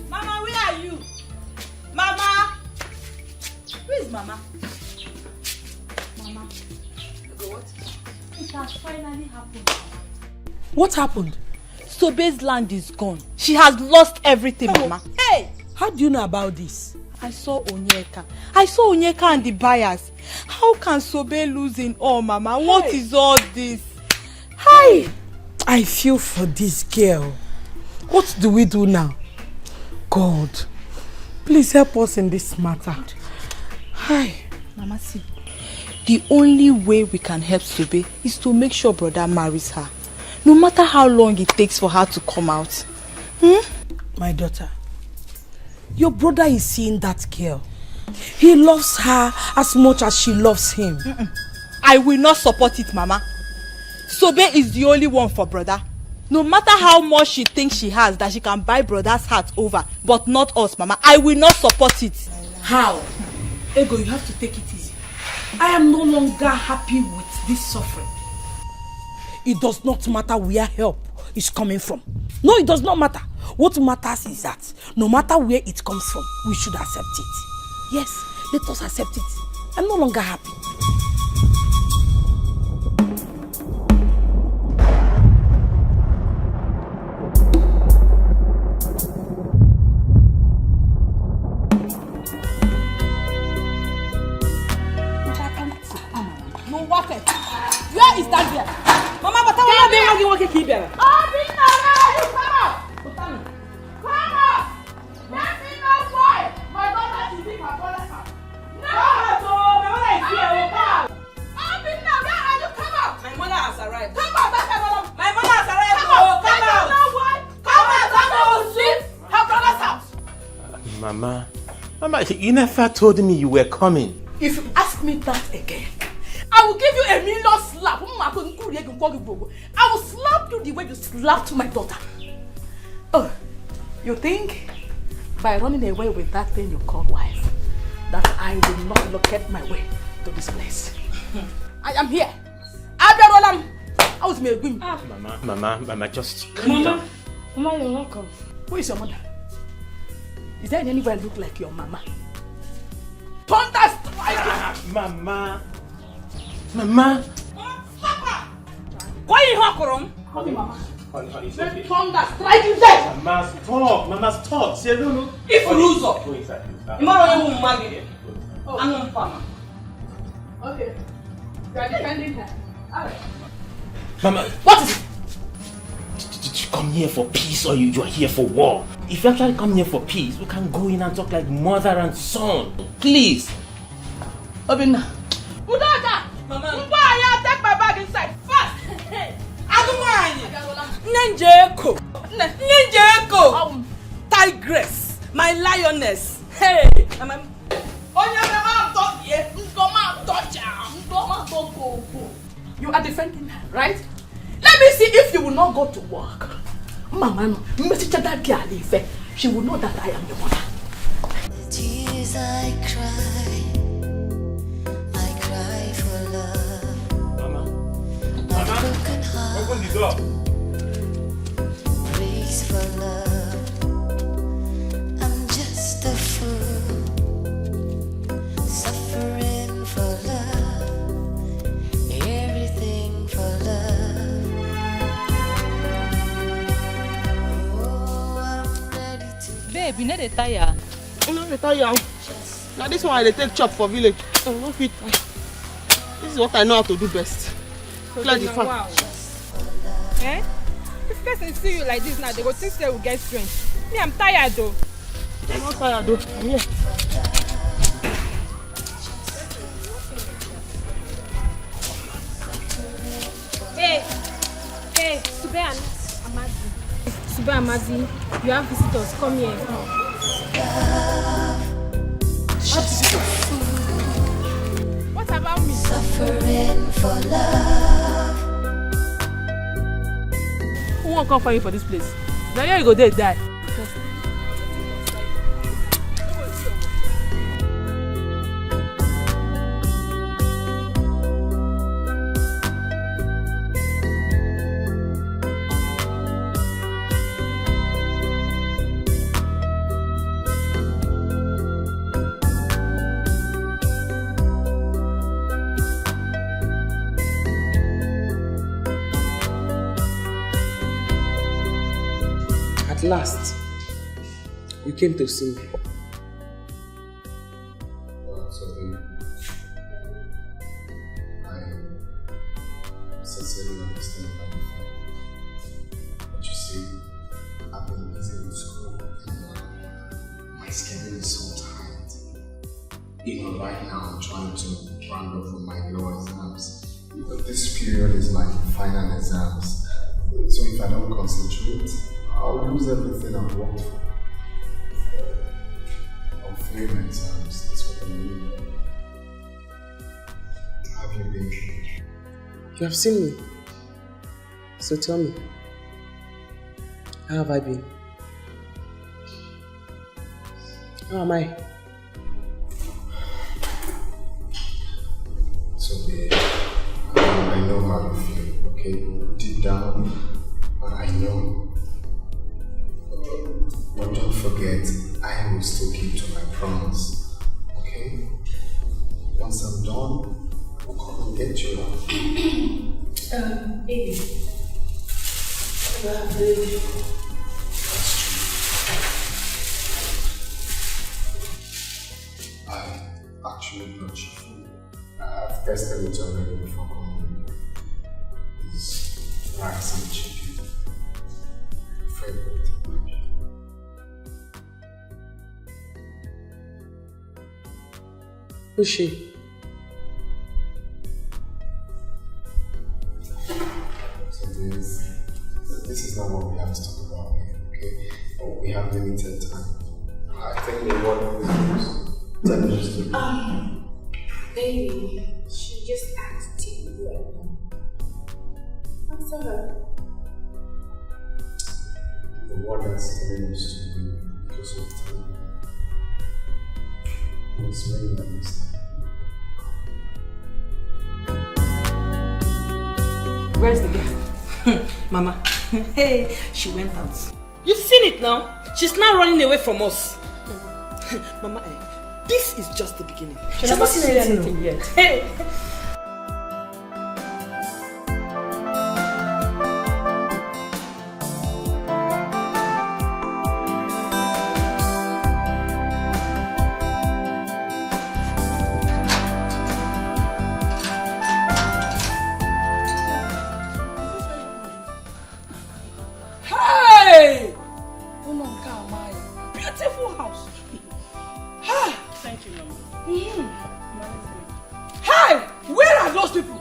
Mama, where are you? Mama! Where is Mama? Mama. What? It has finally happened. What happened? Sobe's land is gone. She has lost everything, Mama. Hey! How do you know about this? I saw Onyeka. I saw Onyeka and the buyers. How can Sobe lose in all, Mama? What is all this? Hi! I feel for this girl. What do we do now? God, please help us in this matter. Hi. Mama, see, the only way we can help Sobe is to make sure brother marries her. No matter how long it takes for her to come out. My daughter, your brother is seeing that girl. He loves her as much as she loves him. I will not support it, Mama. Sobe is the only one for brother. No matter how much she thinks she has that she can buy brother's heart over, but not us, Mama. I will not support it. How? Ego, you have to take it easy. I am no longer happy with this suffering. It does not matter where help is coming from. No, it does not matter. What matters is that no matter where it comes from, we should accept it. Yes, let us accept it. I'm no longer happy. No, what? Where is that girl? Mama, but I want to be working here. Oh, bring her out! Come on! Come on! Let me know why my daughter should leave her brother's house. No! So, my mother is here. Come on! Oh, bring her! Where are you? Come on! My mother has arrived. Come on, that's my mother. My mother has arrived. Come on! Come on! Come on! Come on! Mama, you never told me you were coming. If you ask me that again, I will give you a million slap. I will slap you the way you slapped my daughter. Oh, you think by running away with that thing you call wife, that I will not locate my way to this place? I am here. I was me. Mama, just calm down. Mama, you're welcome. Who is your mother? Is there anywhere look like your mama? Thunder strike! Mama. Why are you hawking? Honey, Let thunder strike you dead! Mama, stop. Say no. If you lose up, go inside. Okay. You are defending her. Alright. Mama, what is it? Did you come here for peace or you are here for war? If you actually come here for peace, we can go in and talk like mother and son. Please. Obinna. Udaka! Mama. Take my bag inside fast. Nenjeko. Tigress. My lioness. Hey. You are defending her, right? Let me see if you will not go to work. Mama, she will know that I am your mother. The tears I cry for love. Mama. My broken heart Open the door. breaks for love. I'm just a fool, suffering for love, everything for love. Oh, I'm ready to. Babe, you know the tire. No, the tire. Now this one I take chop for village. Oh, no fit. This is what I know how to do best. Clear the fan. Wow. Eh? If person see you like this now, they go think they will get strength. Me, I'm tired though. I'm not tired though. I'm here. Hey, Sube and Amazi. Sube and Amazi, you have visitors. Come here. What about me? Suffering for love. Who won't come for you for this place? Now here you go there die. At last, you came to see me. I sincerely understand how you feel. But you see, I've been busy with school and my schedule is so tight. Even right now, I'm trying to round up for my law exams. This period is my final exams. So if I don't concentrate, I'll lose everything I've worked for. I'll fail my exams, that's what I mean. Have you been? You have seen me. So tell me, how have I been? How am I? So babe, I know how you feel, okay? Deep down, but I know. But don't forget, I will still keep to my promise, okay? Once I'm done, I'll come and get you. Baby. I actually brought you food. I've tested it already before coming here. It's rice and chicken. Favorite. Who's she? So this is not what we have to talk about here, okay? Oh, we have limited time. I think they want to 10 minutes to Baby, she just asked you. Answer her. The one that's telling us to do because of time. I was very honest. Where's the girl? Mama, hey, she went out. You've seen it now. She's now running away from us. Mama, this is just the beginning. She's not seen anything yet. Hey. Hey! Beautiful house. Thank you, Mama. Hey! Where are those people?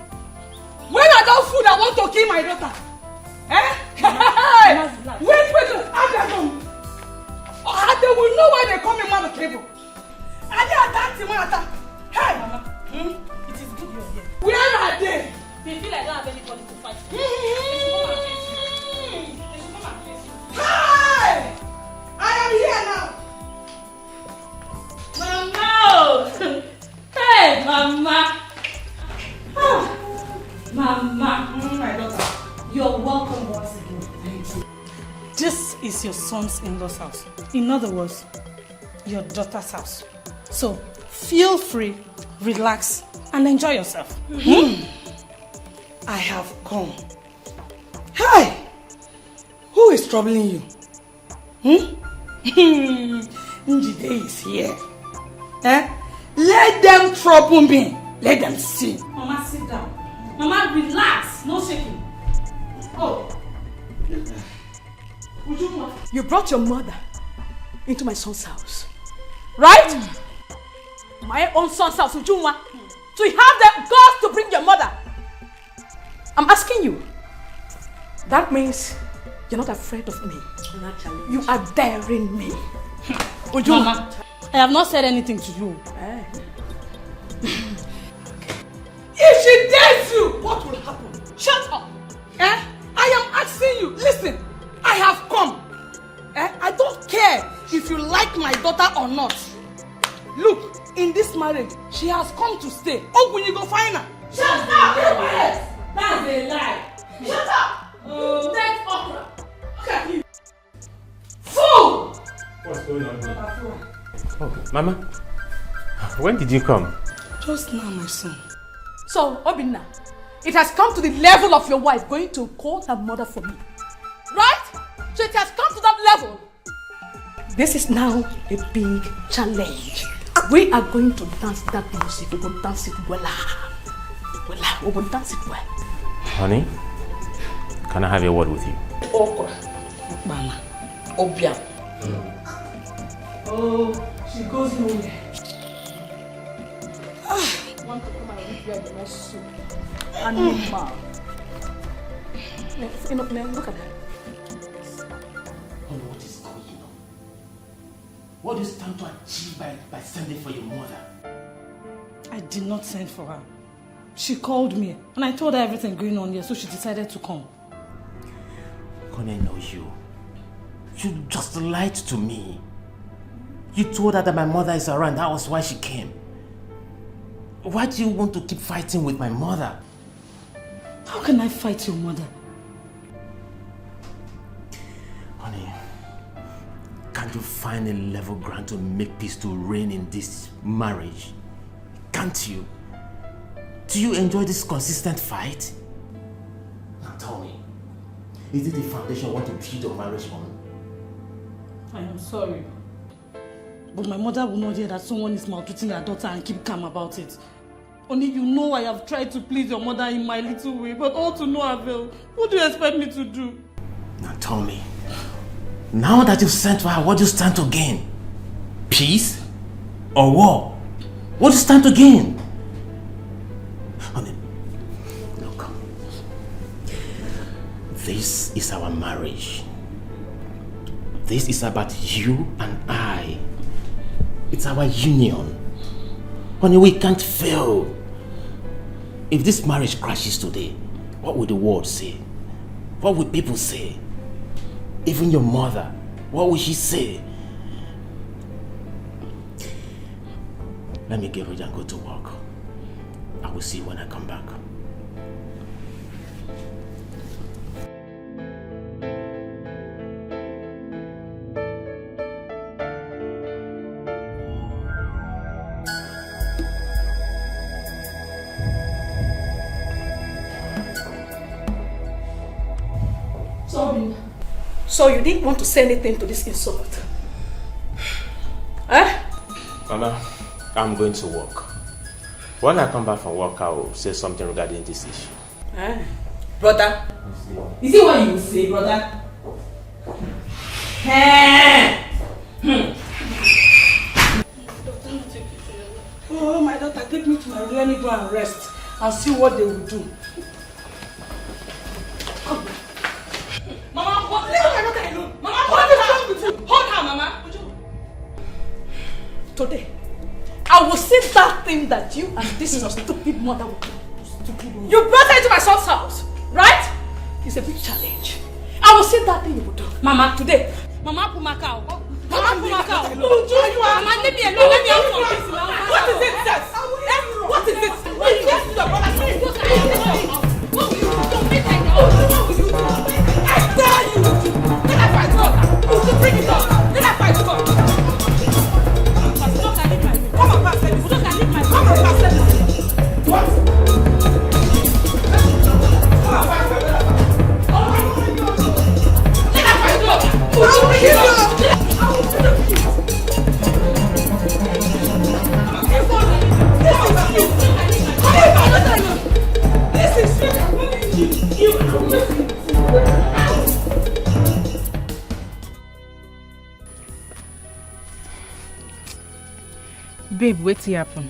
Where are those food that want to kill my daughter? Eh? Hey! Wait, ask them. They will know why they come in my table. Are they attacking my attack? Hey! Mama, it is good you're here. Where are they? They feel like they don't have anybody to fight. Hey! I am here now. Mama! Hey, Mama! Mama! My daughter. You're welcome once again. Thank you. This is your son's in-laws house. In other words, your daughter's house. So feel free, relax, and enjoy yourself. I have come. Hi! Who is troubling you? Njide is here. Let them trouble me. Let them see. Mama, sit down. Mama, relax. No shaking. Oh. You brought your mother into my son's house. Right? My own son's house, Ujunwa. So you have the guts to bring your mother. I'm asking you. That means you're not afraid of me. You are daring me. Ujunwa, Mama, I have not said anything to you. If she dares you, what will happen? Shut up. I am asking you. Listen, I have come. I don't care if you like my daughter or not. Look, in this marriage, she has come to stay. Oh, when you go find her. Shut up! Yes, that's a lie. Shut up! Dead okra. Look at you. Fool! What's going on here? Oh, Mama, when did you come? Just now, my son. So, Obinna, it has come to the level of your wife going to call her mother for me. Right? So it has come to that level. This is now a big challenge. We are going to dance that music. We will dance it well. We will dance it well. Honey, can I have a word with you? Okra. Mama. Obia. Oh, she goes nowhere. Want to come and repair the nice soup. Animal. Look at that. What is going on? What do you stand to achieve by sending for your mother? I did not send for her. She called me and I told her everything going on here, so she decided to come. Honey, I know you. You just lied to me. You told her that my mother is around. That was why she came. Why do you want to keep fighting with my mother? How can I fight your mother? Honey, can't you find a level ground to make peace to reign in this marriage? Can't you? Do you enjoy this consistent fight? Now tell me, is it the foundation you want to build your marriage on? I am sorry. But my mother will not hear that someone is maltreating her daughter and keep calm about it. Only you know I have tried to please your mother in my little way, but all to no avail. What do you expect me to do? Now tell me, now that you've sent for her, what do you stand to gain? Peace or war? What do you stand to gain? Honey, look. This is our marriage. This is about you and I. It's our union. Honey, we can't fail. If this marriage crashes today, what will the world say? What will people say? Even your mother, what will she say? Let me get ready and go to work. I will see you when I come back. So you didn't want to say anything to this insult? Eh? Mama, I'm going to work. When I come back from work, I will say something regarding this issue. Eh? Brother? Is it what you say, brother? Oh, my daughter, take me to my room. Let me go and rest and see what they will do. Mama, leave my daughter alone. Mama, what is wrong with you? Hold her, Mama. Today, I will see that thing that you and this your stupid mother will do. You brought her into my son's house, right? It's a big challenge. I will see that thing you will do. Mama, today. Mama Pumakao. Mama Pumakao. Mama, let me alone. Let me alone. What is it, sis? What is it? What is this? Your brother. I tell you. Let her fight God. Bring it up. Let her fight God. Come on, pass it. Come on, pass it. What? Babe, what's happen?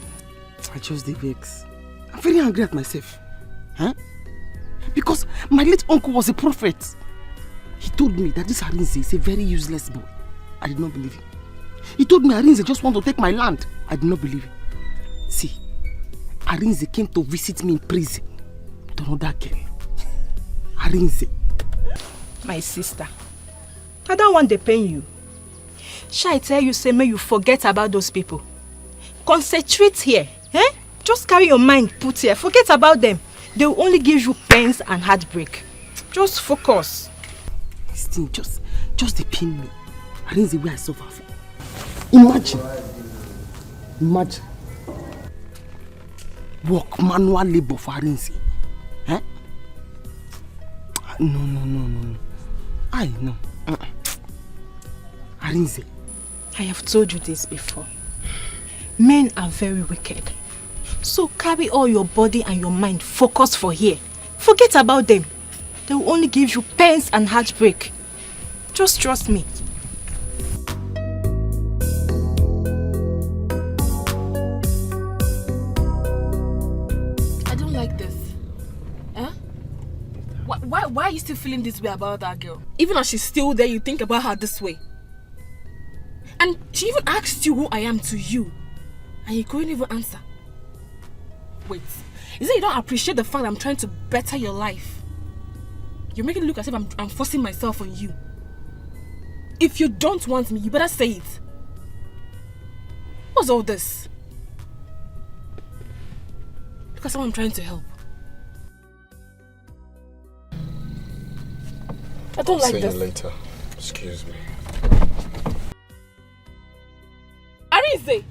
I chose the vex. I'm very angry at myself. Huh? Because my late uncle was a prophet. He told me that this Arinze is a very useless boy. I did not believe him. He told me Arinze just want to take my land. I did not believe him. See, Arinze came to visit me in prison with another girl. Arinze. My sister, I don't want to pain you. Shall I tell you, say, may you forget about those people. Concentrate here. Eh? Just carry your mind put here. Forget about them. They will only give you pains and heartbreak. Just focus. This thing just they pain me. Arinze the way I suffer for. Imagine. Work manual labor for Arinze. Eh? No. I know. Arinze. I have told you this before. Men are very wicked. So carry all your body and your mind focus for here. Forget about them. They will only give you pains and heartbreak. Just trust me. I don't like this. Huh? Why are you still feeling this way about that girl? Even as she's still there, you think about her this way. And she even asked you who I am to you. And you couldn't even answer. Wait, is it you don't appreciate the fact that I'm trying to better your life? You're making it look as if I'm forcing myself on you. If you don't want me, you better say it. What's all this? Look at someone I'm trying to help. I don't like this. I'll see you later. Excuse me. Arinze!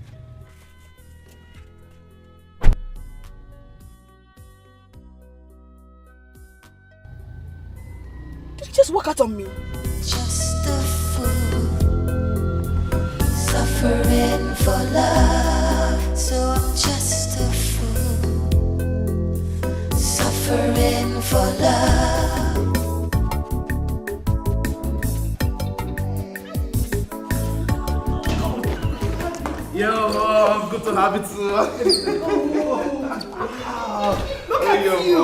Did you just walk out on me? Just a fool, suffering for love. So I'm just a fool, suffering for love. Yo, Mom, good to have you too. Look at you.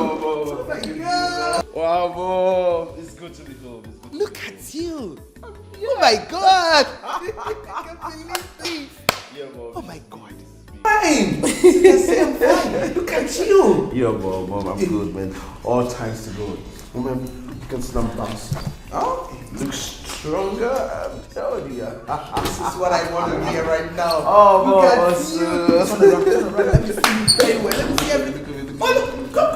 Wow, Mom, it's good to be home. Look at you. Oh my God. Yeah, Mom. can see I'm fine. Look at you. Yo, mom, I'm good, man. All thanks to God. Remember, you can see I'm bouncing. Oh, Look stronger. I'm telling you. this is what I want to hear right now. Oh, look at boss. you. Turn around. Let me see you very well. Let me see everything. Oh, look. Come.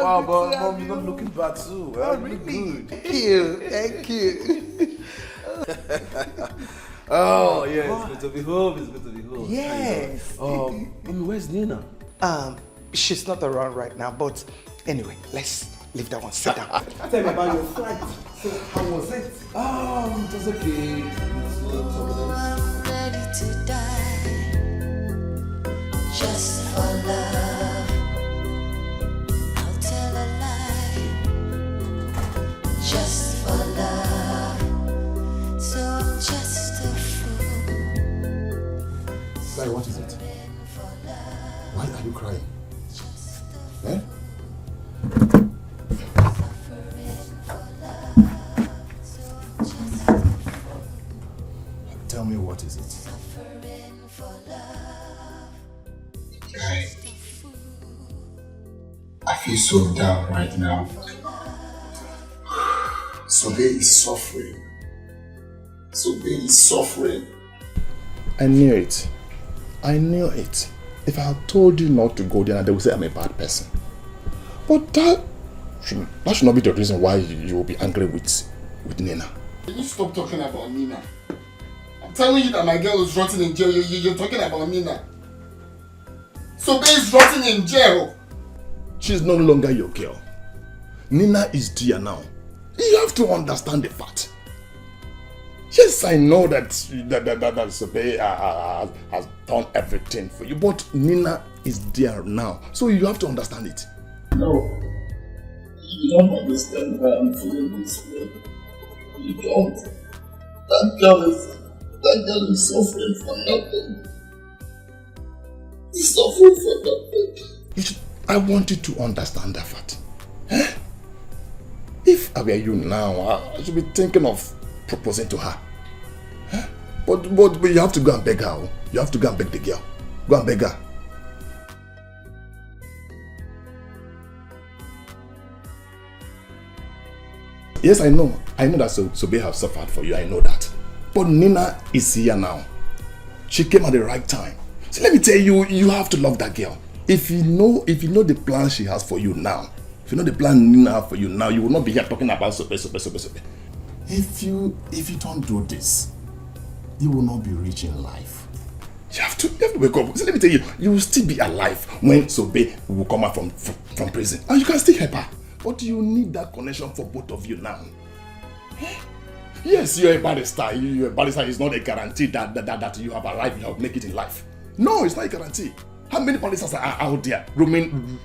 Wow, but mom, you're not looking bad too. Oh, really? Thank you. Oh, yeah, it's good to be home. Yes. Where's Nina? She's not around right now, but anyway, let's leave that one. Sit down. Tell me about your flight. So, how was it? It was okay. I'm ready to die just for love. I'll tell a lie just for love. So I'm just a fool. Sai, what is it? Why are you crying? Eh? Tell me, what is it? I feel so down right now. Sobe is suffering. I knew it. If I had told you not to go there, they would say I'm a bad person. But that should not be the reason why you will be angry with Nina. Can you stop talking about Nina? I'm telling you that my girl is rotting in jail. You're talking about Nina. Sobe is rotting in jail. She's no longer your girl. Nina is dear now. You have to understand the fact. Yes, I know that Sobe has done everything for you, but Nina is there now. So you have to understand it. No. You don't understand why I'm feeling this way. You don't. That girl is suffering for nothing. She's suffering for nothing. I want you to understand that fact. Eh? If I were you now, I should be thinking of proposing to her. Eh? But you have to go and beg her. You have to go and beg the girl. Go and beg her. Yes, I know. I know that Sobe have suffered for you. I know that. But Nina is here now. She came at the right time. So let me tell you, you have to love that girl. If you know the plan she has for you now, if you know the plan Nina has for you now, you will not be here talking about Sobe. If you don't do this, you will not be rich in life. You have to wake up. So let me tell you, you will still be alive when Sobe will come out from prison. And you can still help her. But you need that connection for both of you now. Yes, you're a barrister. You're a barrister is not a guarantee that you have arrived, you have make it in life. No, it's not a guarantee. How many barristers are out there roaming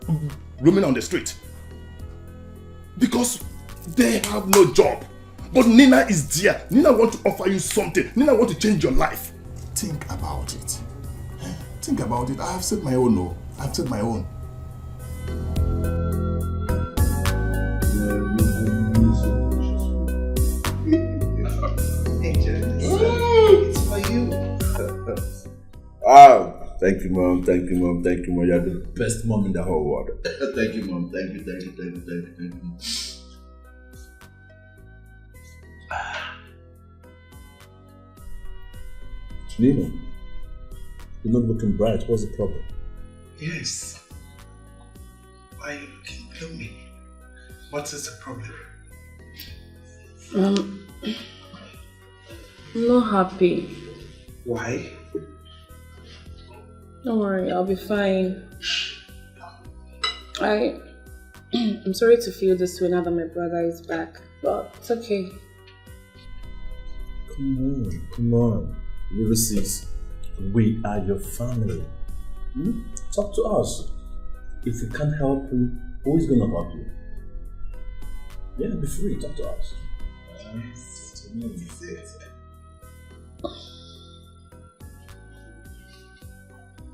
on the street? Because they have no job. But Nina is there. Nina wants to offer you something. Nina wants to change your life. Think about it. Think about it. I have said my own. No, I've said my own. It's for you. Thank you, mom. You're the best mom in the whole world. Thank you, mom. Thank you. Nino, you're not looking bright. What's the problem? Yes. Why are you looking gloomy? What is the problem? I'm not happy. Why? Don't worry, I'll be fine. I'm sorry to feel this way now that my brother is back, but it's okay. Come on. Ulysses, we are your family. Talk to us. If we can't help you, who is going to help you? Yeah, be free. Talk to us.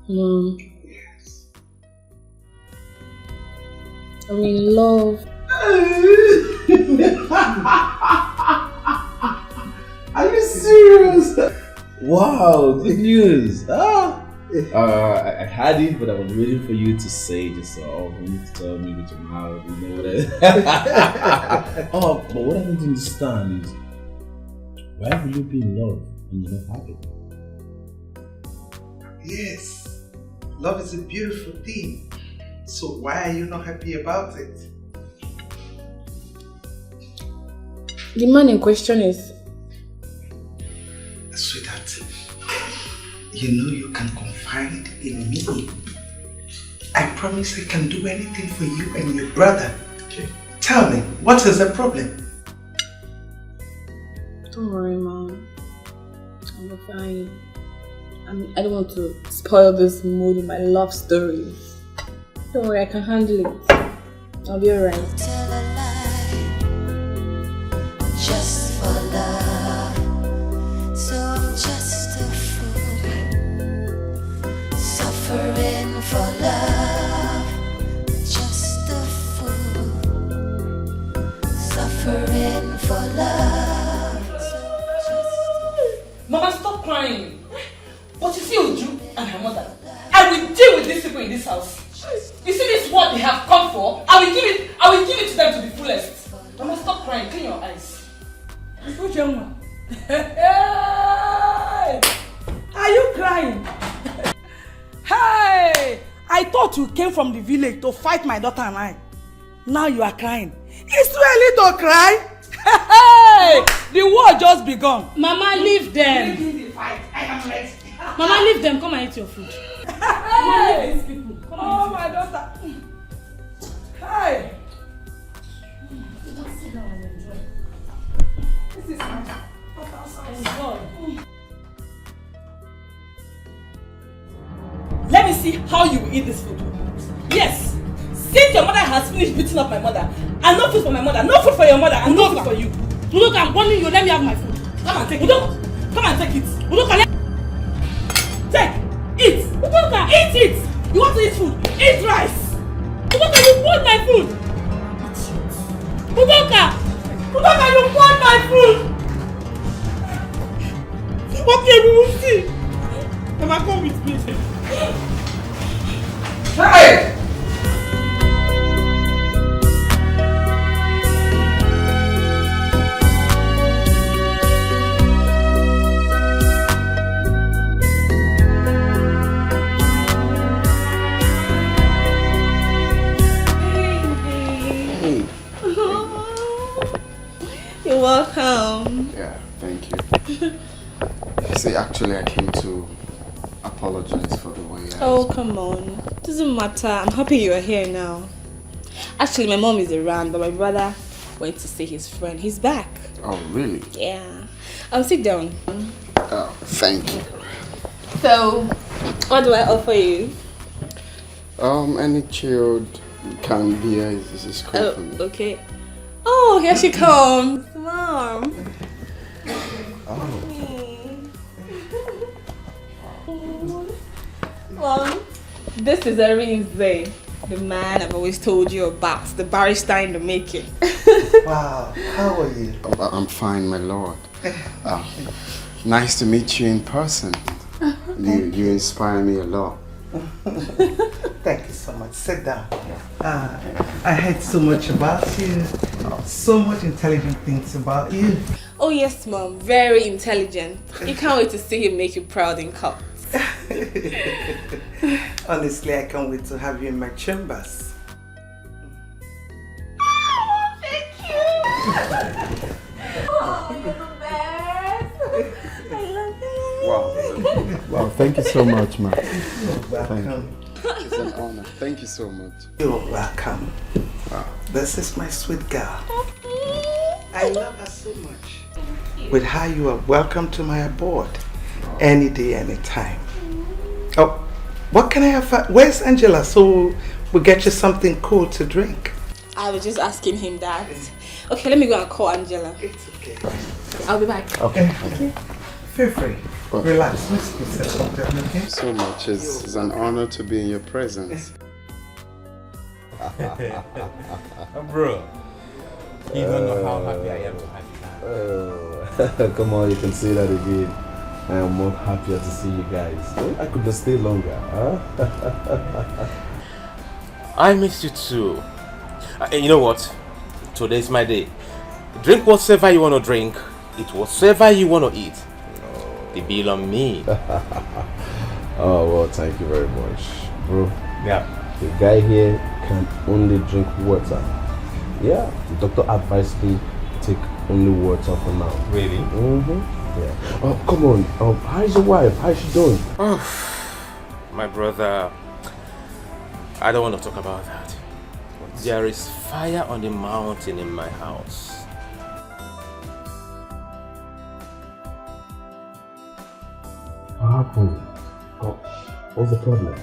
Mom. I'm in love. serious? Wow, good news. I had it, but I was waiting for you to say just for you to tell me with your mouth, you know what but what I don't understand is why will you be in love when you're not happy? Yes, love is a beautiful thing. So why are you not happy about it? The man in question is... Sweetheart, you know you can confide in me. I promise I can do anything for you and your brother. Okay. Tell me, what is the problem? Don't worry, Mom. I'm fine. I don't want to spoil this mood in my love stories. Don't worry, I can handle it. I'll be alright. Tell a lie just for love. So I'm just a fool, suffering for love. Just a fool, suffering for love. Mama, stop crying. But you see Uju and her mother, I will deal with these people in this house. You see this what they have come for? I will give it to them to the fullest. Mama, stop crying. Clean your eyes. Ujemma. Hey! Are you crying? Hey! I thought you came from the village to fight my daughter and I. Now you are crying. It's too early to cry. Hey! The war just begun. Mama, leave them. Leave the fight. I am ready. Mama, leave them. Come and eat your food. Hey! These people. Oh, my daughter. Hey! Just sit down and enjoy. This is my daughter's house. Let me see how you will eat this food. Yes! Since your mother has finished beating up my mother, and no food for my mother, no food for your mother, and no food for you. Look, I'm warning you. Let me have my food. Come and take it. Come and take it. Take! Eat! Udoka, eat it! You want to eat food? Eat rice! Udoka, you want my food! Udoka! Udoka, you want my food! Okay, we will see. Mama, come with me. Hey! You're welcome. Yeah, thank you. See, actually, I came to apologize for the way I... Oh, come on. Doesn't matter. I'm happy you're here now. Actually, my mom is around, but my brother went to see his friend. He's back. Oh, really? Yeah. Sit down. Oh, thank you. So, what do I offer you? Any chilled canned beer is cool for me. Okay. Oh, here she comes. Mom. Oh. Mom, this is Arinze, the man I've always told you about, the barrister in the making. Wow, how are you? Oh, I'm fine, my lord. Nice to meet you in person. You inspire me a lot. Thank you so much. Sit down. I heard so much about you. So much intelligent things about you. Oh yes, Mom. Very intelligent. You can't wait to see him make you proud in court. Honestly, I can't wait to have you in my chambers. Oh, thank you. Oh, you're the best. I love you. Wow, thank you so much, man. You're welcome. It's an honor. Thank you so much. You're welcome. Wow. This is my sweet girl. I love her so much. With her, you are welcome to my abode. Any day, any time. Oh, what can I have? Where's Angela? So we'll get you something cool to drink. I was just asking him that. Okay, let me go and call Angela. It's okay. I'll be back. Okay. Feel free. Relax. Let's go settle down, okay? Thank you so much. It's an honor to be in your presence. Bro, you don't know how happy I am to have you now. Come on, you can say that again. I am more happier to see you guys. I could have stayed longer, huh? I miss you too. You know what? Today's my day. Drink whatever you want to drink. Eat whatever you want to eat. The bill on me. Oh, well, thank you very much. Bro, yeah. The guy here can only drink water. Yeah, the doctor advised me take only water for now. Really? Mm-hmm. Yeah. Oh, come on. How's your wife? How's she doing? Oh, my brother. I don't want to talk about that. There is fire on the mountain in my house. What happened? What's the problem?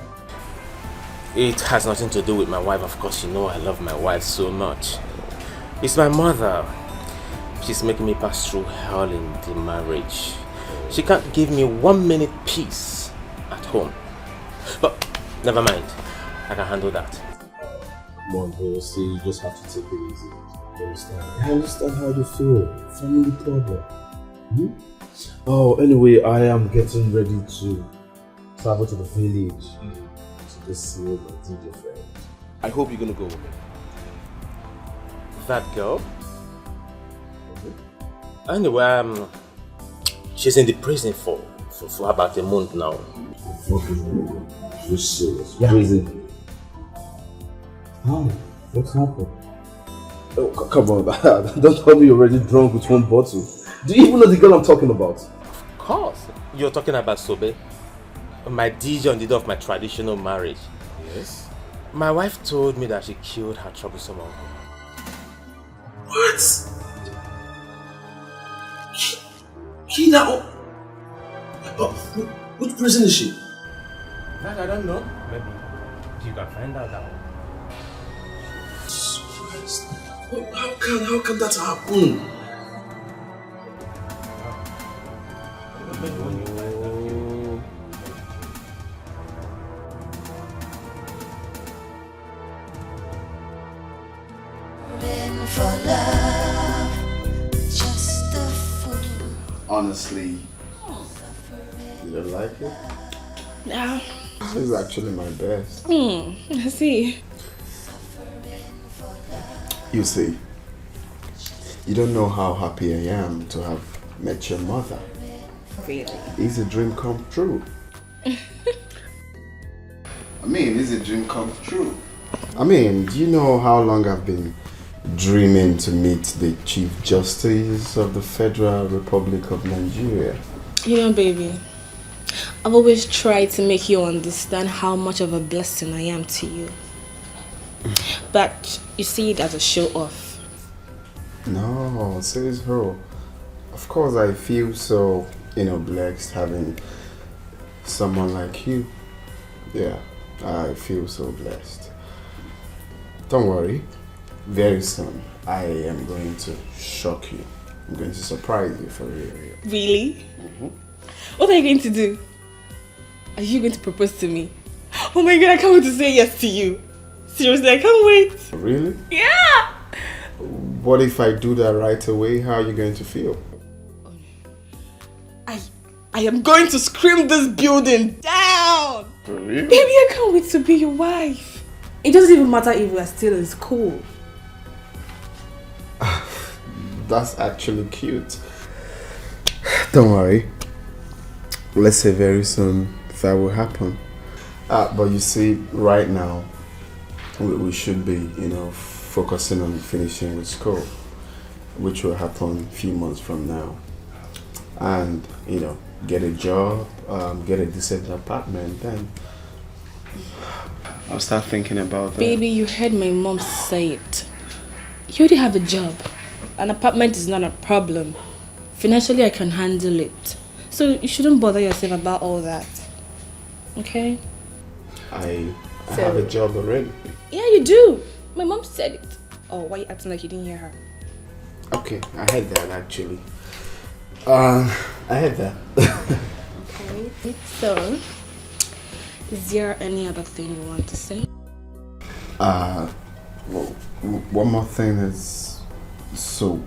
It has nothing to do with my wife. Of course, you know I love my wife so much. It's my mother. She's making me pass through hell in the marriage. She can't give me 1 minute peace at home. But never mind. I can handle that. Come on, bro. See, you just have to take it easy. You understand? I understand how you feel. Family problem. Hmm? Oh, anyway, I am getting ready to travel to the village to just see my DJ friend. I hope you're gonna go with me. That girl? Anyway, she's in the prison for about a month now. You're serious? Yeah. Prison? How? What happened? Oh, come on, don't tell me you're already drunk with one bottle. Do you even know the girl I'm talking about? Of course. You're talking about Sobe, my DJ on the day of my traditional marriage. Yes. My wife told me that she killed her troublesome uncle. What? Kill her? Which prison is she? That I don't know. Maybe you can find out that one. How can that happen? For love, just a fool. Honestly, you don't like it? No. This is actually my best. I see. You see, you don't know how happy I am to have met your mother. Really? It's a dream come true. I mean, it's a dream come true. I mean, do you know how long I've been dreaming to meet the Chief Justice of the Federal Republic of Nigeria? You know, baby, I've always tried to make you understand how much of a blessing I am to you. But you see it as a show off. No, says her. Of course, I feel so, blessed having someone like you. Yeah, I feel so blessed. Don't worry. Very soon, I am going to shock you. I'm going to surprise you for real. Really? What are you going to do? Are you going to propose to me? Oh my god, I can't wait to say yes to you. Seriously, I can't wait. Really? Yeah! What if I do that right away? How are you going to feel? I am going to scream this building down! Really? Baby, I can't wait to be your wife. It doesn't even matter if we are still in school. That's actually cute. Don't worry. Let's say very soon that will happen. But you see, right now, we should be, focusing on finishing with school, which will happen a few months from now. And, get a job, get a decent apartment, then I'll start thinking about that. Baby, you heard my mom say it. You already have a job. An apartment is not a problem. Financially, I can handle it. So you shouldn't bother yourself about all that. Okay? I have a job already. Yeah, you do. My mom said it. Oh, why are you acting like you didn't hear her? Okay, I heard that actually. I heard that. Okay. So, is there any other thing you want to say? Well, one more thing is, so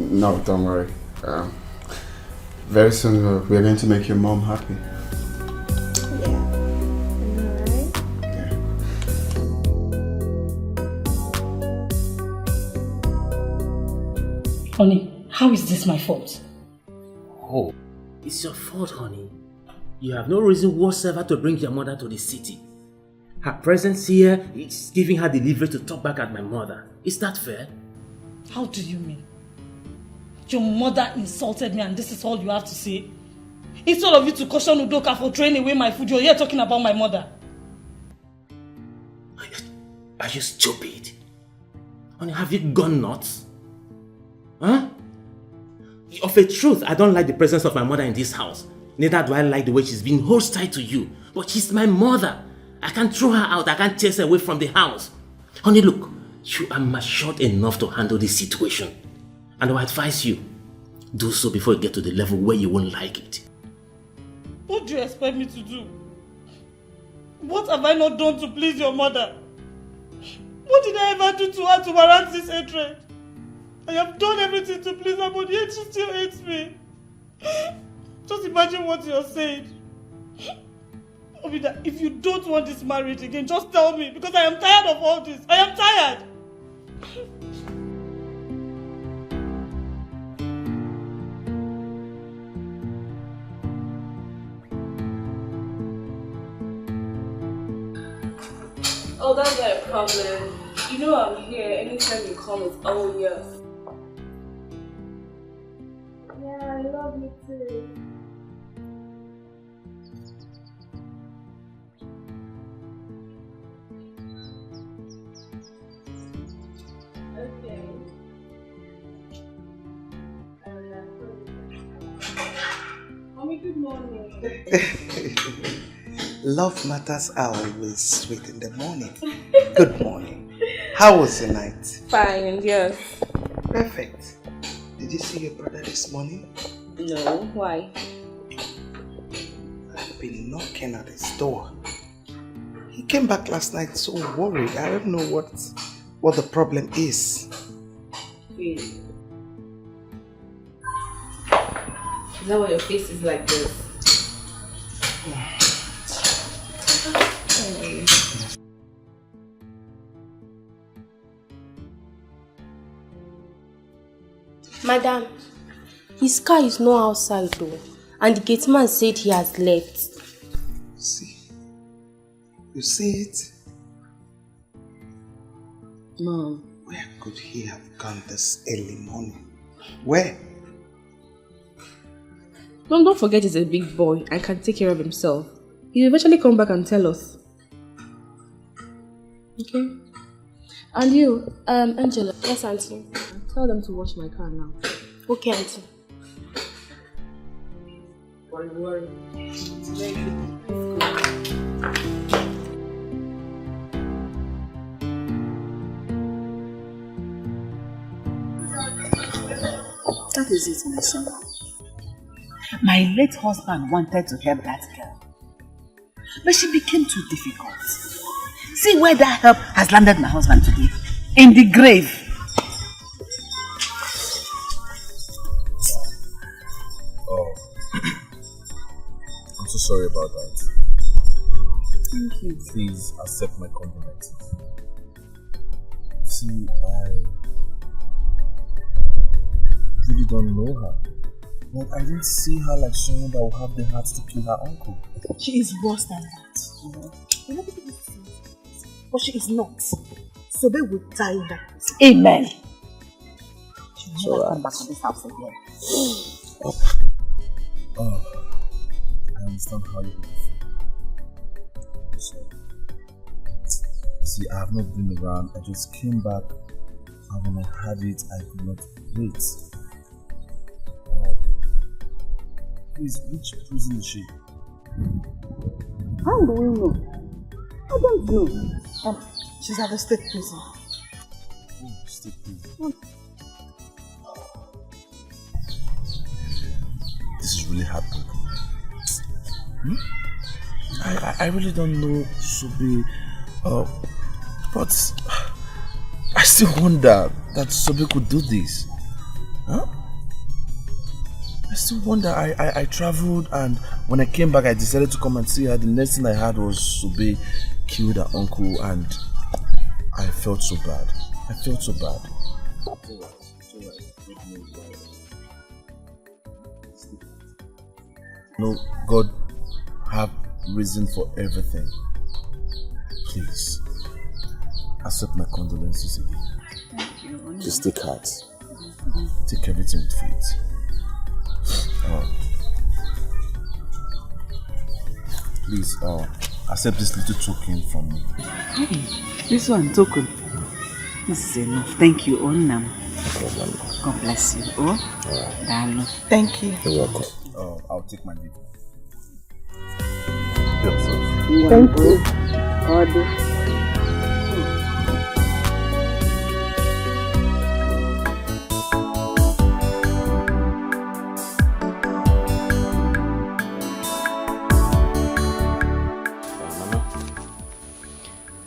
No, don't worry. Very soon we are going to make your mom happy. Honey, how is this my fault? Oh, it's your fault, honey. You have no reason whatsoever to bring your mother to the city. Her presence here is giving her the leverage to talk back at my mother. Is that fair? How do you mean? Your mother insulted me and this is all you have to say? Instead of you to caution Udoka for throwing away my food, you're here talking about my mother. Are you stupid? Honey, have you gone nuts? Huh? Of a truth, I don't like the presence of my mother in this house. Neither do I like the way she's being hostile to you. But she's my mother. I can't throw her out. I can't chase her away from the house. Honey, look. You are matured enough to handle this situation. And I advise you, do so before you get to the level where you won't like it. What do you expect me to do? What have I not done to please your mother? What did I ever do to her to warrant this hatred? I have done everything to please her, but yet she still hates me. Just imagine what you're saying. Obida, if you don't want this marriage again, just tell me, because I am tired of all this. I am tired. Oh, that's not a problem. You know I'm here. Anytime you come, it's all yours. Yeah, I love you too. Okay. Mommy, good morning. Love matters are always sweet in the morning. Good morning. How was your night? Fine, and yours? Perfect. Did you see your brother this morning? No, why? I've been knocking at his door. He came back last night so worried. I don't know what the problem is. Really? Is that why your face is like this? Madam, his car is not outside though, and the gateman said he has left. See? You see it? Mom. Where could he have gone this early morning? Where? Mom, don't forget he's a big boy and can take care of himself. He'll eventually come back and tell us. Okay? And you, Angela. Yes, Auntie. Tell them to wash my car now. Okay, Auntie. Worry. It's very good. That is it, my son. My late husband wanted to help that girl, but she became too difficult. See where that help has landed my husband today. In the grave. Oh, I'm so sorry about that. Thank you. Please accept my condolences. See, I really don't know her. But I didn't see her like someone that will have the heart to kill her uncle. She is worse than that, you know. You know, but she is not. Sobe will die in that place. Amen. She will never come back to this house again. Oh, I understand how you feel. So, see, I have not been around. I just came back, and when I had it, I could not wait. Please, which prison is she? How do we know? I don't know. She's at the state prison. Oh, state prison. This is really heartbreaking. I really don't know Sobe, but I still wonder that Sobe could do this. Huh? I still wonder. I traveled, and when I came back, I decided to come and see her. The next thing I heard was Sobe killed her uncle, and I felt so bad. I felt so bad. No, God have reason for everything. Please, accept my condolences again. Thank you. Just take heart. Take everything with faith. Please, accept this little token from me. Hey, this one, token. This is enough. Thank you, Onam. God bless you. Oh, darling. Thank you. You're welcome. I'll take my leave. Thank you. God.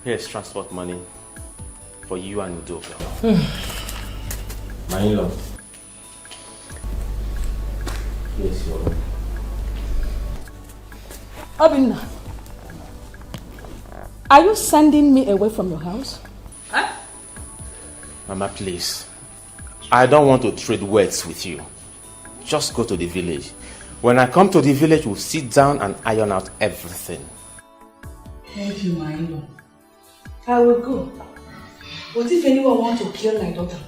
Here's transport money for you and the doorbell. My in-law. Here's your own. Obinna, are you sending me away from your house? Huh? Mama, please. I don't want to trade words with you. Just go to the village. When I come to the village, we'll sit down and iron out everything. Thank you, my in-law. I will go. But if anyone wants to kill my daughter,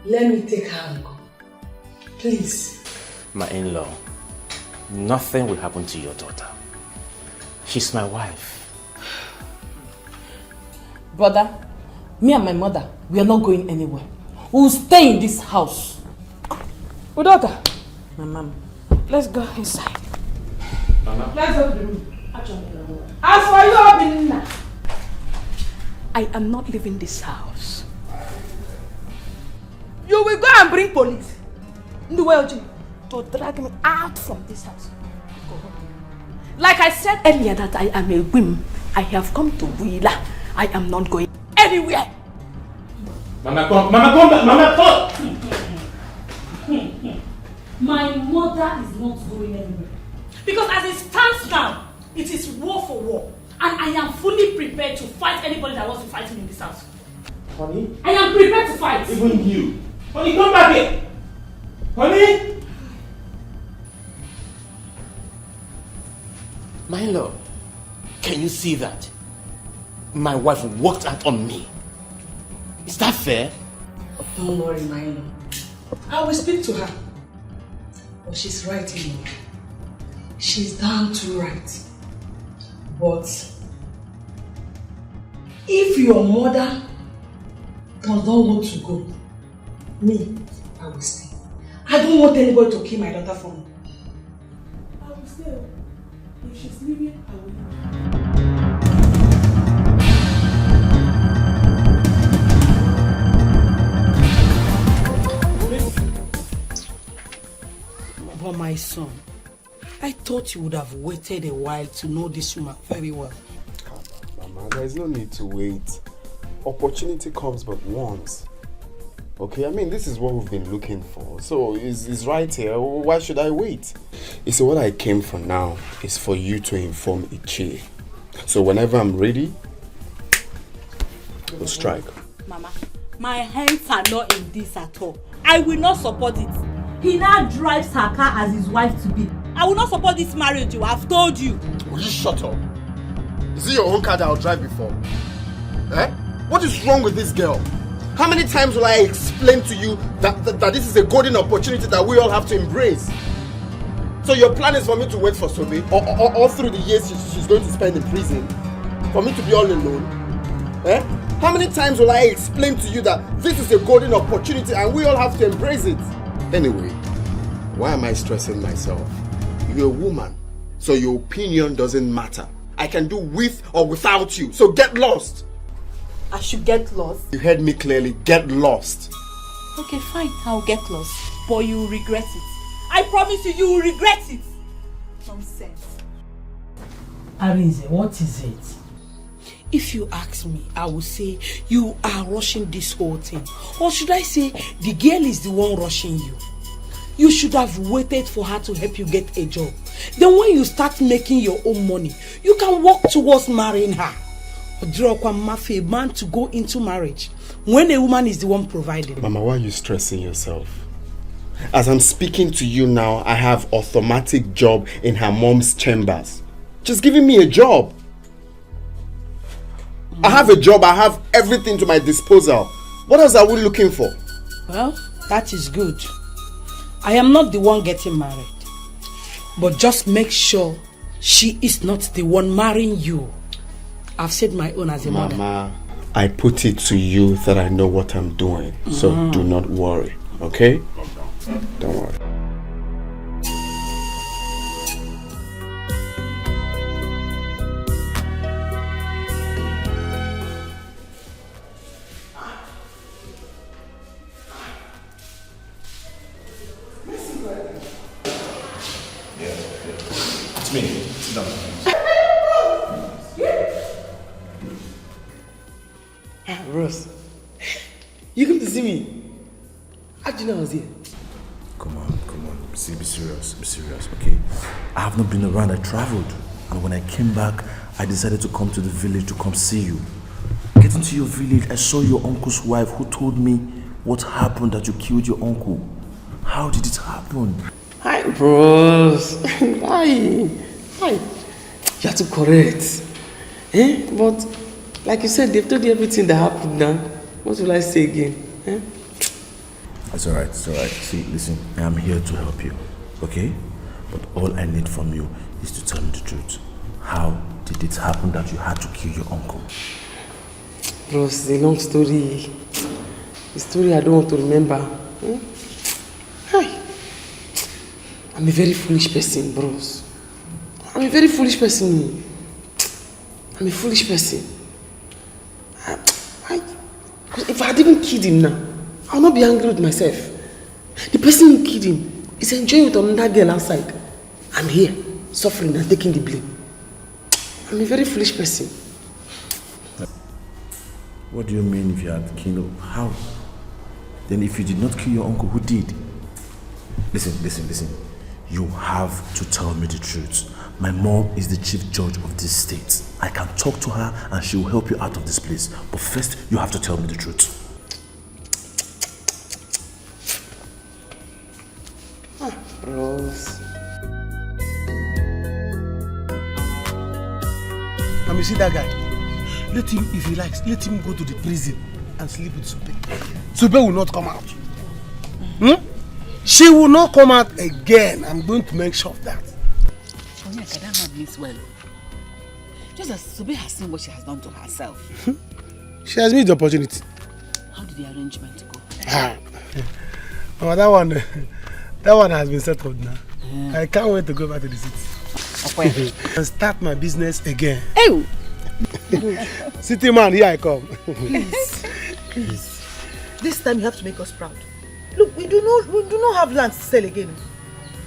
let me take her and go. Please. My in-law, nothing will happen to your daughter. She's my wife. Brother, me and my mother, we are not going anywhere. We will stay in this house. Oh, daughter. My mom, let's go inside. Mama. Let's go to the room. As for you, Obinna, I am not leaving this house. You will go and bring police to drag me out from this house. Like I said earlier that I am a whim. I have come to Wheeler. I am not going anywhere. Mama, come back. Mama, come. My mother is not going anywhere. Because as it stands now, it is war for war. And I am fully prepared to fight anybody that wants to fight me in this house. Honey? I am prepared to fight. Even you. Honey, come back here. Honey? My lord, can you see that? My wife walked out on me. Is that fair? Don't worry, my lord. I will speak to her. But she's right, you know. She's down to right. But if your mother does not want to go, me, I will stay. I don't want anybody to kill my daughter for me. I will stay. If she's leaving, I will. But my son, I thought you would have waited a while to know this woman very well. Mama, there is no need to wait. Opportunity comes but once. Okay, I mean, this is what we've been looking for. So, it's right here. Why should I wait? You see, what I came for now is for you to inform Ichie. So, whenever I'm ready, we'll strike. Mama, my hands are not in this at all. I will not support it. He now drives her car as his wife to be. I will not support this marriage, I've told you. Will you shut up? Is it your own car that I'll drive before? Eh? What is wrong with this girl? How many times will I explain to you that this is a golden opportunity that we all have to embrace? So your plan is for me to wait for Sobe all through the years she's going to spend in prison? For me to be all alone? Eh? How many times will I explain to you that this is a golden opportunity and we all have to embrace it? Anyway, why am I stressing myself? You're a woman, so your opinion doesn't matter. I can do with or without you, so get lost. I should get lost? You heard me clearly, get lost. Okay, fine, I'll get lost. But you will regret it. I promise you, you will regret it. Nonsense. Arinze, what is it? If you ask me, I will say you are rushing this whole thing. Or should I say the girl is the one rushing you? You should have waited for her to help you get a job. Then when you start making your own money, you can work towards marrying her. A man to go into marriage when a woman is the one providing. Mama, why are you stressing yourself? As I'm speaking to you now, I have automatic job in her mom's chambers. Just giving me a job. I have a job, I have everything to my disposal. What else are we looking for? Well, that is good. I am not the one getting married. But just make sure she is not the one marrying you. I've said my own as a mother. Mama, I put it to you that I know what I'm doing. So do not worry, okay? Don't worry. It's me. Sit down. Ross, you come to see me? How do you know I was here? Come on. See, be serious, okay? I have not been around, I traveled. And when I came back, I decided to come to the village to come see you. Getting to your village, I saw your uncle's wife who told me what happened, that you killed your uncle. How did it happen? Hi, bros. Hi. You have to correct. But, like you said, they've told you everything that happened now. What will I say again? It's alright. See, listen, I am here to help you, okay? But all I need from you is to tell me the truth. How did it happen that you had to kill your uncle? Bros, it's a long story. A story I don't want to remember. Hi. I'm a very foolish person, bros. I'm a very foolish person. I'm a foolish person. If I had even killed him now, I will not be angry with myself. The person who killed him is enjoying with another girl outside. I'm here, suffering and taking the blame. I'm a very foolish person. What do you mean if you had killed? How? Then if you did not kill your uncle, who did? Listen. You have to tell me the truth. My mom is the chief judge of this state. I can talk to her and she will help you out of this place. But first, you have to tell me the truth. Bros. You see that guy? Let him, if he likes, let him go to the prison and sleep with Sobe. Sobe will not come out. She will not come out again. I'm going to make sure of that. Onyeka, that man means well. Just as Sobe has seen what she has done to herself. She has made the opportunity. How did the arrangement go? Oh, that one has been settled now. I can't wait to go back to the city. And start my business again. Hey! City man, here I come. Please. This time you have to make us proud. Look, we do not have land to sell again.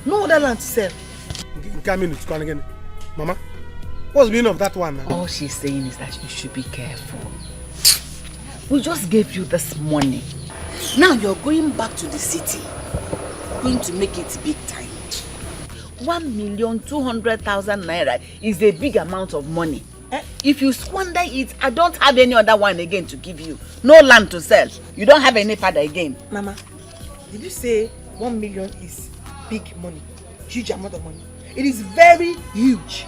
No other land to sell. Again. Mama, what's the meaning of that one now? All she's saying is that you should be careful. We just gave you this money. Now you're going back to the city. Going to make it big time. 1,200,000 naira is a big amount of money. If you squander it, I don't have any other one again to give you. No land to sell. You don't have any father again. Mama, did you say 1 million is big money? Huge amount of money. It is very huge.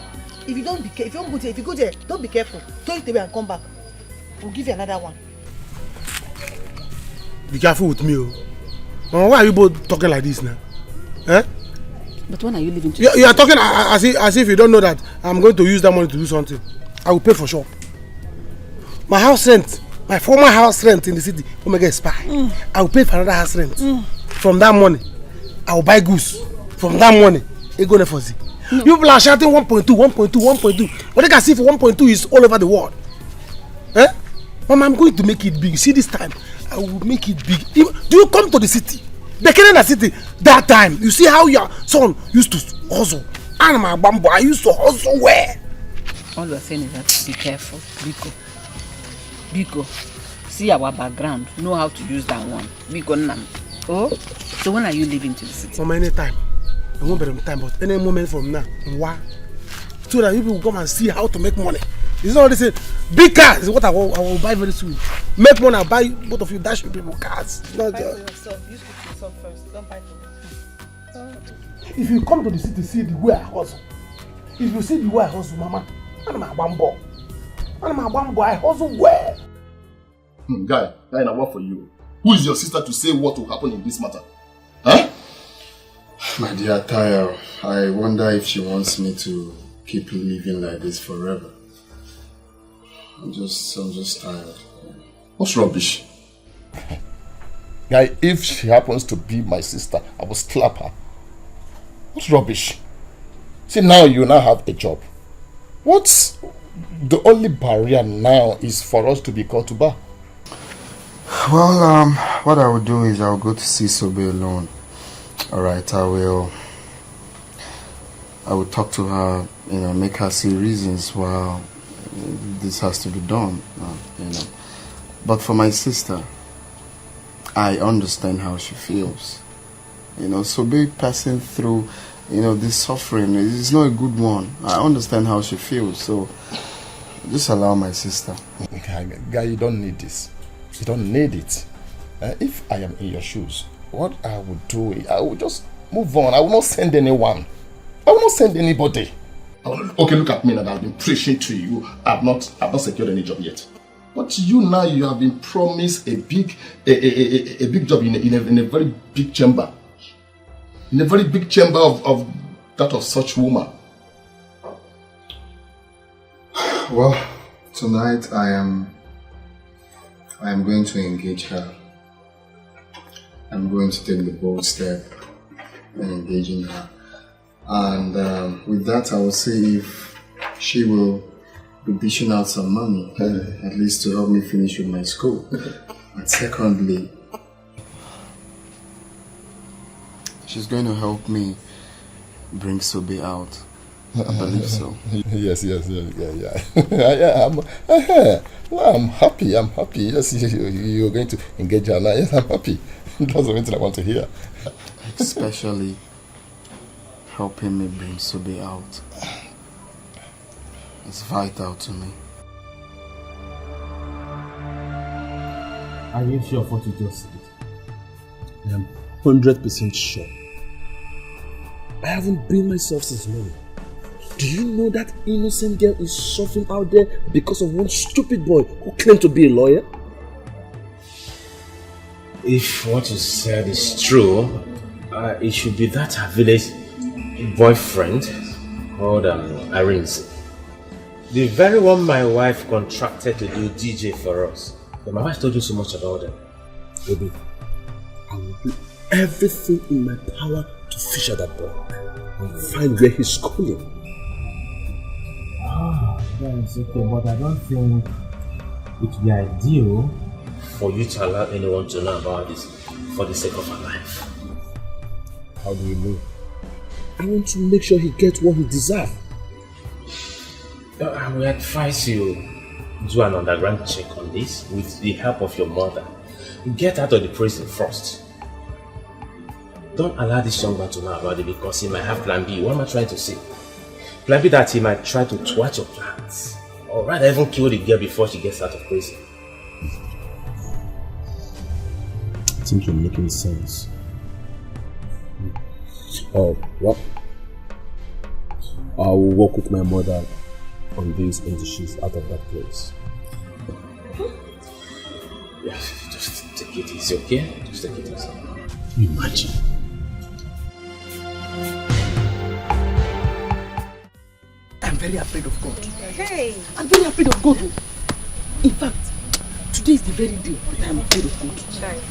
If you don't be careful, if you go there, don't be careful. Throw it away and come back. We'll give you another one. Be careful with me, oh. Why are you both talking like this now? But when are you leaving? You are talking as if you don't know that I'm going to use that money to do something. I will pay for sure. My house rent, my former house rent in the city, Omega is spy. I will pay for another house rent. From that money, I will buy goods. From that money, it go there for Z. No. People are shouting 1.2. But they can see for 1.2 is all over the world. Mama, I'm going to make it big. See this time, I will make it big. Do you come to the city? The Canada city, that time, you see how your son used to hustle. And my bamboo, I used to hustle where? All you're saying is that be careful, Biko. Biko, see our background, know how to use that one. Biko Nam. Oh, so when are you leaving to the city? From any time. I won't be on time, but any moment from now. Why? So that you people will come and see how to make money. It's not only saying big cars is what I will buy very soon. Make money, I'll buy both of you dashing people cars. Not buy for yourself. You speak to yourself first. Don't buy for me. If you come to the city, see the way I hustle. If you see the way I hustle, Mama, I'm a bambo. I hustle well. Guy, I work for you. Who is your sister to say what will happen in this matter? Huh? My dear Tayo, I wonder if she wants me to keep living like this forever. I'm just tired. What's rubbish? Guy, if she happens to be my sister, I will slap her. What's rubbish? See, now you now have a job. What's the only barrier now is for us to be called to bar? Well, what I will do is I'll go to see Sobe alone. Alright, I will talk to her, make her see reasons why this has to be done, But for my sister, I understand how she feels. Sobe passing through, this suffering is not a good one. I understand how she feels, so just allow my sister. Guy, you don't need this. You don't need it. If I am in your shoes, what I would do is I would just move on. I will not send anyone. I will not send anybody. Okay, look at me now. I've been preaching to you. I've not secured any job yet. But you now, you have been promised a big job in a very big chamber. In a very big chamber of that of such woman. Well, tonight I am going to engage her. I'm going to take the bold step in engaging her. And with that, I will see if she will be dishing out some money, at least to help me finish with my school. And secondly, she's going to help me bring Sobe out. I believe so. Yes, yeah. I'm happy. Yes, you're going to engage her now. Yes, I'm happy. That's the only thing I want to hear. Especially helping me bring Sobe out. It's vital to me. Are you sure of what you just said? I am 100% sure. I haven't been myself since morning. Do you know that innocent girl is suffering out there because of one stupid boy who claimed to be a lawyer? If what you said is true, it should be that her village boyfriend called Irene. The very one my wife contracted to do DJ for us. But my wife told you so much about them. Baby, I will do everything in my power to fish out that boy and find where he's schooling. That's okay, but I don't think it would be ideal for you to allow anyone to know about this for the sake of her life. How do you know? I want to make sure he gets what he deserves. I will advise you do an underground check on this with the help of your mother. Get out of the prison first. Don't allow this young man to know about it because he might have plan B. What am I trying to say? Plan B that he might try to thwart your plans. Or rather even kill the girl before she gets out of prison. I think you're making sense. Oh, what? I will work with my mother on this until she's out of that place. Yeah, just take it easy, okay? Just take it easy. Imagine. I'm very afraid of God. Hey! I'm very afraid of God. In fact, today is the very day that I'm afraid of God. Right.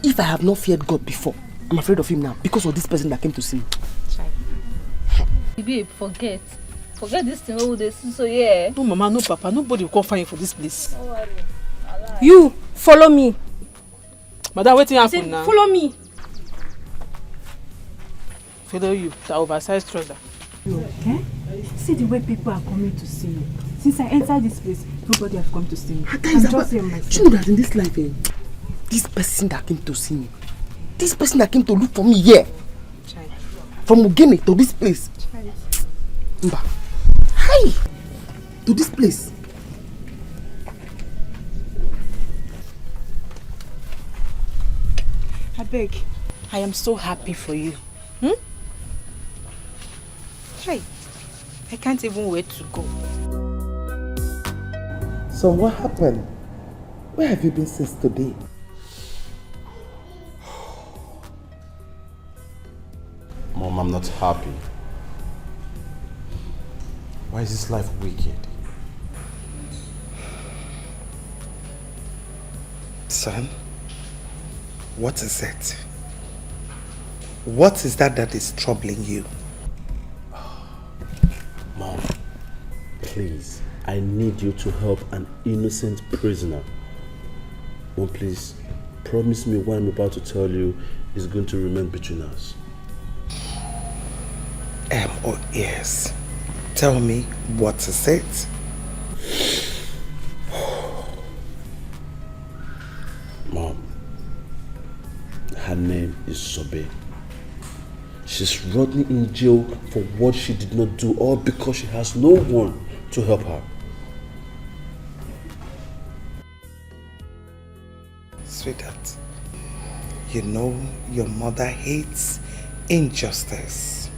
If I have not feared God before, I'm afraid of him now because of this person that came to see me. Babe, forget this thing all this. So yeah. No mama, no papa, nobody will come find you for this place. Don't worry. You follow me. Madam, waiting happen now. Follow me. Follow you, the oversized trouser. Okay? See the way people are coming to see you. Since I entered this place, nobody has come to see me. I'm just here myself. Do you know that in this life, this person that came to see me, this person that came to look for me here, from Ugeme to this place, Mba, hi, to this place. I beg. I am so happy for you. Hey, I can't even wait to go. So what happened? Where have you been since today? Mom, I'm not happy. Why is this life wicked? Son, what is it? What is that is troubling you? Mom, please, I need you to help an innocent prisoner. Mom, please, promise me what I'm about to tell you is going to remain between us. Yes. Tell me, what is it? Mom, her name is Sobe. She's rotting in jail for what she did not do, all because she has no one to help her. Sweetheart, you know your mother hates injustice.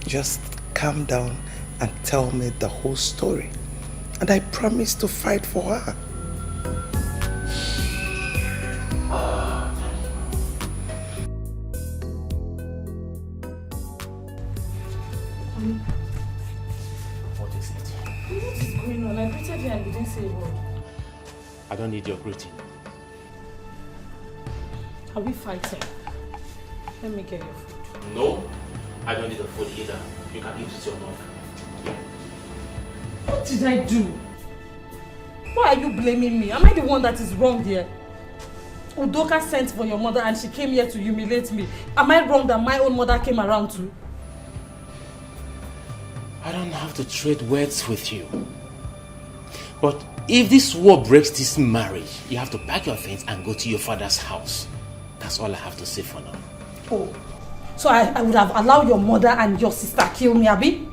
Just calm down and tell me the whole story, and I promise to fight for her. What is it? What is going on? I greeted you and you didn't say a word. I don't need your greeting. Are we fighting? Let me get your food. No, I don't need the food either. You can eat it yourself. What did I do? Why are you blaming me? Am I the one that is wrong here? Udoka sent for your mother and she came here to humiliate me. Am I wrong that my own mother came around too? I don't have to trade words with you. But if this war breaks this marriage, you have to pack your things and go to your father's house. That's all I have to say for now. Oh, so I would have allowed your mother and your sister kill me, Abi?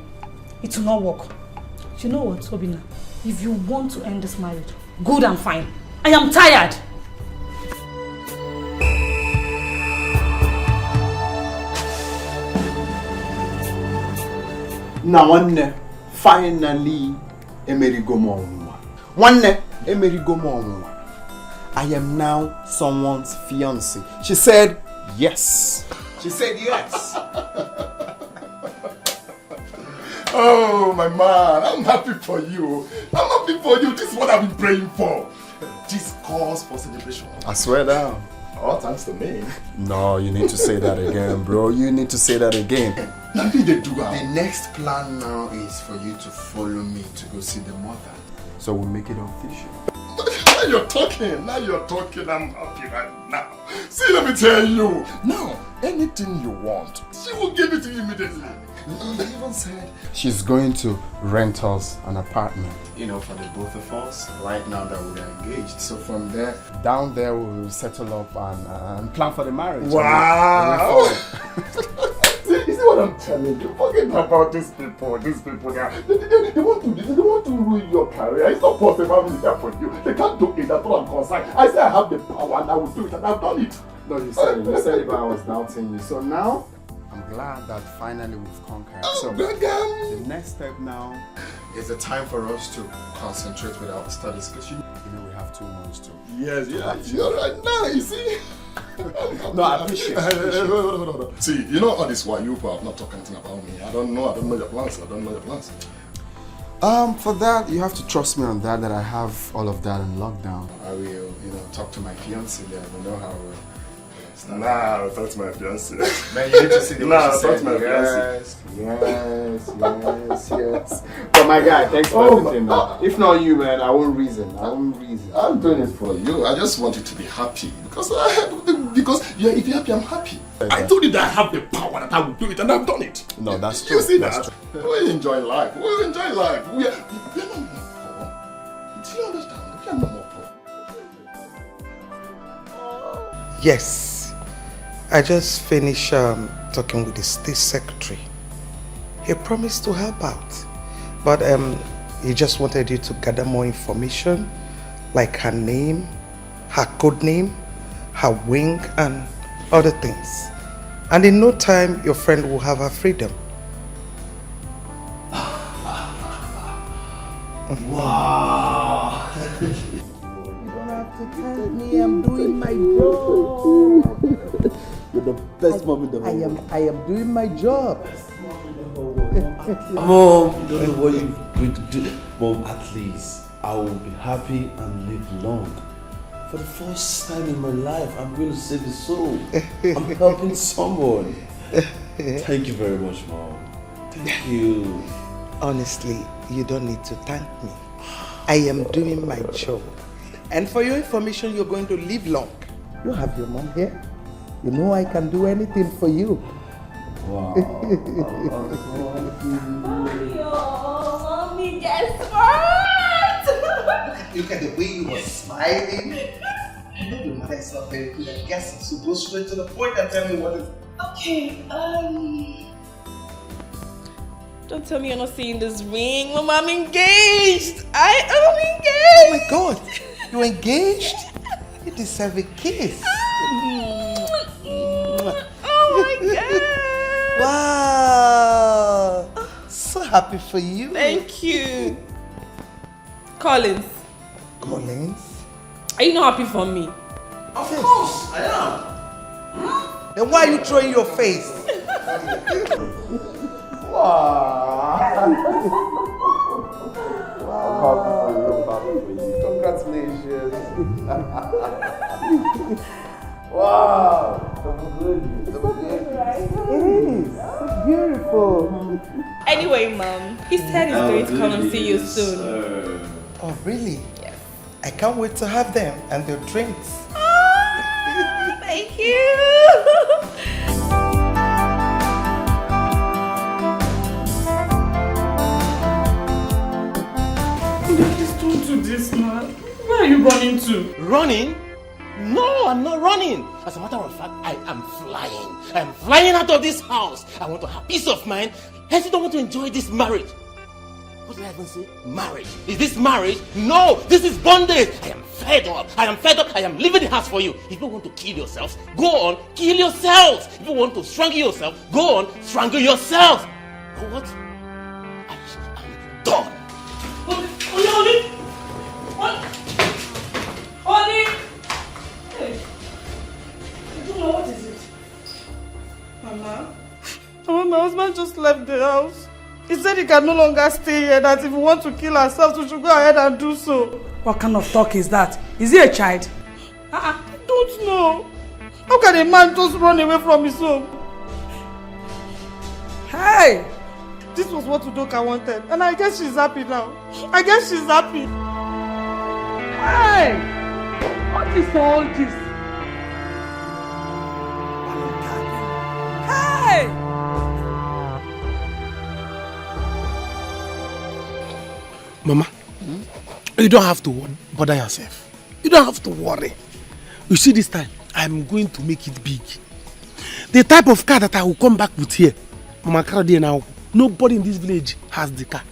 It will not work. You know what, Obina? If you want to end this marriage, good and fine. I am tired. Now one finally emerigo mo. One emerigo mo. I am now someone's fiancé. She said yes. She said yes. Oh, my man, I'm happy for you. I'm happy for you. This is what I've been praying for. This calls for celebration. I swear down. All thanks to me. No, you need to say that again, bro. You need to say that again. Nothing they do. The next plan now is for you to follow me to go see the mother. So we'll make it official. Now you're talking. Now you're talking. I'm happy right now. See, let me tell you. Now, anything you want, she will give it to you immediately. He even said She's going to rent us an apartment. You know, for the both of us, right now that we are engaged. So from there, down there we'll settle up and plan for the marriage. wow. You see what I'm telling you? Forget about these people. These people, they want to ruin your career. It's not possible having that for you. They can't do it. That's what I'm concerned. I say I have the power and I will do it, and I've done it. No, you said it, but I was doubting you. So now, I'm glad that finally we've conquered. So the next step now is the time for us to concentrate with our studies, because you know we have 2 months to. Yes, you're right now. You see. No, I appreciate it. See, you know all this while you have not talked anything about me. I don't know your plans. For that, you have to trust me on that I have all of that in lockdown. I will, talk to my fiancé there. I know how we'll start. Nah, talk to my fiancé. Man, you need to see the way she talk said to my Yes. But my guy, thanks for everything, man. If not you, man, I won't reason. I'm doing it for you. I just want you to be happy. Because if you're happy, I'm happy. I told you that I have the power, that I will do it, and I've done it. No, that's true. You see that's that? True. We enjoy life. We are not Yes. I just finished talking with the state secretary. He promised to help out. But he just wanted you to gather more information, like her name, her code name, her wing, and other things. And in no time, your friend will have her freedom. Wow! You don't have to tell me I'm doing my job. You're the best mom in the world. I am doing my job. Mom, you don't know what you're going to do. Mom, at least I will be happy and live long. For the first time in my life, I'm going to save a soul. I'm helping someone. Thank you very much, Mom. Thank you. Honestly, you don't need to thank me. I am doing my job. And for your information, you're going to live long. You have your mom here. You know I can do anything for you. Wow. Mommy, guess what? Look at the way you were smiling. You know the mother is not very good at guessing, so go straight to the point and tell me what is... Okay, don't tell me you're not seeing this ring. Mama, I'm engaged. I am engaged. Oh my God, you're engaged? You deserve a kiss. Oh my God. Wow. So happy for you. Thank you. Collins. Collins? Are you not happy for me? Of course, I am. Then why are you throwing your face? Wow. I'm happy for you. Congratulations. Wow. It is. So beautiful. Anyway, Mom, he said he's going to come and see you soon. Oh, really? Yes. I can't wait to have them and their drinks. Thank you. Please don't do this, man. Where are you running to? Running? No, I'm not running. As a matter of fact, I am flying. I am flying out of this house. I want to have peace of mind. I still don't want to enjoy this marriage. What did I even say? Marriage. Is this marriage? No, this is bondage. I am fed up. I am fed up. I am leaving the house for you. If you want to kill yourselves, go on, kill yourselves. If you want to strangle yourself, go on, strangle yourself. But what? I am done. Oli! Hey. I don't know, what is it? Mama? Mama, my husband just left the house. He said he can no longer stay here, that if we want to kill ourselves, we should go ahead and do so. What kind of talk is that? Is he a child? I don't know. How can a man just run away from his home? Hey! This was what Udoka wanted, and I guess she's happy now. I guess she's happy. Hey! What is all this? Hey! Mama, you don't have to bother yourself. You don't have to worry. You see, this time, I'm going to make it big. The type of car that I will come back with here, Mama Karadi now, nobody in this village has the car.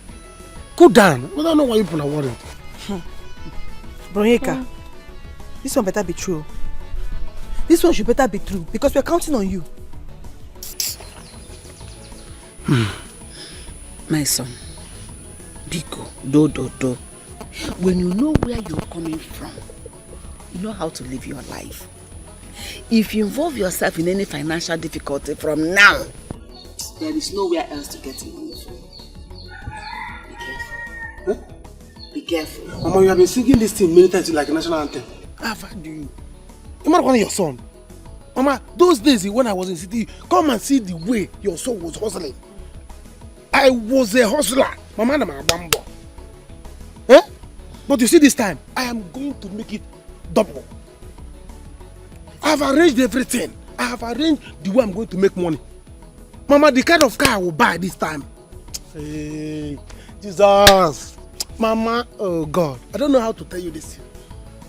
Go down. I don't know why people are worried. Bronyeka, this one better be true. This one should better be true because we're counting on you. My son, Biko, do. When you know where you're coming from, you know how to live your life. If you involve yourself in any financial difficulty from now, there is nowhere else to get money from. Be careful. Huh? Be careful. Mama, you have been singing this thing many times like a national anthem. I've heard you. You might want your son. Mama, those days when I was in the city, come and see the way your son was hustling. I was a hustler. Mama, I'm a bambo. Eh? But you see this time, I am going to make it double. I have arranged everything. I have arranged the way I'm going to make money. Mama, the kind of car I will buy this time. Hey, Jesus. Mama, oh God. I don't know how to tell you this.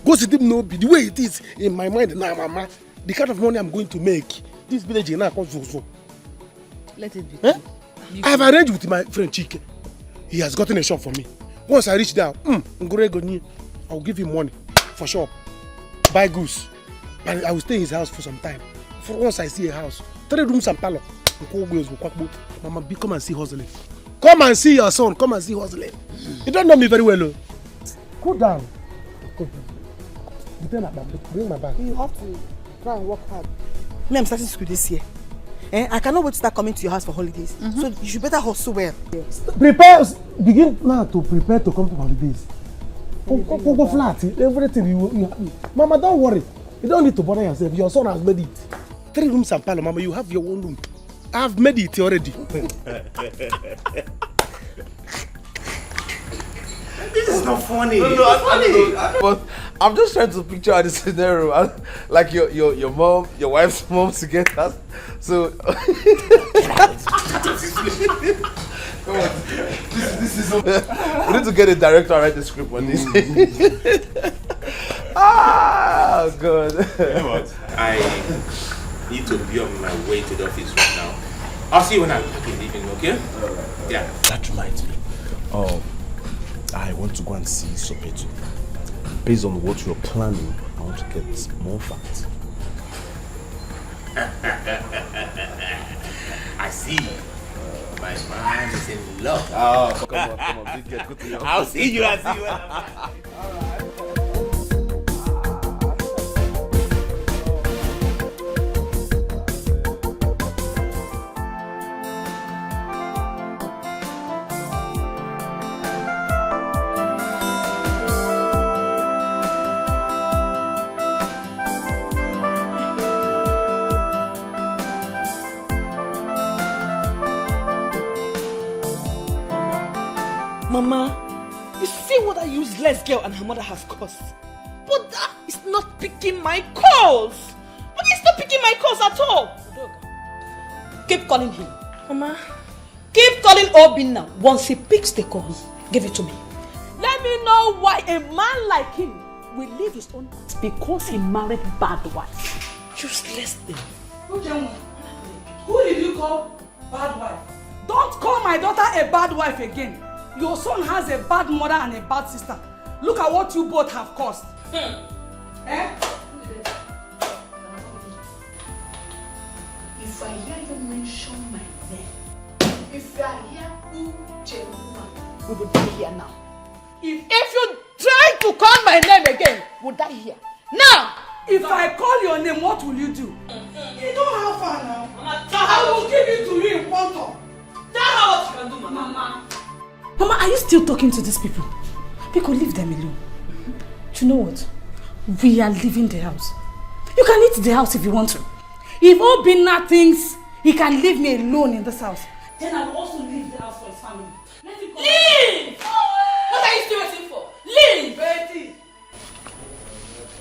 Go see them no be the way it is in my mind now, Mama. the kind of money I'm going to make, this village is not so. Let it be. Eh? I have arranged with my friend Chike. He has gotten a shop for me. Once I reach there, I'll give him money for shop, buy goods, and I will stay in his house for some time. For once I see a house, 3 rooms and parlor. Mama, come and see hustling. Come and see your son. Come and see hustling. You don't know me very well, though. Cool down. Bring my bag. You have to try and work hard. Me, I'm starting school this year. I cannot wait to start coming to your house for holidays. So you should better hustle well. Begin now to prepare to come to holidays. Go flat. Everything you Mama, don't worry. You don't need to bother yourself. Your son has made it. 3 rooms and parlor, Mama. You have your own room. I have made it already. This is not funny. No, it's funny. But I'm just trying to picture out the scenario, like your mom, your wife's mom together. So come on, this is. We need to get a director to write the script on this. Ah, good. You know what? I need to be on my way to the office right now. I'll see you when I'm back in the evening, okay? Yeah. That reminds me. I want to go and see Sopeto. Based on what you're planning, I want to get more facts. I see. My man is in love. Oh, come on, big girl, good to know. I'll see you. Mama, you see what a useless girl and her mother has caused. But that is not picking my calls. But he's not picking my calls at all. Keep calling him. Mama. Keep calling Obinna. Once he picks the call, give it to me. Let me know why a man like him will leave his own house because he married bad wife. Useless thing. Who did you call bad wife? Don't call my daughter a bad wife again. Your son has a bad mother and a bad sister. Look at what you both have caused. Eh? If I hear you mention my name, if I hear Uche woman, we will die here now. If you try to call my name again, we'll die here. Now! If I call your name, what will you do? You don't have fun now. Mama, I will give it to you in quantum. Tell her what you can do, Mama. Mama, are you still talking to these people? Because leave them alone. Do you know what? We are leaving the house. You can eat the house if you want to. If Obinna thinks he can leave me alone in this house, then I will also leave the house for his family. Let him go. Leave! What are you still waiting for? Leave! Betty!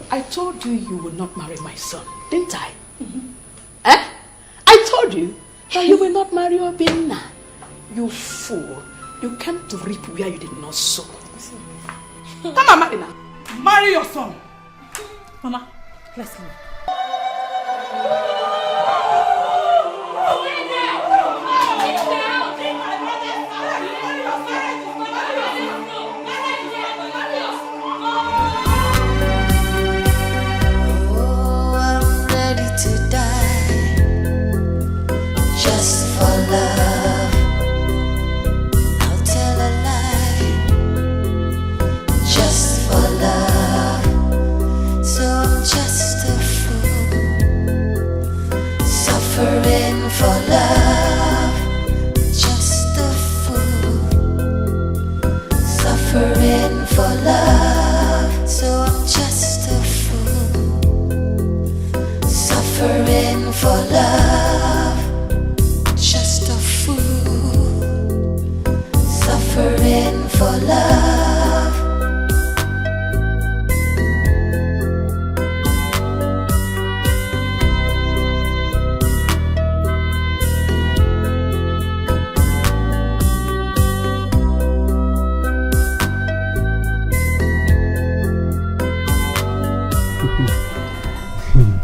I told you you will not marry my son, didn't I? Eh? I told you that you will not marry Obinna. You fool. You can't reap where you did not sow. Come on, marry now. Marry your son. Mama, let's leave. Oh, I'm ready to die just for love. I'll tell a lie just for love. So I'm just a fool suffering for love. Just a fool suffering for love. So I'm just a fool suffering for love. Just a fool suffering for love.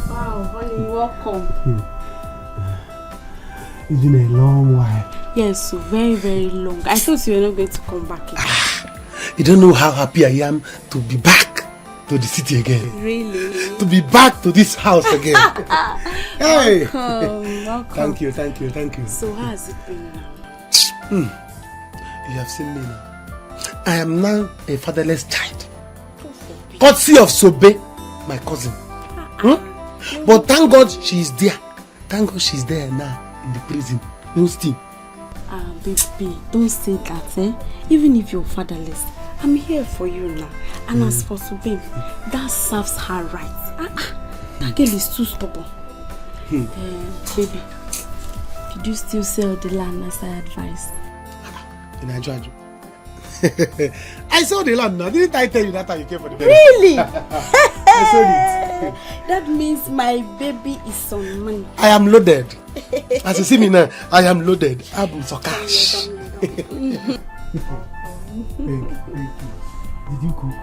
Wow, honey. welcome. It's been a long while. Yes, so very, very long. I thought you were not going to come back again. You don't know how happy I am to be back to the city again. Really? To be back to this house again. Hey! Welcome. Thank you. So how has it been now? You have seen me now. I am now a fatherless child. Courtesy of Sobe, my cousin. But thank God she is there. Thank God she's there now in the prison. No steam. Baby, don't say that, eh? Even if you're fatherless, I'm here for you now. And as for Sobe, that serves her right. That girl is too stubborn. Baby, did you still sell the land as I advised? In Nigeria. I sold the land now. Didn't I tell you that time you came for the baby? Really? I sold it. That means my baby is on money. I am loaded. As you see me now, I am loaded. I'm for cash. Did you cook?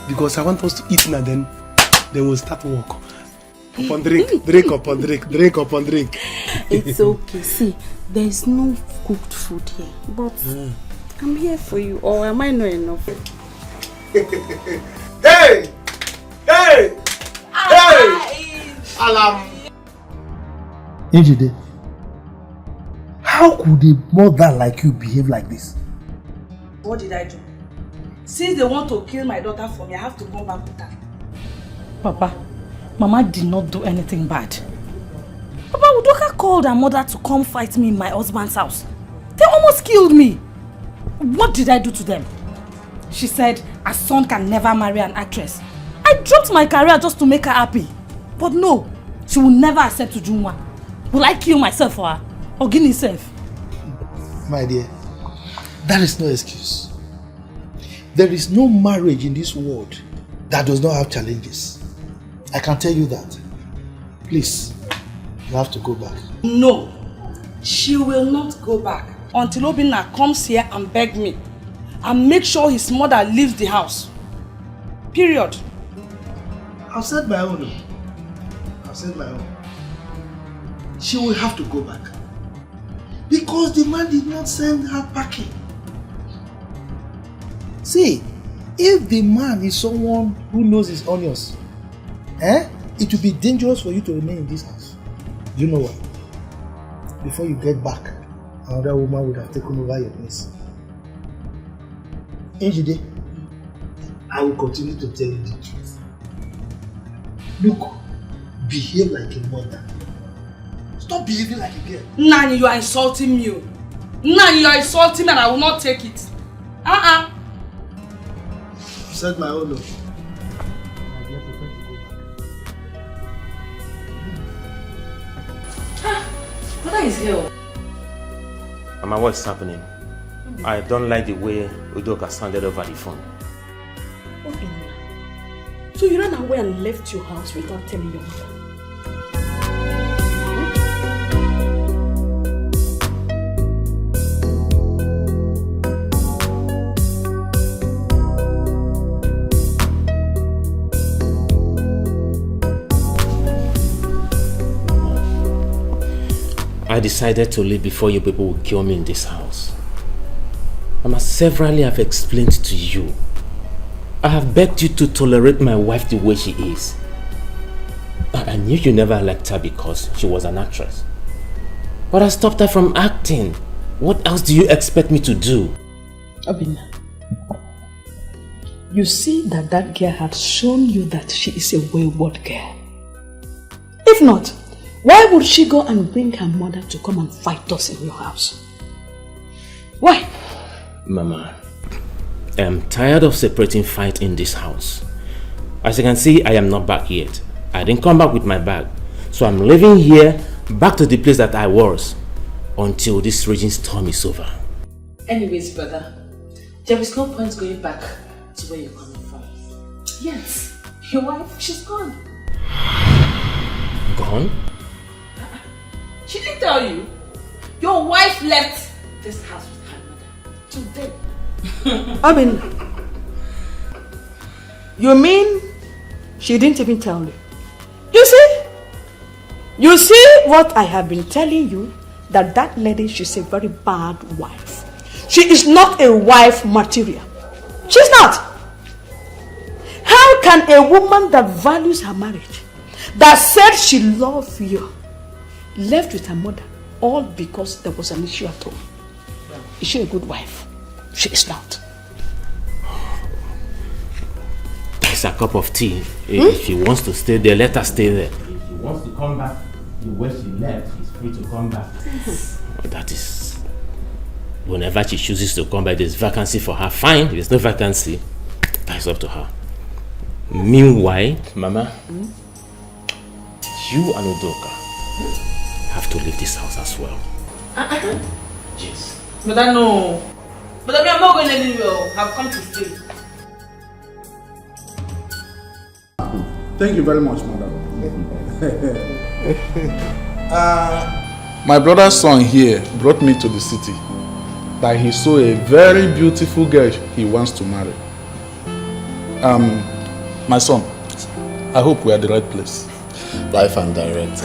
Because I want us to eat now, then we'll start work. Upon drink upon drink. It's okay. See, there's no cooked food here, but I'm here for you. Or am I not enough? Hey! Alam! Ejide, how could a mother like you behave like this? What did I do? Since they want to kill my daughter for me, I have to come back with her. Papa, Mama did not do anything bad. Papa, Udoka called her mother to come fight me in my husband's house. They almost killed me. What did I do to them? She said her son can never marry an actress. I dropped my career just to make her happy. But no, she will never accept Ujunwa. Will I kill myself for her? Or give myself? My dear, that is no excuse. There is no marriage in this world that does not have challenges. I can tell you that. Please, you have to go back. No, she will not go back until Obinna comes here and beg me and make sure his mother leaves the house. Period. I've said my own. She will have to go back. Because the man did not send her packing. See, if the man is someone who knows his onions, it will be dangerous for you to remain in this house. Do you know what? Before you get back, another woman would have taken over your place. Ejide, I will continue to tell you the truth. Look, behave like a mother. Stop behaving like a girl. Nani, you are insulting me. Nani, you are insulting me and I will not take it. I've said my own no. What is here? Mama, what's happening? I don't like the way Udoka sounded over the phone. Okay. So you ran away and left your house without telling your mother? I decided to leave before you people would kill me in this house. Mama, severally have explained to you. I have begged you to tolerate my wife the way she is. I knew you never liked her because she was an actress. But I stopped her from acting. What else do you expect me to do? Obinna, you see that girl has shown you that she is a wayward girl. If not, why would she go and bring her mother to come and fight us in your house? Why? Mama, I am tired of separating fight in this house. As you can see, I am not back yet. I didn't come back with my bag. So I'm living here, back to the place that I was, until this raging storm is over. Anyways, brother, there is no point going back to where you're coming from. Yes, your wife, she's gone. Gone? She didn't tell you. Your wife left this house with her mother today. Obin, you mean she didn't even tell you? You see? You see what I have been telling you? That lady, she's a very bad wife. She is not a wife material. She's not. How can a woman that values her marriage, that said she loves you, left with her mother, all because there was an issue at home? Is she a good wife? She is not. It's a cup of tea. If she wants to stay there, let her stay there. If she wants to come back, the way she left, she's free to come back. That is... Whenever she chooses to come back, there's vacancy for her. Fine. If there's no vacancy, that's up to her. Meanwhile, Mama, you and Udoka have to leave this house as well. Yes. But I know. But I mean, I'm not going anywhere. I've come to stay. Thank you very much, madam. My brother's son here brought me to the city that he saw a very beautiful girl he wants to marry. My son, I hope we are at the right place. Life and direct.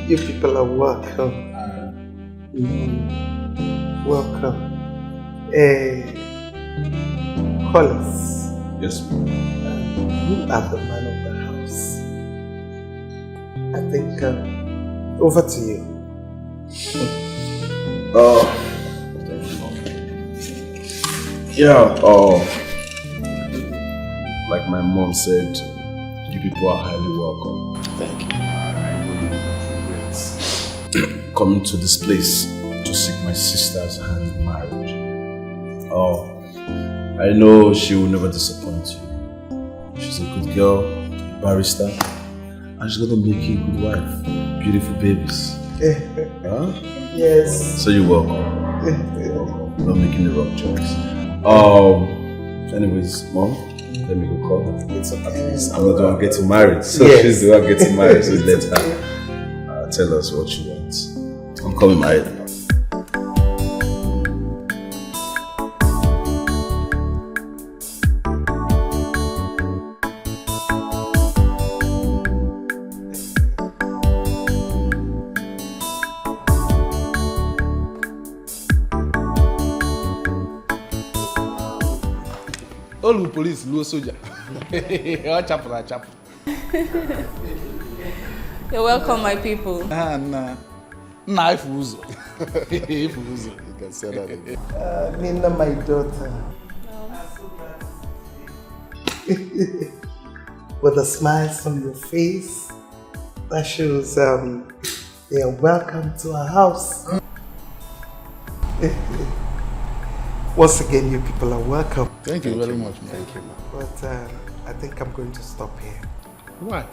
You people are welcome. Welcome. Hollis. Yes, ma'am. You are the man of the house. I think, over to you. Thank you. Yeah, like my mom said, you people are highly welcome. Thank you. I really regret coming to this place to seek my sister's hand in marriage. I know she will never disappoint you. She's a good girl, a barrister, and she's gonna make you a good wife. Beautiful babies. Huh? Yes. So you're welcome. You're welcome. Not making the wrong choice. Anyways, Mom, let me go call her. It's okay. At least I'm not the one getting married, so yes. She's the one getting married, so let her tell us what she wants. I'm coming married. All police, low soldier. Chapel. You're welcome, my people. Nah, if you can say that again. Nina, my daughter. With a smile on your face, that shows you're welcome to our house. Once again, you people are welcome. Thank you very much, man. Thank you, man. But I think I'm going to stop here. Why?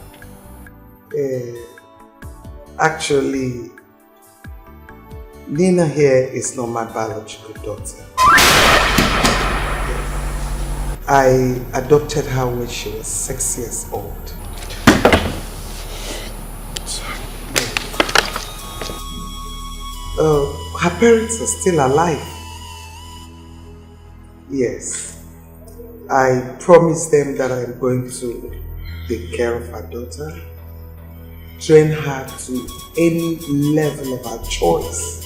Actually, Nina here is not my biological daughter. I adopted her when she was 6 years old. Her parents are still alive. Yes. I promised them that I'm going to take care of her daughter, train her to any level of her choice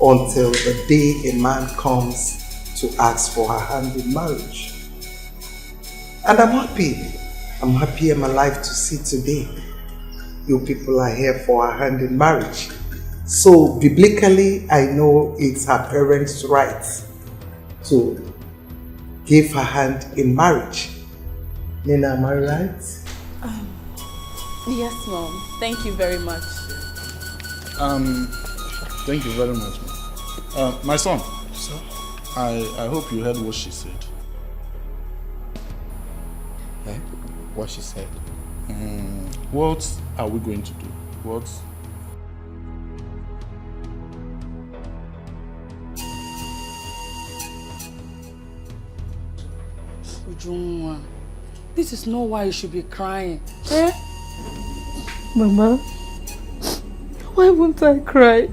until the day a man comes to ask for her hand in marriage. And I'm happy. I'm happy I'm alive to see today. You people are here for her hand in marriage. So biblically, I know it's her parents' right to give her hand in marriage. Nina, am I right? Yes, Mom. Thank you very much. Thank you very much, man. My son. Sir? I hope you heard what she said. What she said? What are we going to do? What? Ujunwa, this is not why you should be crying. Mama, why won't I cry?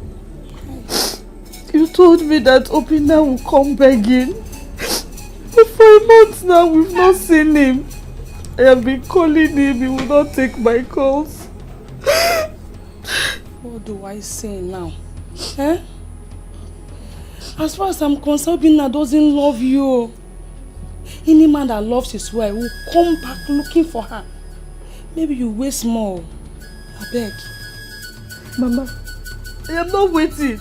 You told me that Opina will come begging. But for a month now, we've not seen him. I have been calling him, he will not take my calls. What do I say now? Eh? As far as I'm concerned, Obinna doesn't love you. Any man that loves his wife will come back looking for her. Maybe you waste more. I beg. Mama, I am not waiting.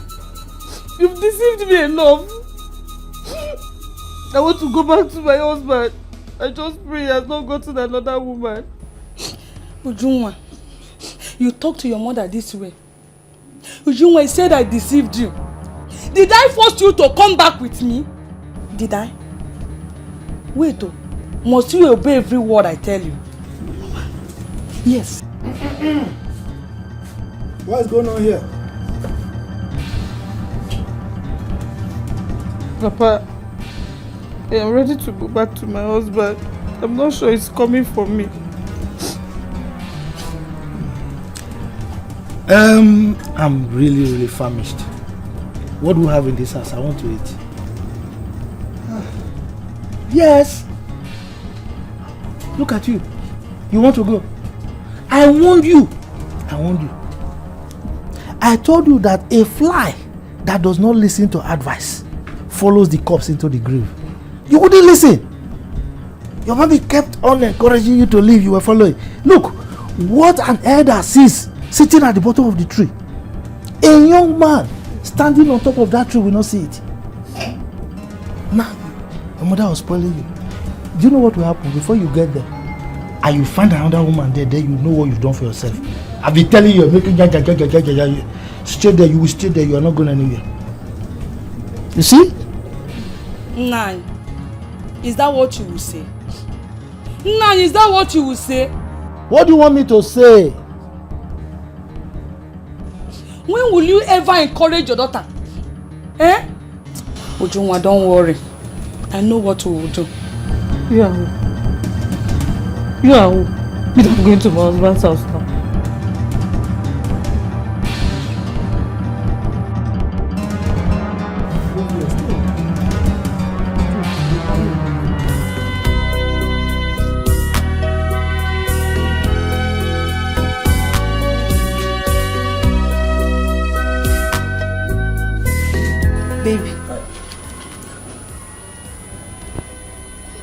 You've deceived me enough. I want to go back to my husband. I just pray he has not gotten another woman. Ujunwa, you talk to your mother this way. Ujunwa, I said I deceived you. Did I force you to come back with me? Did I? Wait, oh. Must you obey every word I tell you? Yes. What's going on here? Papa, I am ready to go back to my husband. I'm not sure he's coming for me. I'm really famished. What do we have in this house? I want to eat. Yes. Look at you. You want to go? I warned you. I told you that a fly that does not listen to advice follows the corpse into the grave. You wouldn't listen. Your mommy kept on encouraging you to leave. You were following. Look, what an elder sees sitting at the bottom of the tree. A young man standing on top of that tree will not see it. Now, your mother was spoiling you. Do you know what will happen before you get there? And you find another woman there, then you know what you've done for yourself. I've been telling you, you're making stay there, you will stay there, you are not going anywhere. You see? Nine. Is that what you will say? Nine, is that what you will say? What do you want me to say? When will you ever encourage your daughter? Eh? Ujunwa, don't worry. I know what we will do. Yeah. I'm going to my husband's house now.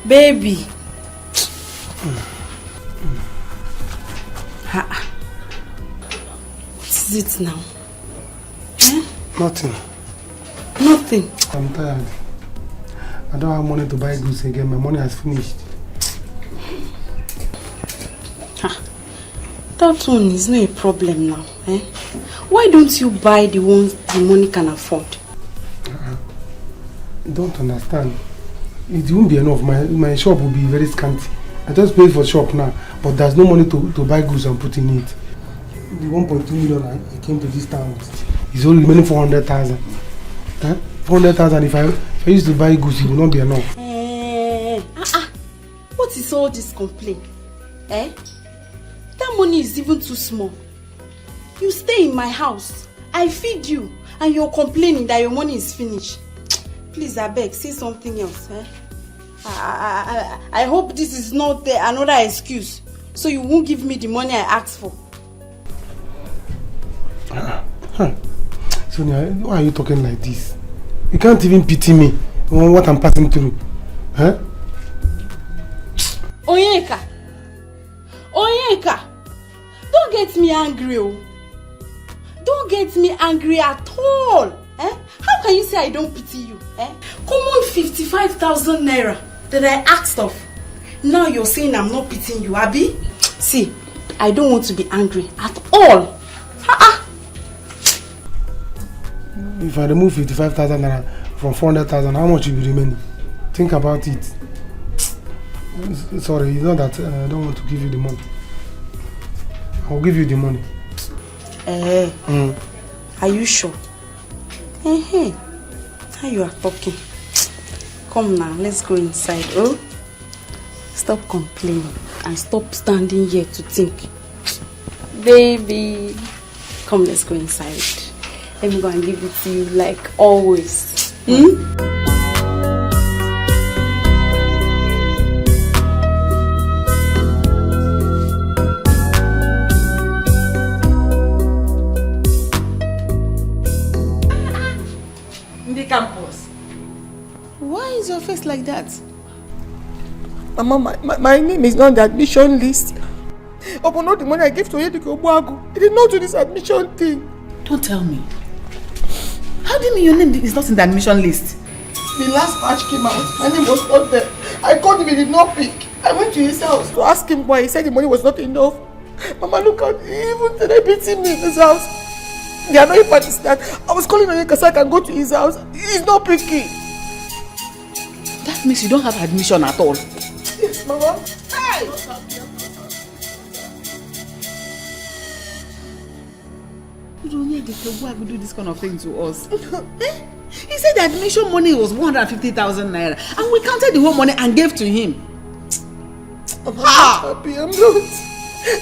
Baby. What is it now? Eh? Nothing. Nothing. I'm tired. I don't have money to buy goods again. My money has finished. That one is not a problem now. Eh? Why don't you buy the ones the money can afford? You don't understand. It won't be enough. My shop will be very scanty. I just paid for shop now, but there's no money to buy goods and put in it. The 1.2 million I came to this town with is only remaining 400,000. 400,000. If I used to buy goods, it will not be enough. What is all this complaint? Eh? That money is even too small. You stay in my house, I feed you, and you're complaining that your money is finished. Please, I beg, say something else. Eh? I hope this is not another excuse, so you won't give me the money I asked for. Sonia, why are you talking like this? You can't even pity me on what I'm passing through. Huh? Onyeka! Don't get me angry, oh. Don't get me angry at all. Eh? How can you say I don't pity you? Eh? Common 55,000 naira that I asked of. Now you're saying I'm not pitying you, Abi? See, I don't want to be angry at all. If I remove 55,000 naira from 400,000, how much will be remaining? Think about it. Sorry, it's not that I don't want to give you the money. I'll give you the money. Are you sure? How you are talking? Come now, let's go inside. Oh, stop complaining and stop standing here to think. Baby, come, let's go inside. Let me go and give it to you like always. your face like that? Mama, my name is not on the admission list. Upon all the money I gave to Yediko Obuagu, he did not do this admission thing. Don't tell me. How do you mean your name is not in the admission list? The last batch came out, my name was not there. I called him, he did not pick. I went to his house to ask him why. He said the money was not enough. Mama, look at even today beating me in his house. The annoying part is that I was calling on him so I can go to his house. He's not picking. That means you don't have admission at all. Yes, Mama. Hey! You don't need to do this kind of thing to us. He said the admission money was 150,000 naira and we counted the whole money and gave to him. I'm not happy, I'm not.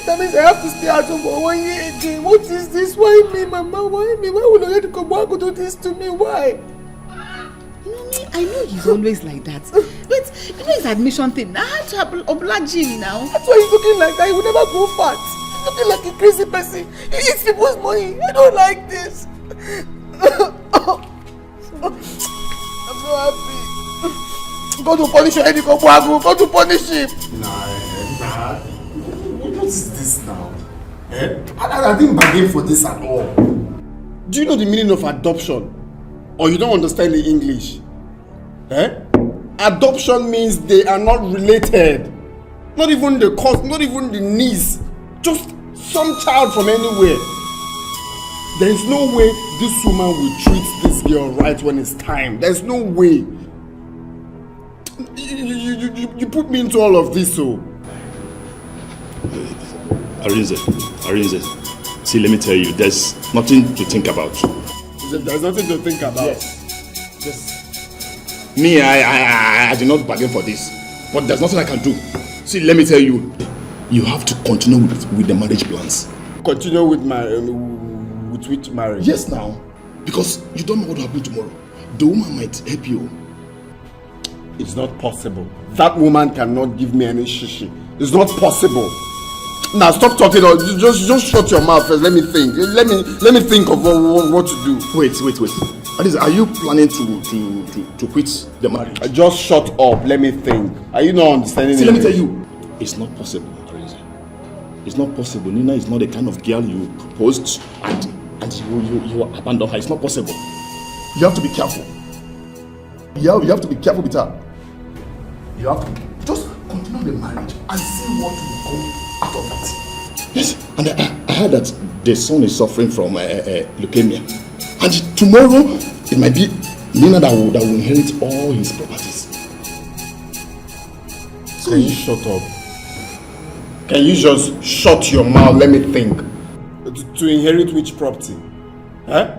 That means I have to stay at home for 1 year again. What is this? Why me, Mama? Why me? Why would Oyediko Obuagu do this to me? Why? You know me, I know he's always like that. But you know his admission thing, I had to oblige him now. That's why he's looking like that. He will never go fat. He's looking like a crazy person. He eats people's money. I don't like this. I'm so happy. Go to punish Oyediko Obuagu. Go to punish him. Nah. What is this now? I didn't bargain for this at all. Do you know the meaning of adoption? Or you don't understand the English? Adoption means they are not related. Not even the cause, not even the niece. Just some child from anywhere. There is no way this woman will treat this girl right when it's time. There's no way. You put me into all of this, so. Arinze, see, let me tell you, there's nothing to think about. There's nothing to think about. Yes. Me, I did not bargain for this, but there's nothing I can do. See, let me tell you, you have to continue with the marriage plans. Continue with with which marriage? Yes, now, because you don't know what will happen tomorrow. The woman might help you. It's not possible. That woman cannot give me any shishi. It's not possible. Now stop talking. Just shut your mouth first. Let me think. Let me think of what to do. Wait. Are you planning to quit the marriage? Just shut up. Let me think. Are you not understanding? See, let me tell you, it's not possible, Arinze. It's not possible. Nina is not the kind of girl you post and you abandon her. It's not possible. You have to be careful. You have to be careful with her. You have to just continue the marriage and see what will go out of it. Yes, and I heard that the son is suffering from leukemia. And tomorrow, it might be Nina that will inherit all his properties. Can you shut up? Can you just shut your mouth? Let me think. To inherit which property?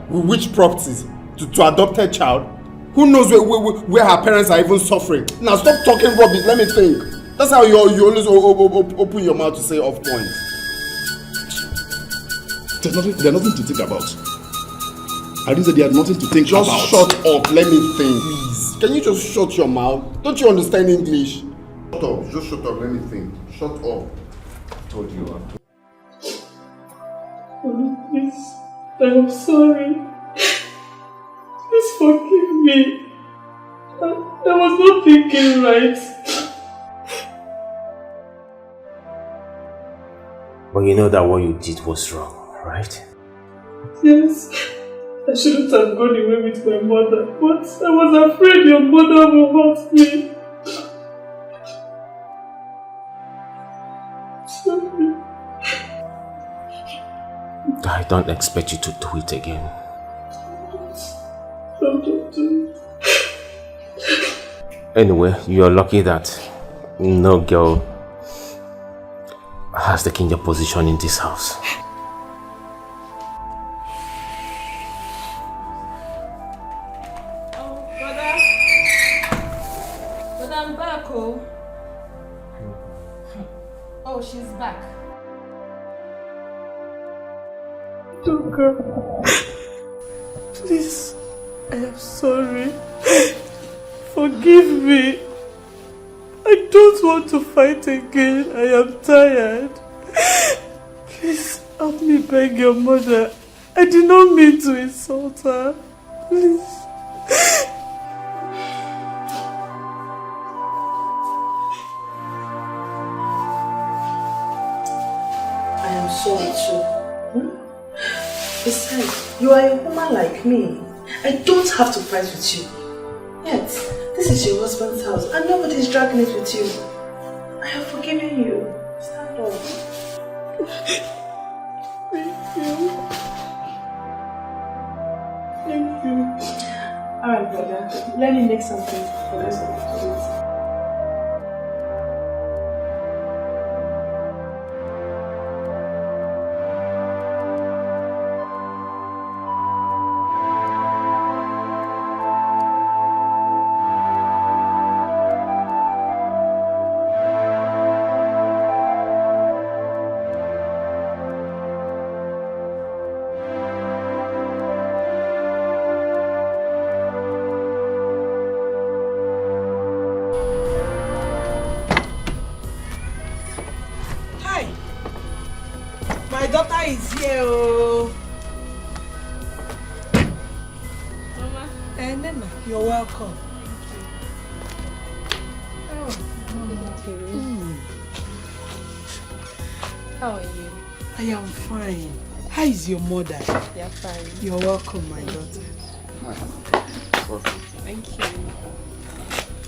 Which properties? To adopt a child? Who knows where her parents are even suffering? Now stop talking rubbish. Let me think. That's how you always open your mouth to say off points. There's nothing to think about. I didn't say there's nothing to think about. Just shut up. Let me think. Please. Can you just shut your mouth? Don't you understand English? Shut up. Just shut up. Let me think. Shut up. I told you. Please, I'm sorry. Please forgive me. I was not thinking right. But you know that what you did was wrong, right? Yes. I shouldn't have gone away with my mother, but I was afraid your mother will hurt me. Sorry. I don't expect you to do it again. Don't do it. Anyway, you're lucky that no girl has taken your position in this house. But I'm back, oh. Oh, she's back. Toka, please, I am sorry. Forgive me. I don't want to fight again. I am tired. Please help me beg your mother. I did not mean to insult her. Please. Besides, you are a woman like me. I don't have to fight with you. Yet, this is your husband's house and nobody is dragging it with you. I have forgiven you. Stand up. Thank you. Thank you. Alright, brother. Let me make something for the rest of the kids. My daughter is here, oh. Mama. Nena, you're welcome. How are you? I am fine. How is your mother? They're fine. You're welcome, my daughter. Thank you.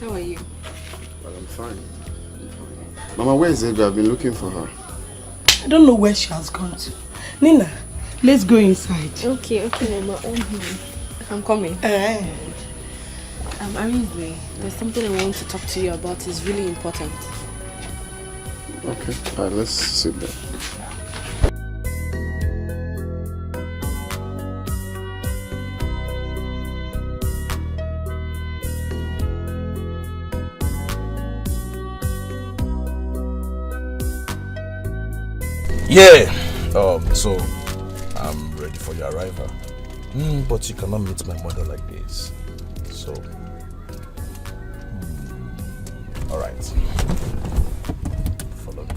How are you? Well, I'm fine. Mama, where is Edra? I've been looking for her. I don't know where she has gone to. Nina, let's go inside. Okay, Mama. I'm coming. Arinze, there's something I want to talk to you about. It's really important. Okay, alright, let's sit down. Yeah. So I'm ready for your arrival. But you cannot meet my mother like this. So, all right. Follow me.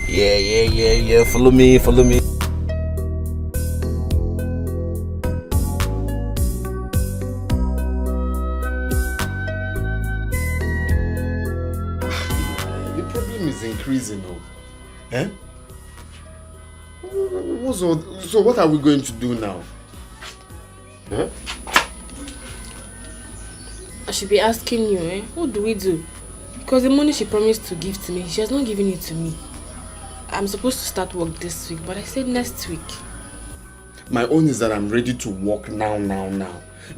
Yeah. Follow me. Increasing, eh? So what are we going to do now? Eh? I should be asking you, eh? What do we do? Because the money she promised to give to me, she has not given it to me. I'm supposed to start work this week, but I said next week. My own is that I'm ready to work now.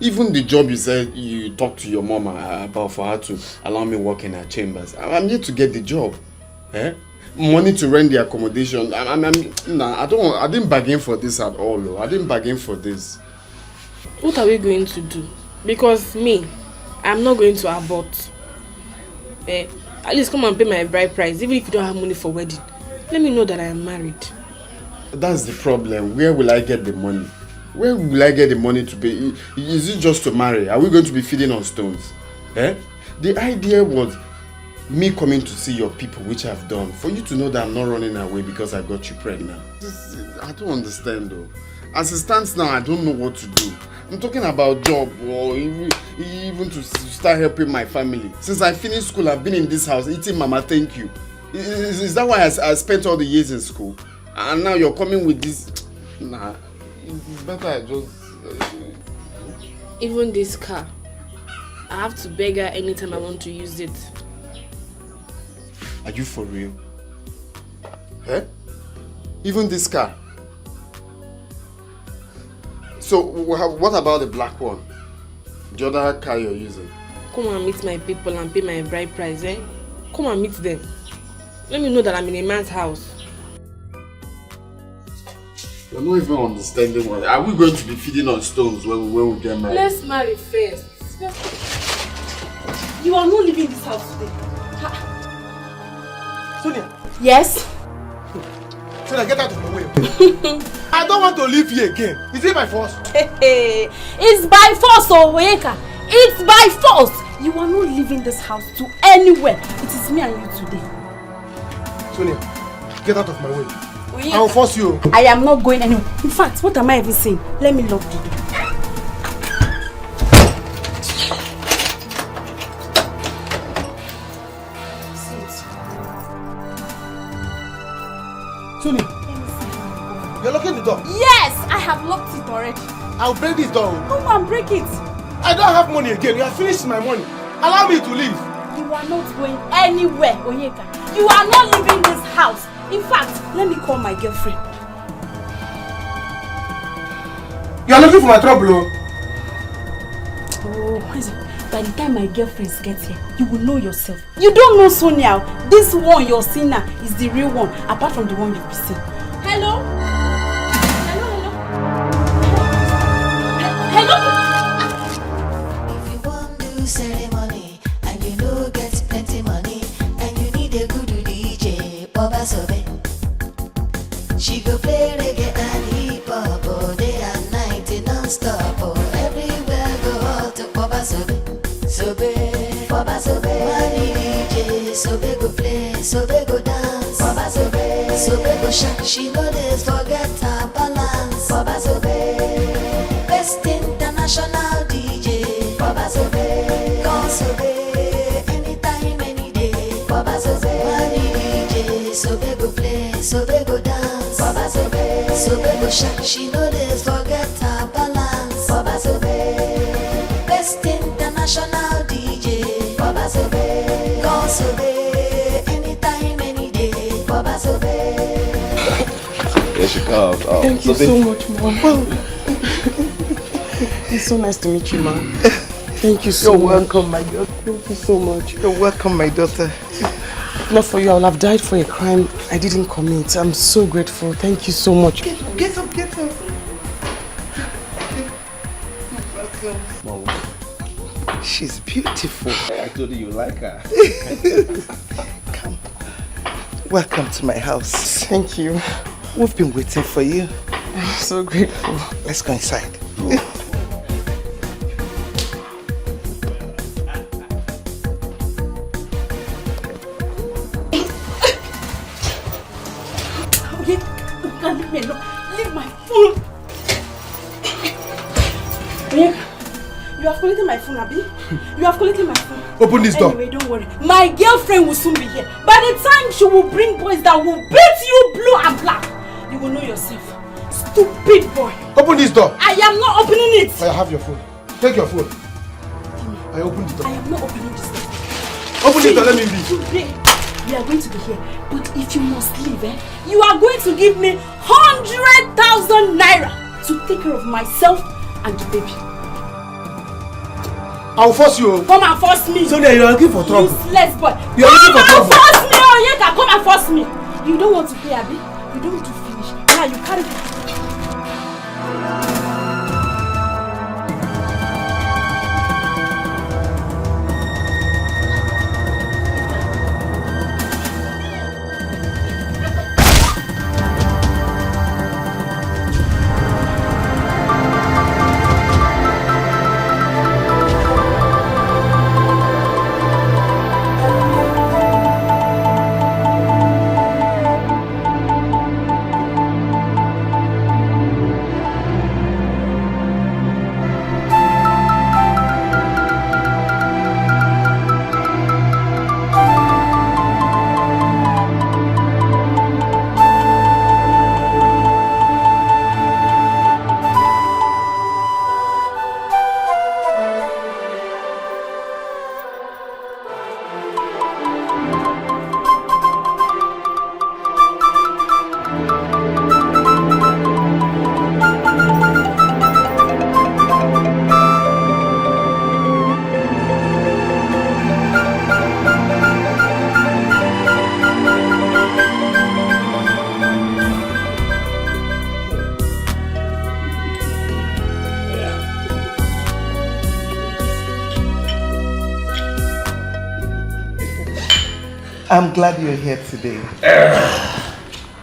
Even the job you said you talked to your mom about for her to allow me work in her chambers, I'm yet to get the job. Eh? Money to rent the accommodation. I didn't bargain for this at all. Though. I didn't bargain for this. What are we going to do? Because me, I'm not going to abort. At least come and pay my bride price, even if you don't have money for wedding. Let me know that I am married. That's the problem. Where will I get the money? Where will I get the money to pay? Is it just to marry? Are we going to be feeding on stones? Eh? The idea was me coming to see your people, which I've done, for you to know that I'm not running away because I got you pregnant. I don't understand though. As it stands now, I don't know what to do. I'm talking about job or even to start helping my family. Since I finished school, I've been in this house eating mama thank you. Is that why I spent all the years in school? And now you're coming with this? Nah, it's better I just... Even this car, I have to beg her anytime I want to use it. Are you for real? Eh? Even this car? So, what about the black one? The other car you're using? Come and meet my people and pay my bride price, eh? Come and meet them. Let me know that I'm in a man's house. You're not even understanding what... Are we going to be feeding on stones when we get married? Let's marry first. You are not leaving this house today. Sonia. Yes? Sonia, get out of my way. I don't want to live here again. Is it by force? It's by force, Oyeka. It's by force. You are not leaving this house to anywhere. It is me and you today. Sonia, get out of my way. I will force you. I am not going anywhere. In fact, what am I even saying? Let me lock the door. Tuni, you're locking the door? Yes, I have locked it already. I'll break this door. Come on, break it. I don't have money again. You have finished my money. Allow me to leave. You are not going anywhere, Onyeka. You are not leaving this house. In fact, let me call my girlfriend. You are looking for my trouble, Oh, by the time my girlfriends get here, you will know yourself. You don't know Sonia. This one you're seeing now is the real one, apart from the one you've been seeing. Hello? Hello? If you want do ceremony and you know get plenty money and you need a good DJ, Baba Sobe. She go play reggae and hip hop all day and night non-stop. Everywhere go out to Baba Sobe. Sobe, Baba Sobe. Money DJ, Sobe go play, Sobe go dance. Baba Sobe, Sobe go shine. She know this forget her balance. Baba Sobe, best international DJ. Baba Sobe, call Sobe, anytime, any day. Baba Sobe, money DJ, Sobe go play, Sobe go dance. Baba Sobe, Sobe go shine. She know this forget her balance. Baba Sobe, best international DJ. Baba Sobe, call Sobe, anytime, any day. Baba Sobe. There she comes. Oh, Thank you so much, Mom. It's so nice to meet you, Mom. Thank you so much. You're welcome, my daughter. Thank you so much. You're welcome, my daughter. Not for you, I would have died for a crime I didn't commit. I'm so grateful. Thank you so much. Get up, get up. Welcome. She's beautiful. I told you like her. Come. Welcome to my house. Thank you. We've been waiting for you. I'm so grateful. Let's go inside. Okay, leave me alone. Leave my phone. You have collected my phone, Abi. You have collected my phone. Open this door. Anyway, don't worry. My girlfriend will soon be here. By the time she will bring boys that will beat you blue and black, you will know yourself. Stupid boy. Open this door. I am not opening it. I have your phone. Take your phone. I opened the door. I am not opening this door. Open this door, let me leave. Today, we are going to be here. But if you must leave, you are going to give me 100,000 naira to take care of myself and the baby. I'll force you. Come and force me. Sonia, you are looking for trouble. Useless boy. You are looking for trouble. Come and force me. Oh, Yeka, come and force me. You don't want to pay, Abi? You don't want to finish. Now you carry. I'm glad you're here today.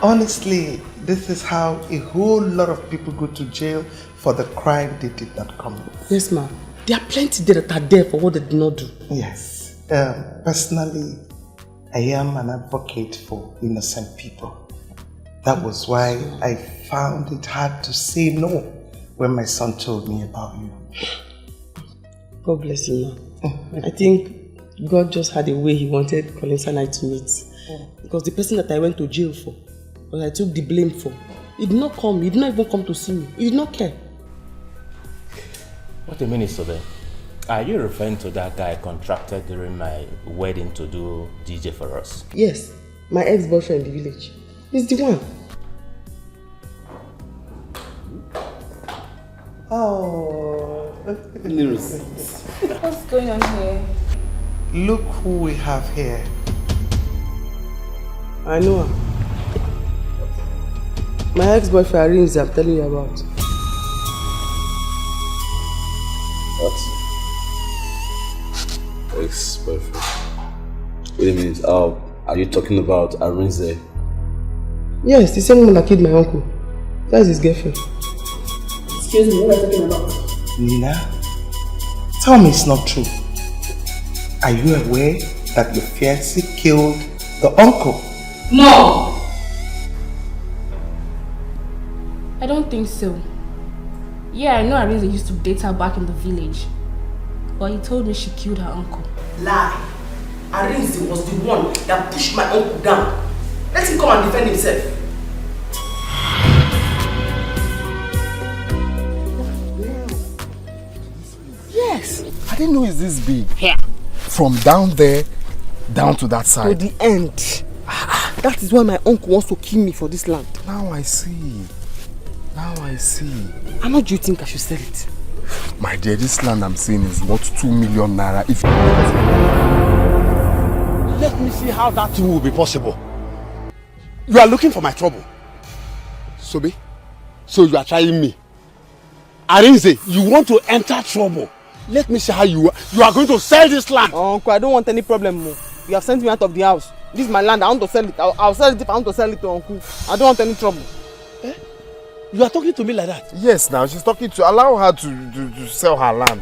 Honestly, this is how a whole lot of people go to jail for the crime they did not commit. Yes, ma'am. There are plenty there that are there for what they did not do. Yes. Personally, I am an advocate for innocent people. That was why I found it hard to say no when my son told me about you. God bless you, ma'am. I think God just had a way he wanted Colin and I to meet. Because the person that I went to jail for that I took the blame for. He did not come. He did not even come to see me. He did not care. What a minute, Sobe. Are you referring to that guy I contracted during my wedding to do DJ for us? Yes, my ex-boyfriend in the village. He's the one. Oh, What's going on here? Look who we have here. I know her. My ex-boyfriend Arinze, I'm telling you about. What? Ex-boyfriend? Wait a minute, are you talking about Arinze? Yes, the same one that killed my uncle. That's his girlfriend. Excuse me, what are you talking about? Nina, tell me it's not true. Are you aware that your fiancé killed the uncle? No! I don't think so. Yeah, I know Arinze used to date her back in the village. But he told me she killed her uncle. Lie. Arinze was the one that pushed my uncle down. Let him come and defend himself. Yes. I didn't know it's this big. Here. From down there, down to that side. To the end. That is why my uncle wants to kill me for this land. Now I see. Now I see. How much do you think I should sell it? My dear, this land I'm seeing is worth 2 million naira. If let me see how that will be possible. You are looking for my trouble. Sobe, so you are trying me. Arinze, you want to enter trouble. Let me see how you are going to sell this land. Uncle, I don't want any problem more. You have sent me out of the house. This is my land. I want to sell it. I'll sell it if I want to sell it to Uncle. I don't want any trouble. Eh? You are talking to me like that? Yes, now she's talking to allow her to sell her land.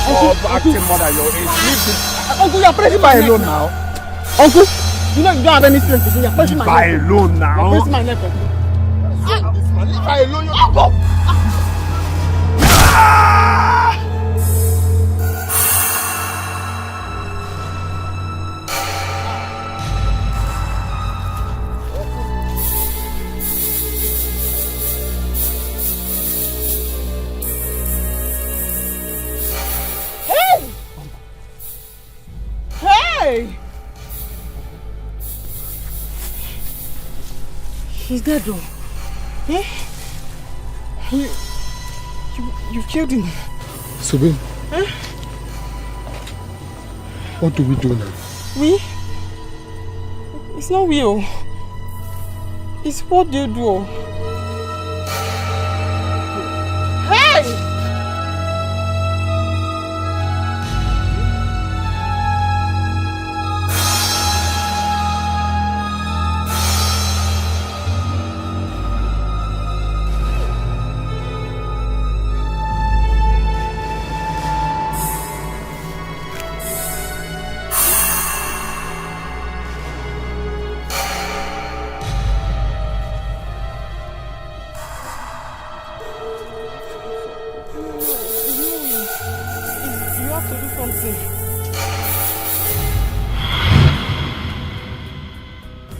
Oh, acting mother, your age. Uncle, you are pressing my neck alone now. Uncle, you know you don't have any strength. You are pressing my neck. Leave her alone now. You are pressing my neck. Leave her alone, you uncle. Hey! He's dead though. Eh? You killed him. Subin. Eh? What do we do now? We? It's not we. It's what they do. Hey!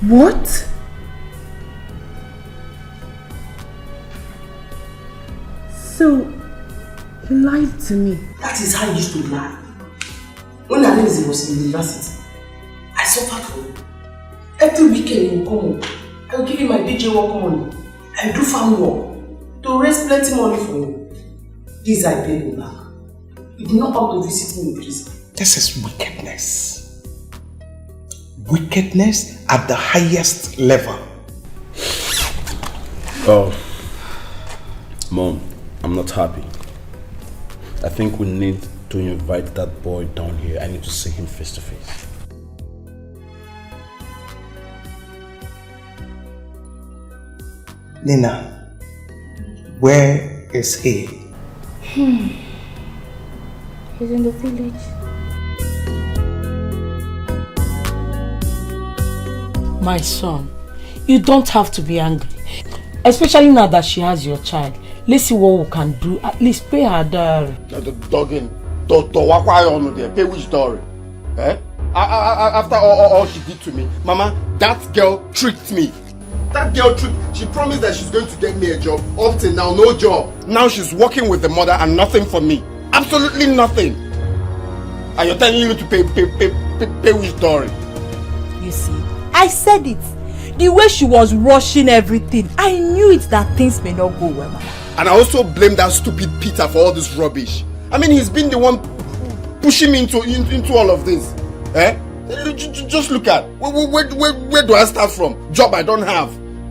What? So, he lied to me. That is how he used to lie. When Arinze was in university, I suffered for him. Every weekend he will come home. I will give him my DJ work money. I will do farm work to raise plenty money for him. This I paid him back. He did not come to visit me in prison. This is wickedness. Wickedness at the highest level. Oh, Mom, I'm not happy. I think we need to invite that boy down here. I need to see him face to face. Nina, where is he? He's in the village. My son, you don't have to be angry. Especially now that she has your child. Let's see what we can do. At least pay her dowry. Dogging. Pay which dowry? Eh? After all she did to me, Mama, that girl tricked me. That girl tricked. She promised that she's going to get me a job. Up till now, no job. Now she's working with the mother and nothing for me. Absolutely nothing. And you're telling me to pay with Dory. You see, I said it. The way she was rushing everything, I knew it that things may not go well, Mama. And I also blame that stupid Peter for all this rubbish. I mean, he's been the one pushing me into all of this. Eh? Just look at, where do I start from? Job I don't have.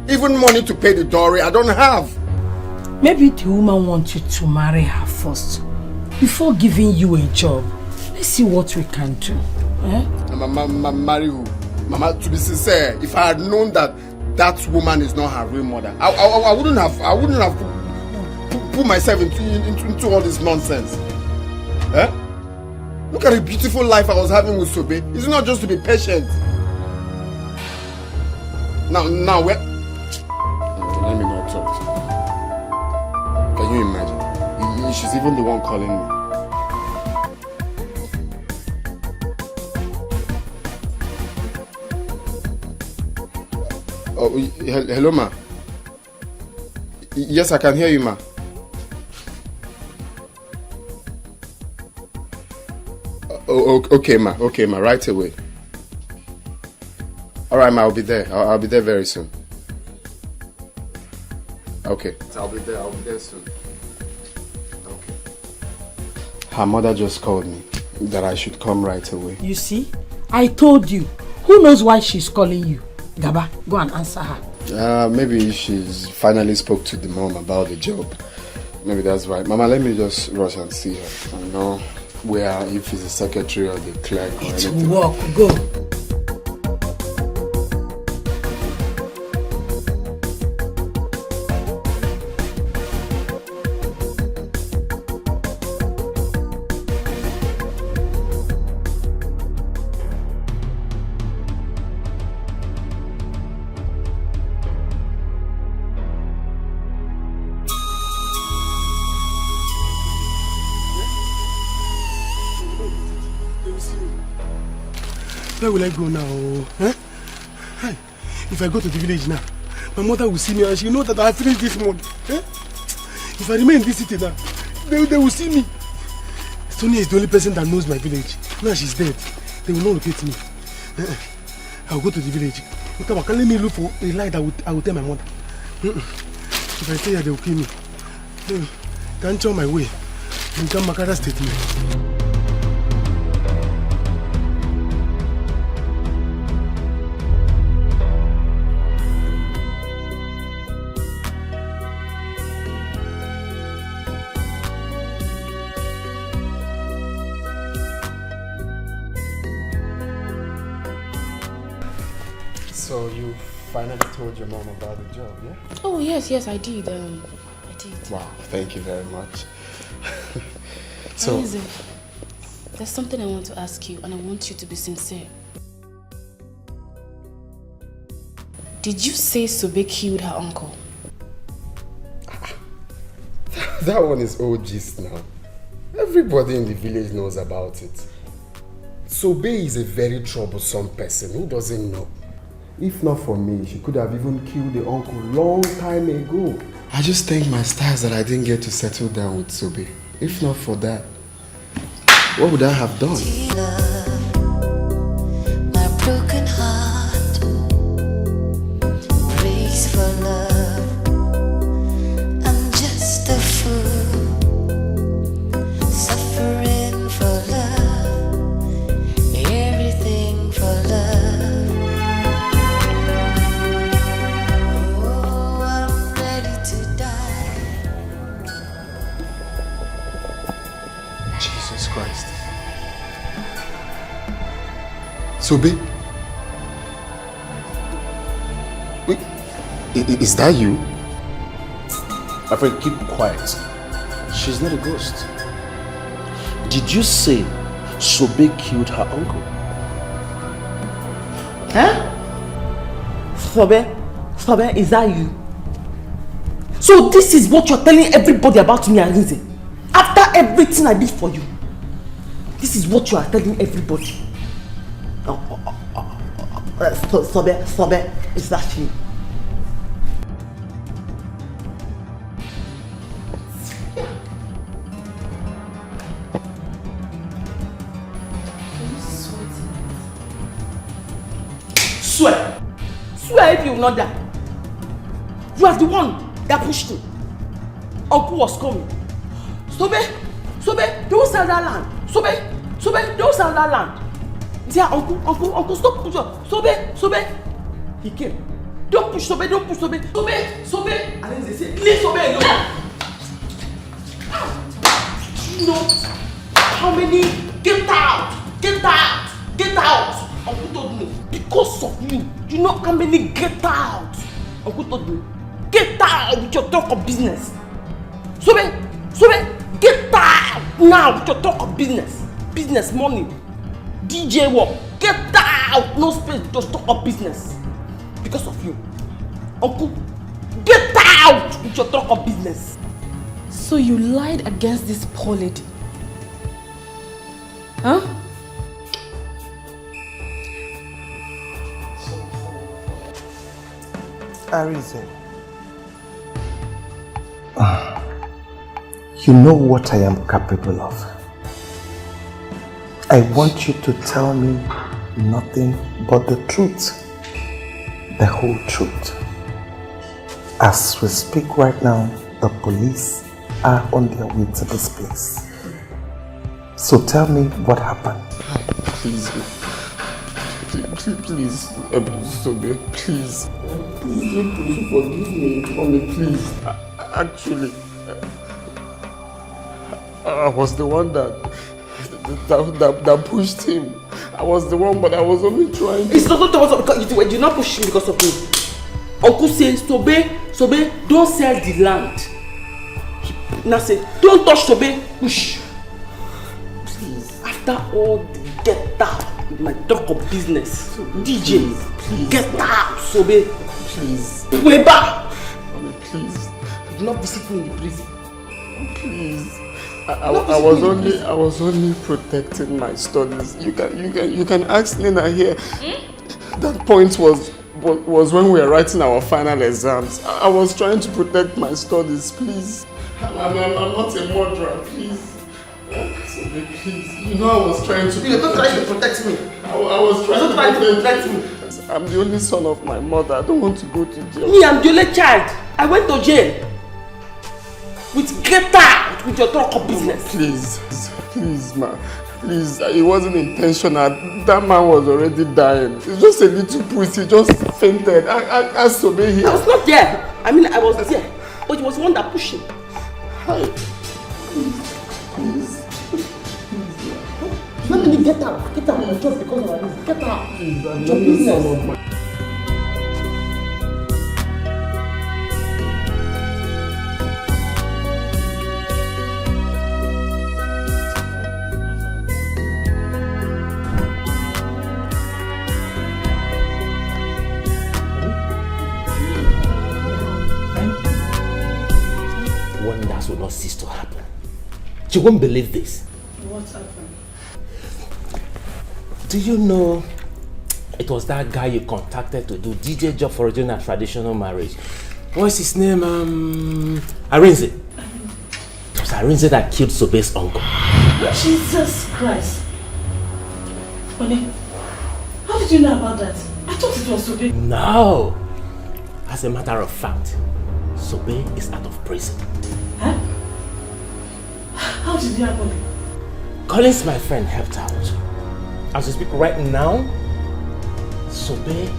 Even money to pay the dowry I don't have. Maybe the woman wants you to marry her first, before giving you a job. Let's see what we can do. Eh? Marry who? Mama, to be sincere, if I had known that that woman is not her real mother, I wouldn't have put myself into all this nonsense. Eh? Look at the beautiful life I was having with Sobe. It's not just to be patient. Now where? Let me not talk. Can you imagine? She's even the one calling me. Oh, hello, ma. Yes, I can hear you, ma. Oh, okay, ma. Okay, ma. Right away. All right, ma. I'll be there. I'll be there very soon. Okay. I'll be there soon. Okay. Her mother just called me that I should come right away. You see, I told you. Who knows why she's calling you? Gaba, go and answer her. Maybe she's finally spoke to the mom about the job. Maybe that's why. Mama, let me just rush and see her. I know where, if it's the secretary or the clerk or anything. It will work. Go. Where will I go now? Huh? Hi. If I go to the village now, my mother will see me and she will know that I finished this month. Huh? If I remain in this city now, they will see me. Sonia is the only person that knows my village. Now she's dead. They will not locate me. I will go to the village. Come on, let me look for a lie that I will tell my mother. If I tell her, they will kill me. Can't show my way. You can make that statement. So you finally told your mom about the job, yeah? Oh yes, I did. I did. Wow, thank you very much. So, Amazing. There's something I want to ask you, and I want you to be sincere. Did you say Sobe killed her uncle? that one is old gist now. Everybody in the village knows about it. Sobe is a very troublesome person. Who doesn't know? If not for me, she could have even killed the uncle long time ago. I just thank my stars that I didn't get to settle down with Sobe. If not for that, what would I have done? My broken heart breaks for love. I'm just a fool, suffering for love, everything for love. Christ. Sobe? Wait, is that you? My friend, keep quiet. She's not a ghost. Did you say Sobe killed her uncle? Huh? Sobe, is that you? So this is what you're telling everybody about me, Arinze? After everything I did for you, this is what you are telling everybody. Sobe, is that you? Swear! Swear if you will not die. You are the one that pushed him. Uncle was coming. Sobe, don't sell that land. Sobe, don't sell that land. Yeah, uncle, stop push up. Sobe. He came. Don't push Sobe. Sobe. And then they say, leave Sobe alone. You know how many? Get out. Uncle told me, because of you. You know how many get out? Uncle told me, get out with your talk of business. Sobe, get out now with your talk of business. Business, money, DJ work. Get out, no space, just talk of business. Because of you. Uncle, get out with your talk of business. So you lied against this poor lady? Huh? Arisen. You know what I am capable of. I want you to tell me nothing but the truth. The whole truth. As we speak right now, the police are on their way to this place. So tell me what happened. Please, Sobe, please. Please forgive me, mommy, please. Actually, I was the one that pushed him. I was the one, but I was only trying to... It's not because you did not push him because of me. Uncle says, Sobe, don't sell the land. He now said, don't touch Sobe, push. Please, after all the get out with my talk of business, DJ, please, get out, Sobe. Please. Way back. Mommy, please. Do not visit me in the prison. Please. I was only protecting my studies. You can ask Nina here. That point was when we were writing our final exams. I was trying to protect my studies, please. I'm not a murderer, please. Please. You know I was trying to protect you. You're not trying to protect me. I was trying to protect me. I'm the only son of my mother. I don't want to go to jail. Me, I'm the only child. I went to jail. With get out with your talk of business. Please, ma. Please, it wasn't intentional. That man was already dying. It's just a little push. He just fainted. I Sobe here. I was not there. I mean, I was there. But it was one that pushed him. Hi. Please. Let me get out. Get out. Just because of this. Get out. Please, I'm your business. Wonders will not cease to happen. You won't believe this. What happened? Do you know it was that guy you contacted to do DJ job for a traditional marriage? What's his name? Arinze. It was Arinze that killed Sobe's uncle. Jesus Christ. Honey, how did you know about that? I thought it was Sobe. No. As a matter of fact, Sobe is out of prison. Huh? How did it happen? Collins, my friend, helped out. As we speak right now, Sobe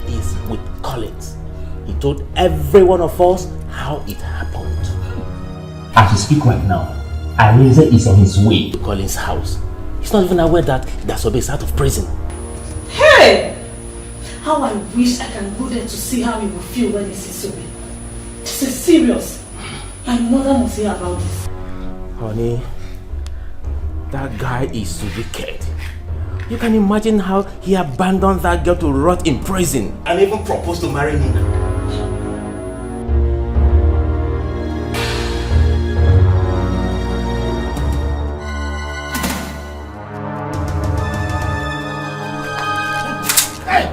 is with Collins. He told every one of us how it happened. As we speak right now, Arinze is on his way to Collins' house. He's not even aware that Sobe is out of prison. Hey! How I wish I can go there to see how he will feel when he sees Sobe. This is serious. My mother must hear about this. Honey, that guy is wicked. You can imagine how he abandoned that girl to rot in prison and even proposed to marry Nina. Hey!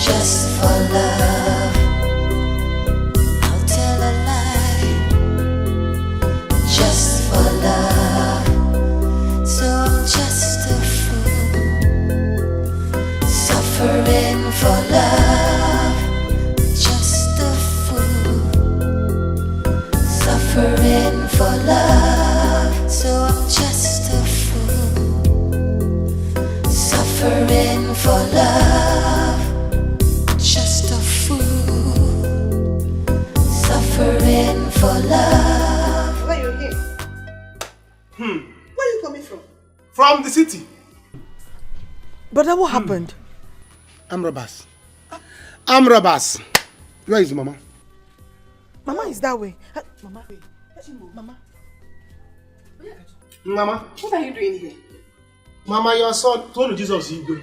just for love. I'll tell a lie, just for love. So I'm just a fool, suffering for love. Just a fool, suffering for love. So I'm just a fool, suffering for love. Just a fool, suffering for love. Where you here? Where are you coming from? From the city. Brother, what happened? I'm robbers. I'm robbers. Where is Mama? Mama is that way. Mama, wait. Mama. Mama. What are you doing here? Mama, your son told Jesus Igwe.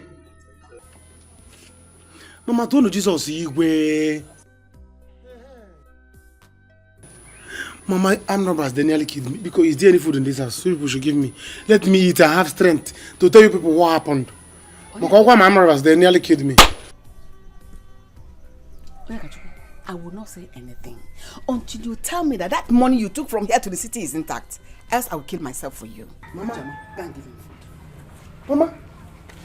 Mama told Jesus Igwe. Mama, I'm robbers. They nearly killed me because is there any food in this house? So people should give me. Let me eat and have strength to tell you people what happened. I'm robbers. They nearly killed me. I will not say anything until you tell me that money you took from here to the city is intact. Else I will kill myself for you. Mama, go and give him food. Mama,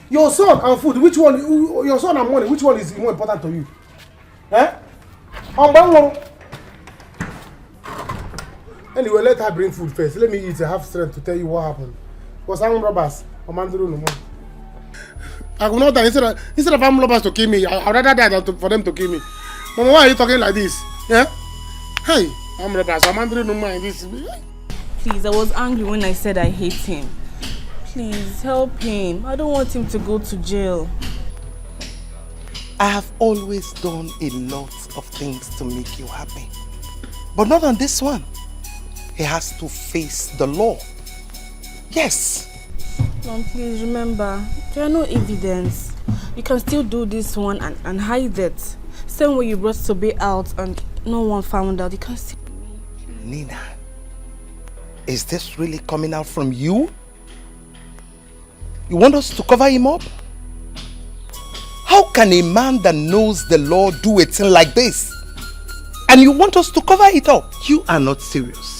your son and food, which one? Your son and money, which one is more important to you? Anyway, let her bring food first. Let me eat and have strength to tell you what happened. Because I'm robbers. I will not die. Instead of I'm robbers to kill me, I'd rather die than for them to kill me. Mama, why are you talking like this? Yeah? Hey, I'm robbers. I'm under no mind this. Please, I was angry when I said I hate him. Please, help him. I don't want him to go to jail. I have always done a lot of things to make you happy. But not on this one. He has to face the law. Yes. Mom, please remember, there are no evidence. You can still do this one and hide it. Same way you brought Sobe out and no one found out. You can still... Nina, is this really coming out from you? You want us to cover him up? How can a man that knows the law do a thing like this? And you want us to cover it up? You are not serious.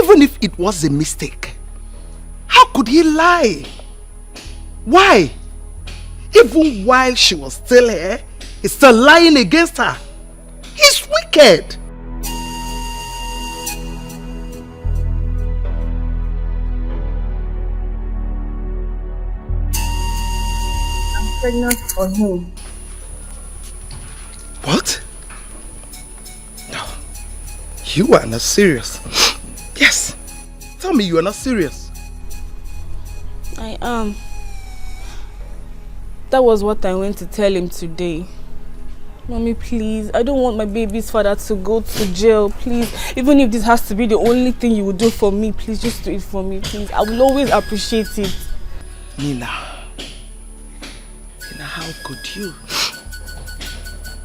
Even if it was a mistake, how could he lie? Why? Even while she was still here, he's still lying against her. He's wicked. I'm pregnant for him. What? No. You are not serious. Yes. Tell me you are not serious. I am. That was what I went to tell him today. Mommy, please. I don't want my baby's father to go to jail. Please. Even if this has to be the only thing you will do for me, please just do it for me, please. I will always appreciate it. Nina, how could you?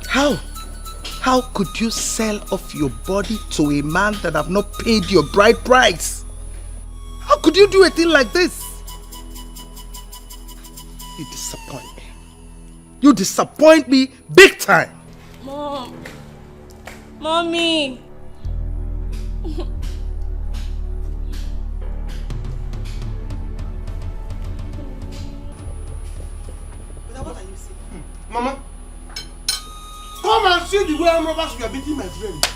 How could you sell off your body to a man that have not paid your bride price? How could you do a thing like this? You disappoint me. You disappoint me big time. Mom. Mommy. What are you saying? Mama, come and see the way I'm robbers were beating my friend.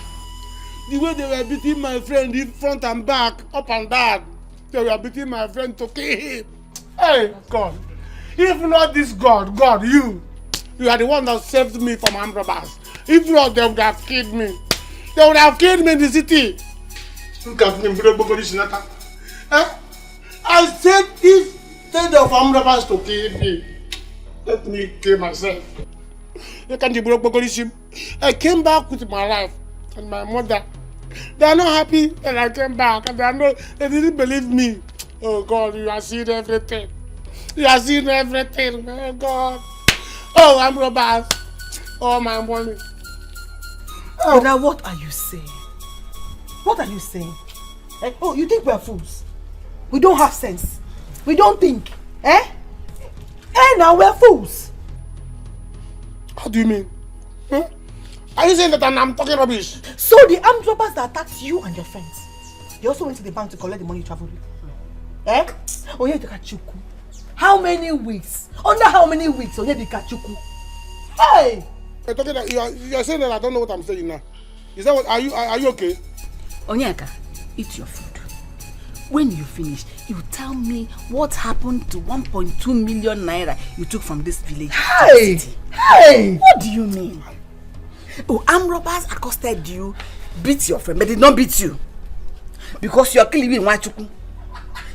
The way they were beating my friend in front and back, up and down. They were beating my friend to kill him. Hey, God. If not this God, you are the one that saved me from armed robbers. If not, they would have killed me. They would have killed me in the city. I said instead of armed robbers to kill me, let me kill myself. I came back with my life and my mother. They are not happy that I came back and they didn't believe me. Oh God, you are seeing everything. You are seeing everything. Oh God. Oh, I'm robbers. Oh, my money. Oh. Brother, what are you saying? What are you saying? Oh, you think we're fools? We don't have sense. We don't think. Now we're fools. What do you mean? Huh? Are you saying that I'm talking rubbish? So the armed robbers that attacked you and your friends, they also went to the bank to collect the money you traveled with? Eh? Oh yeah, the Kachuku. How many weeks? Under how many weeks? Oh yeah, the Kachuku. Hey! You're talking that you're saying that I don't know what I'm saying now. Is that what? Are you okay? Onyeka, eat your food. When you finish, you tell me what happened to 1.2 million naira you took from this village. Hey! Hey! What do you mean? Oh, armed robbers accosted you, beat your friend, but did not beat you. Because you are killing in Wachuku.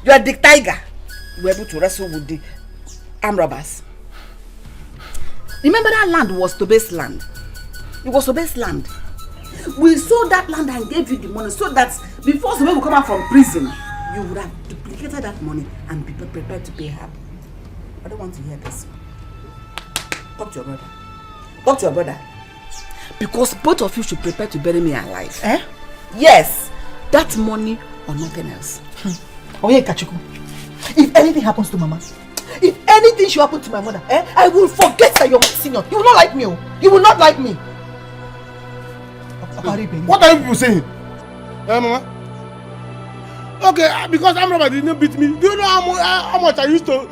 You are the tiger. You were able to wrestle with the armed robbers. Remember that land was Tobe's land. It was Tobe's land. We sold that land and gave you the money so that before Tobe will come out from prison, you would have duplicated that money and be prepared to pay her. I don't want to hear this. Talk to your brother. Talk to your brother. Because both of you should prepare to bury me alive. Eh? Yes. That money or nothing else. Oh yeah, Kachuku. If anything happens to Mama, if anything should happen to my mother, I will forget that you're my senior. You will not like me. You will not like me. What are you people saying? Mama? Okay, because I'm robber didn't beat me. Do you know how much I used to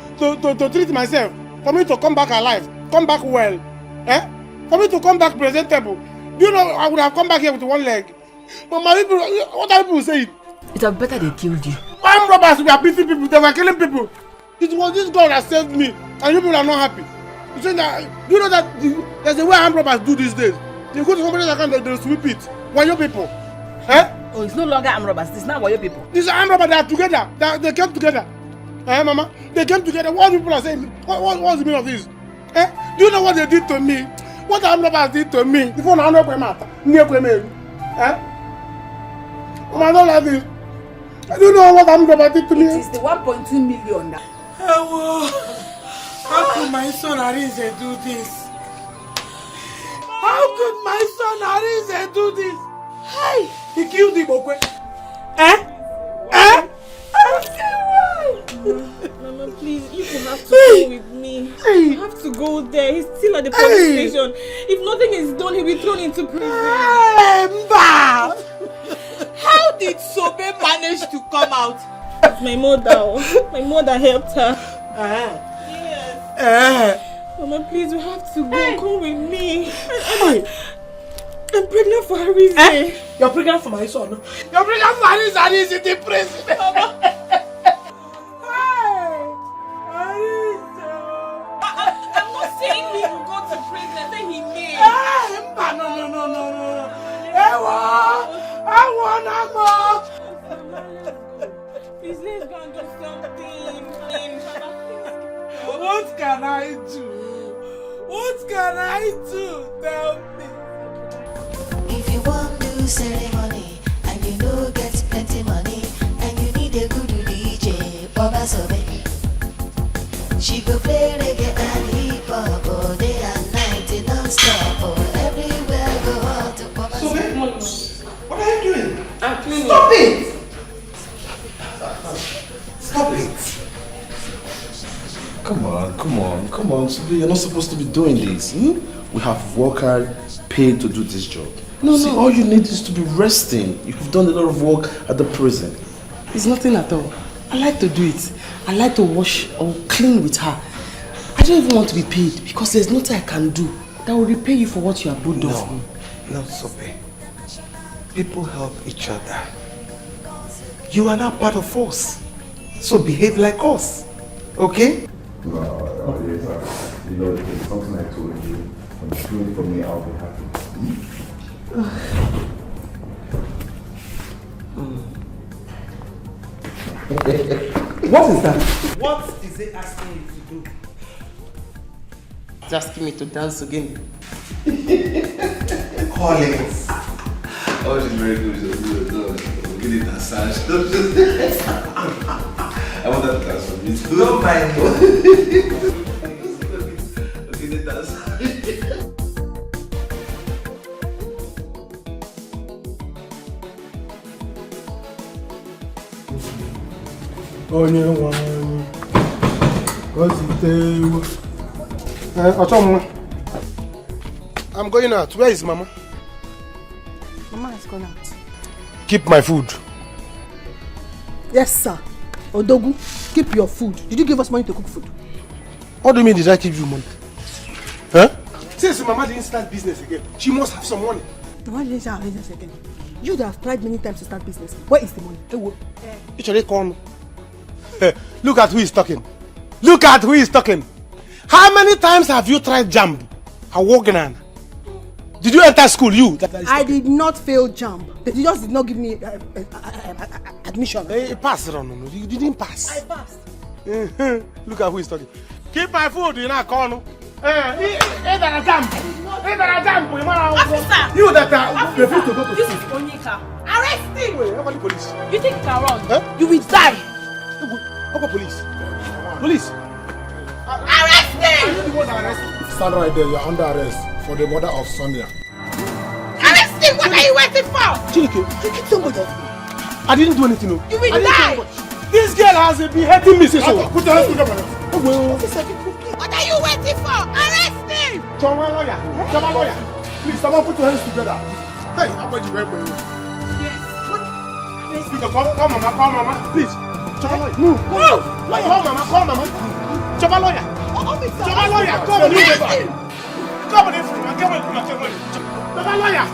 treat myself for me to come back alive, come back well? Eh? For me to come back presentable. Do you know I would have come back here with one leg? But my people, what are people saying? It would be better they killed you. Armed robbers were beating people, they were killing people. It was this God that saved me, and you people are not happy. You saying that? Do you know that there's a way armed robbers do these days? They go to somebody's account, they'll sweep it. Why you people? Eh? Oh, it's no longer armed robbers. It's now Wayo people. These are armed robbers. They are together. They came together. Eh, Mama? They came together. What people are saying? What's the meaning of this? Eh? Do you know what they did to me? What armed robbers did to me? Before now, no matter. Eh? Mama, I don't like this. I don't know what armed robbers did to me. It is the 1.2 million now. How could my son Arinze do this? How could my son Arinze do this? Hey! He killed him, okay? Eh? Mama, please, you have to go with me. You have to go there. He's still at the police station. If nothing is done, he'll be thrown into prison. How did Sobe manage to come out? My mother helped her. Yes. Mama, please, you have to go. Come with me. I'm pregnant for Arinze. You're pregnant for my son. You're pregnant for Arinze and he's in the prison. I'm not saying he will go to prison. I said he may. No. I wanna go. Please, let's go and do something. What can I do? What can I do? Tell me. If you want to ceremony and you know get plenty money and you need a good DJ, Baba Sobe. She go play reggae and hip hop all day and night non-stop. Everywhere go out to Baba Sobe. What are you doing? I'm cleaning. Stop it! Stop it! Come on, Sobe, you're not supposed to be doing this. We have workers paid to do this job. No. All you need is to be resting. You've done a lot of work at the prison. It's nothing at all. I like to do it. I like to wash or clean with her. I don't even want to be paid because there's nothing I can do that will repay you for what you have done for me. No, Sobe. People help each other. You are not part of us. So behave like us. Okay? No, yes, you know, it's something I told you. When you do it for me, I'll be happy. What is that? What is it asking you to do? It's asking me to dance again. Call it. Oh, she's very good. She's good. We'll get it massage. I want that to dance for me too. Don't mind me. Okay, the dance. Onye nwe anyị gọzite iwe ọchọ mma I'm going out. Where is Mama? Mama has gone out. Keep my food. Yes, sir. Odogu, keep your food. Did you give us money to cook food? What do you mean did I give you money? Huh? Since Mama didn't start business again, she must have some money. Why didn't you start business again? You would have tried many times to start business. Where is the money? It's already gone. Look at who is talking. Look at who is talking. How many times have you tried JAMB? Did you enter school, you? I did not fail JAMB. You just did not give me admission. Pass, no. You didn't pass. I passed. Look at who is talking. Keep my food in a corner. Officer! You that refuse to go to This school. is Onyeka. Arrest him! Wait, how about the police? You think you can run? Huh? You will die. How about police? Police! Arrest him! Are you the one that arrested? Stand right there. You're under arrest for the murder of Sonia. Arrest him! What are you waiting for? Chineke, You killed somebody. I didn't do anything. No. You will die. This girl has been hurting me since. Put your hands together. Officer, what are you waiting for? Arrest him! Choma lawyer. Please, someone put your hands together. Hey, I'm going to wait for you. Yes. Call mama, please. Choma lawyer. Move. Call mama. Choma lawyer. Choma lawyer. Come on, Choma lawyer. Choma lawyer.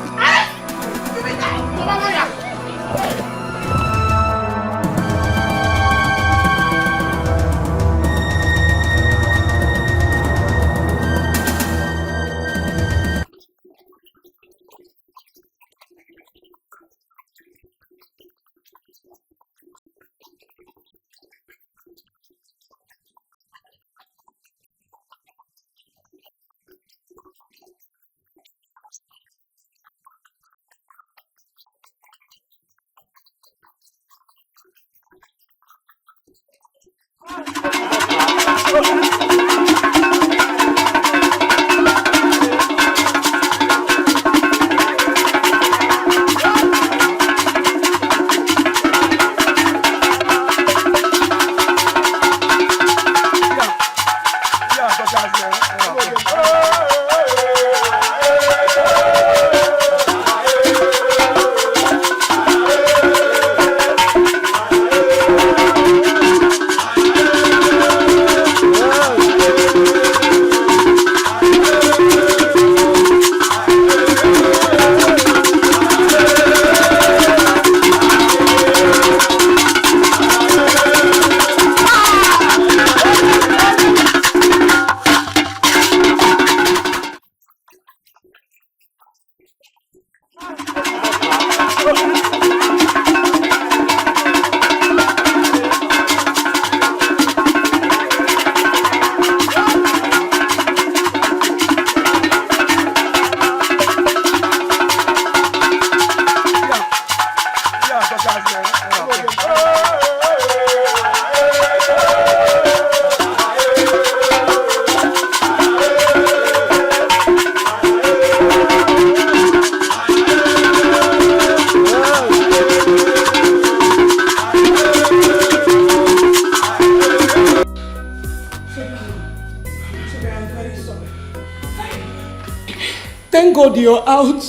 Thank God you're out.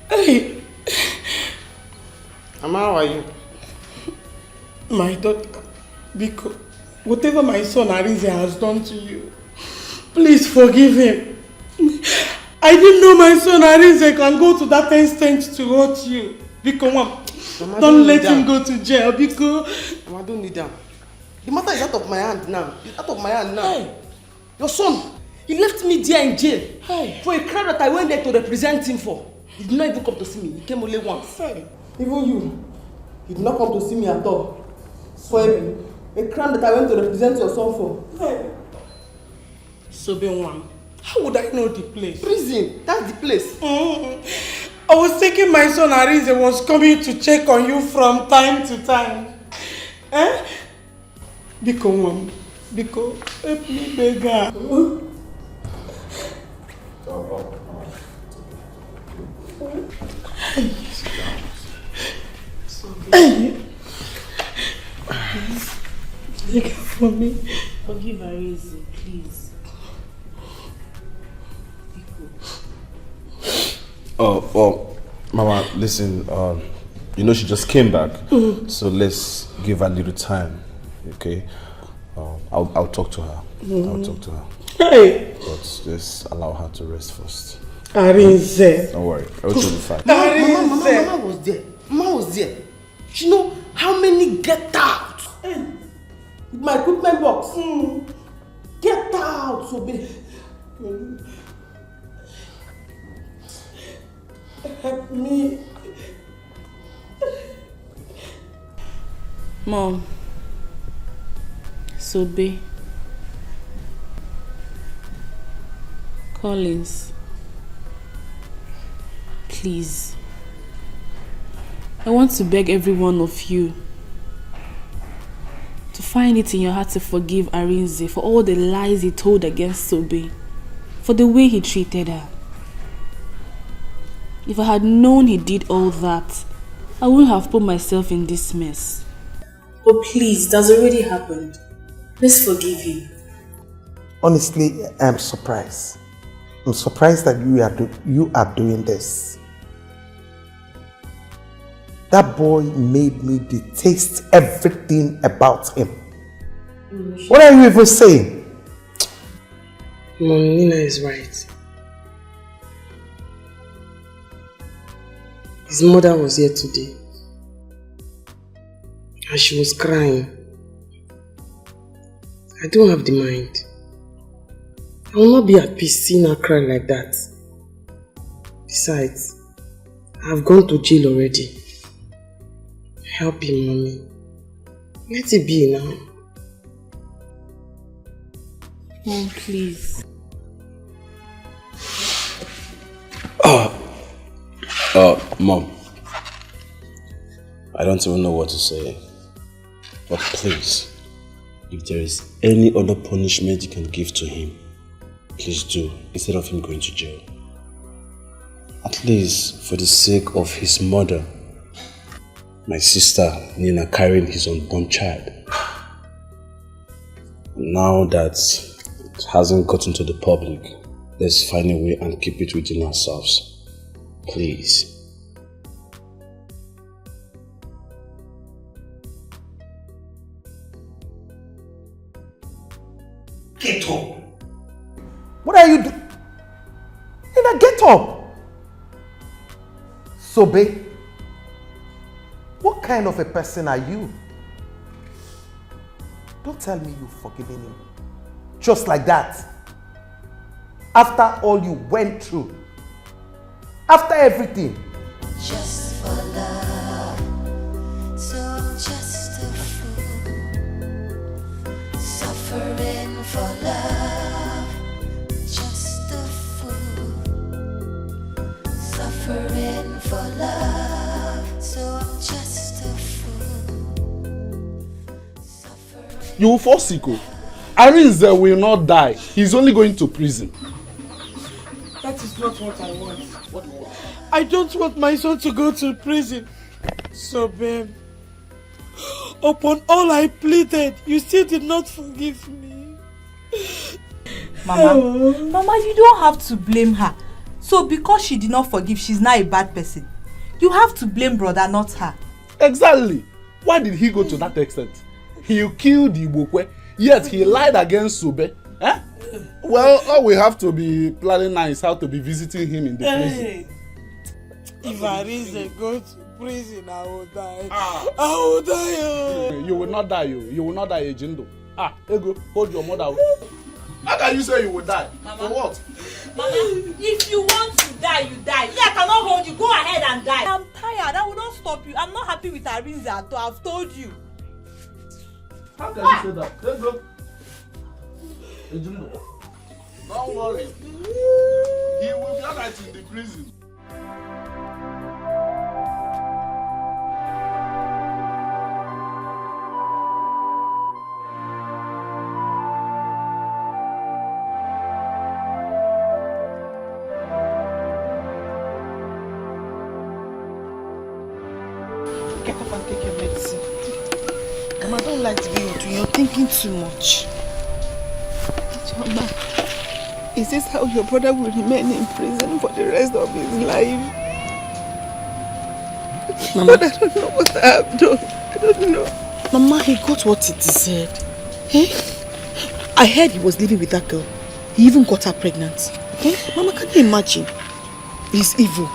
Hey. Mama, how are you? My daughter, because whatever my son Arinze has done to you, please forgive him. I didn't know my son Arinze can go to that extent to hurt you. Because Mama, don't let him go to jail. Because Mama, don't need him. The matter is out of my hand now. It's out of my hand now. Hey. Your son, he left me there in jail. Hey. For a crime that I went there to represent him for. He did not even come to see me. He came only once. Hey. Even you, he did not come to see me at all. For a crime that I went to represent your son for. Hey. Sobenwan, how would I know the place? Prison, that's the place. I was thinking my son Arinze was coming to check on you from time to time. Eh? Because help me, beggar. Take it for me. Forgive Arinze, please. Oh, well, Mama, listen, you know she just came back, so let's give her a little time, okay? I'll talk to her. I'll talk to her. Hey! But just allow her to rest first. Arinze. Don't worry, everything will be fine. Mama was there. Mama was there. She know how many get out. My equipment box. Get out, so big. Help me. Mom. Sobe. Collins. Please. I want to beg every one of you to find it in your heart to forgive Arinze for all the lies he told against Sobe, for the way he treated her. If I had known he did all that, I wouldn't have put myself in this mess. But please, that's already happened. Let's forgive him. Honestly, I'm surprised. I'm surprised that you are doing this. That boy made me detest everything about him. What are you even saying? Mom, Nina is right. His mother was here today. And she was crying. I don't have the mind. I will not be at peace seeing her cry like that. Besides, I have gone to jail already. Help him, Mommy. Let it be now. Mom, please. Mom. I don't even know what to say. But please, if there is any other punishment you can give to him, please do, instead of him going to jail. At least for the sake of his mother, my sister Nina carrying his unborn child. Now that it hasn't gotten to the public, let's find a way and keep it within ourselves. Please. Get up. What are you doing? Nina, get up. Sobe, what kind of a person are you? Don't tell me you've forgiven him. Just like that. After all you went through. After everything. Just for love, so I'm just a fool, suffering for love, just a fool, suffering for love, so I'm just a fool. You will fall sick. Arinze will not die. He's only going to prison. That is not what I want. What do you want? I don't want my son to go to prison. So, babe, upon all I pleaded, you still did not forgive me. Mama, you don't have to blame her. So because she did not forgive, she's now a bad person. You have to blame brother, not her. Exactly. Why did he go to that extent? He killed Ibokwe, yet he lied against Sobe. Eh? Well, all we have to be planning now is how to be visiting him in the prison. If Arinze go to prison, I will die. I will die. Oh. You will not die, you will not die, Ejindo. Ego, hold your mother. How can you say you will die? Mama. For what? Mama, if you want to die, you die. Me, I cannot hold you. Go ahead and die. I'm tired. I will not stop you. I'm not happy with Arinze at all. I've told you. How can you say that? Ego. Ejindo. Don't worry. He will be alright in the prison. Get up and take your medicine. Mama, I don't like to be with you. You're thinking too much. Mama, Is this how your brother will remain in prison for the rest of his life? Mama. But I don't know what I have done. I don't know. Mama, he got what he deserved. Eh? I heard he was living with that girl. He even got her pregnant. Eh? Mama, can you imagine? He's evil.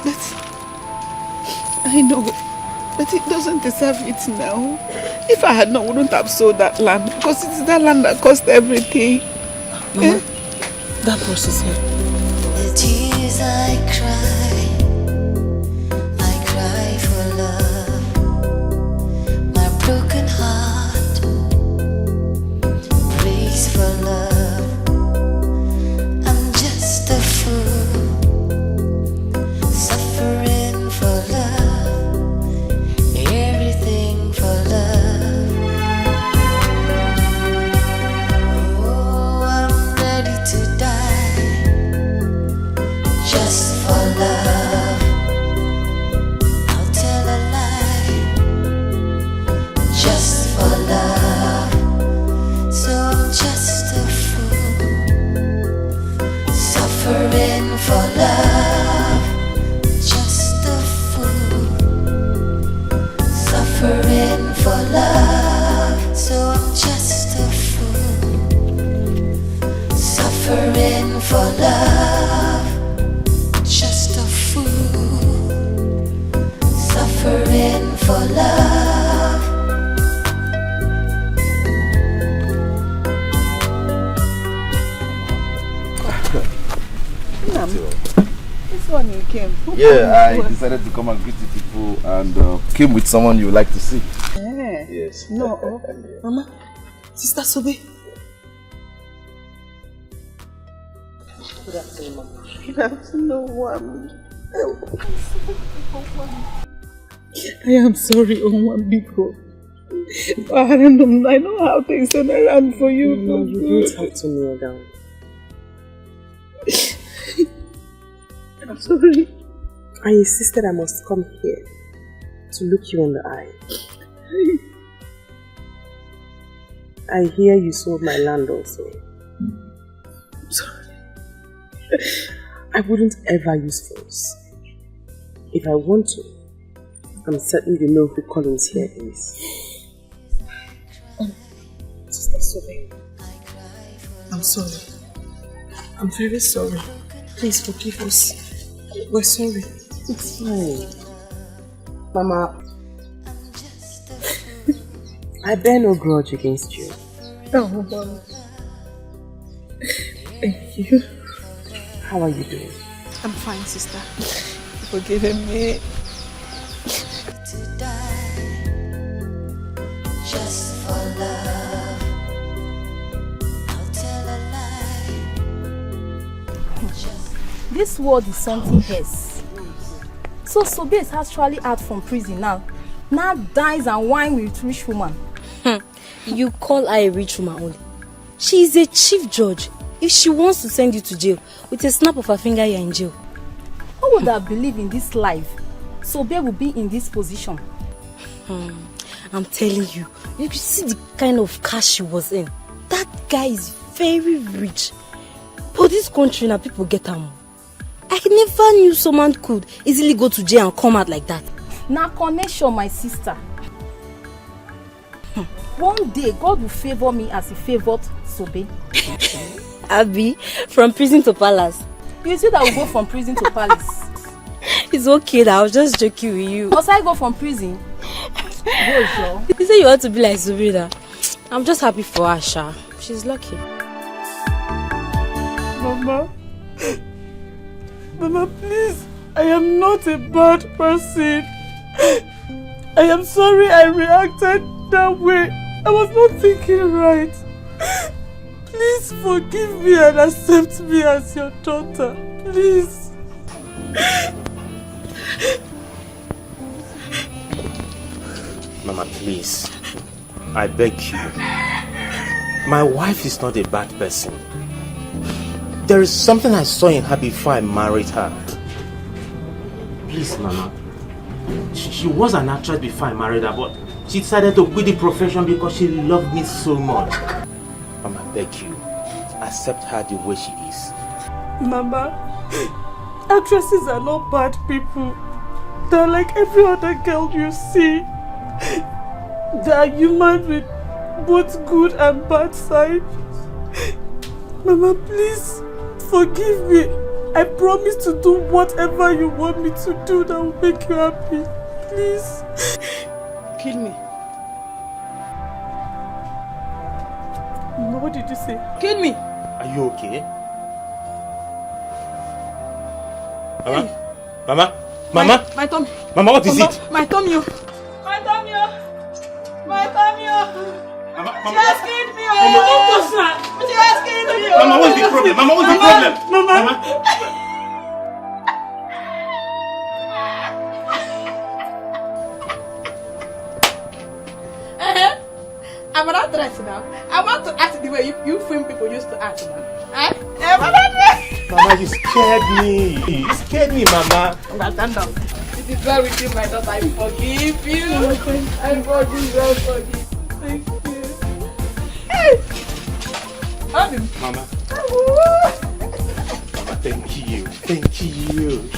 But I know, but he doesn't deserve it now. If I had known, I wouldn't have sold that land, because it's that land that cost everything. Mama, that process here. The tears I cry for love. My broken heart breaks for love. I'm just a fool, suffering for love, everything for love. Oh, I'm ready to die, just for love. I'll tell a lie, just for love. So I'm just a fool, suffering for love. Just a fool, suffering for love. So I'm just a fool, suffering for love. Just a fool, suffering for love. This one you came. Yeah, I decided to come and greet the people and came with someone you would like to see. Yeah. Yes. No. Mama, Sister Sobe. Good afternoon, Mama. Good afternoon, Wami. I am sorry, Onwambiko. I know how things turn around for you. No, you don't have to kneel down. I'm sorry. I insisted I must come here to look you in the eye. I hear you sold my land also. I'm sorry. I wouldn't ever use force. If I want to, I'm certain you know who Collins here is. Sister Sobe, I'm sorry. I'm very sorry. Please forgive us. We're sorry. It's fine. Mama, I bear no grudge against you. Oh, Mama. Thank you. How are you doing? I'm fine, sister. You're forgiving me. To die, just for love. I'll tell a lie. This world is something else. So Sobe is actually out from prison now. Now dies and wine with rich woman. You call her a rich woman only. She is a chief judge. If she wants to send you to jail, with a snap of her finger, you're in jail. Who would have believed in this life? Sobe will be in this position. I'm telling you, you could see the kind of cash she was in. That guy is very rich. But this country now, people get am. I never knew someone could easily go to jail and come out like that. Now connection, my sister. One day, God will favor me as he favored Sobe. Abby, from prison to palace. You see that we go from prison to palace. It's okay, I was just joking with you. Must I go from prison? Go, Joe. You say you want to be like Subida. I'm just happy for her, Sha. She's lucky. Mama. Mama, please. I am not a bad person. I am sorry I reacted that way. I was not thinking right. Please forgive me and accept me as your daughter. Please. Mama, please. I beg you. My wife is not a bad person. There is something I saw in her before I married her. Please, Mama. She was an actress before I married her, but she decided to quit the profession because she loved me so much. Mama, I beg you. accept her the way she is. Mama, actresses are not bad people. They're like every other girl you see. They are human with both good and bad sides. Mama, please forgive me. I promise to do whatever you want me to do that will make you happy. Please. Kill me. Mama, what did you say? Kill me. Are you okay? Mama? Mama? Mama? My tummy. Mama, what is it? My tummy. My tummy. My tummy. She has killed me. Mama, don't touch her. She has killed me. Mama, what's the problem? Mama, what's the problem? Mama. I'm an actress now. I want to act the way you film people used to act now. Mama, you scared me. You scared me, Mama. Stand up. It is well with you, my daughter. I forgive you. I forgive you. Thank you. Hey! Mama. Mama, thank you. Thank you.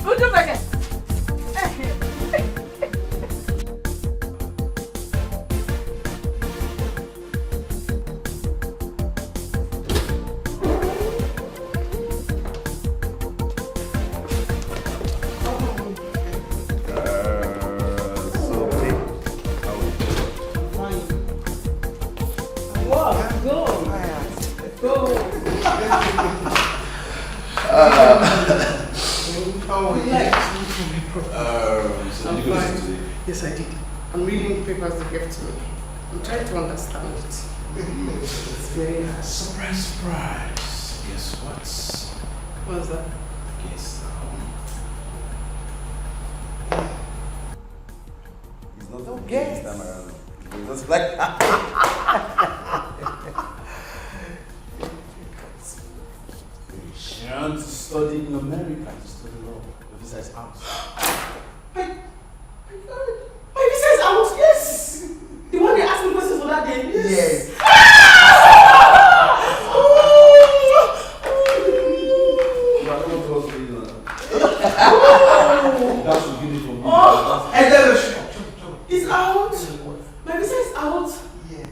Who's your back? Yes, I did. I'm reading the papers they gave to me. I'm trying to understand it. It's very hard. Surprise, surprise. Guess what? What's that? Guess It's not No the guess. this time around. It's just like to study in America, to study law. The visa is out. My visa is out, yes! The one they asked me questions for that day? Yes. It's out! My visa is out! Yes.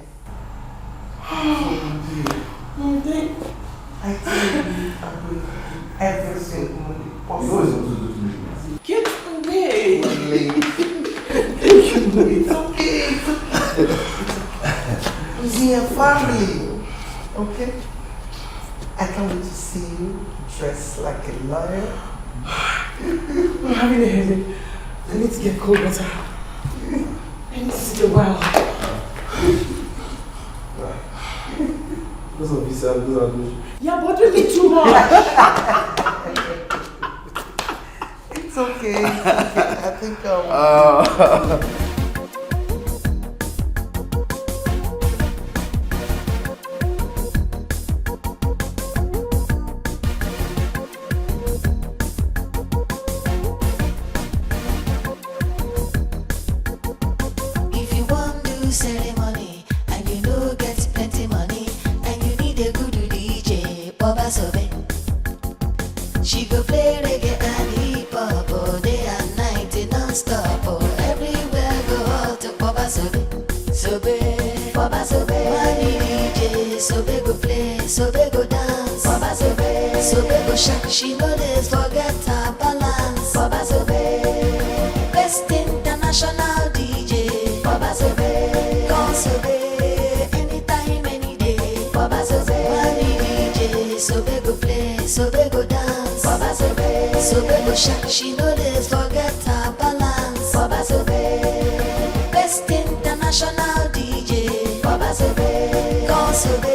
I tell you, I'm going to do every single money possible. Get away! It's okay. We are family. Okay? I can't wait to see you dressed like a lawyer. I'm having a headache. I need to get cold water. I need to sit a while. Those are visa, those are those. You're bothering me too much. It's okay. It's okay. I think If you want to ceremony and you know get plenty money and you need a good DJ, Baba Sobe. She go play reggae and hip hop all day and night non-stop. Oh, everywhere go hot to Baba Sobe. Sobe, Baba Sobe. Money DJ, Sobe go play, Sobe go dance. Baba Sobe, Sobe go shine. She know this forget her balance. Baba Sobe, best international DJ. Baba Sobe, come Sobe, anytime, any day. Baba Sobe, money DJ, Sobe go play, Sobe go dance. Baba Sobe, Sobe go shine. She know this forget her balance. Baba Sobe, best international DJ. Baba Sobe, come Sobe.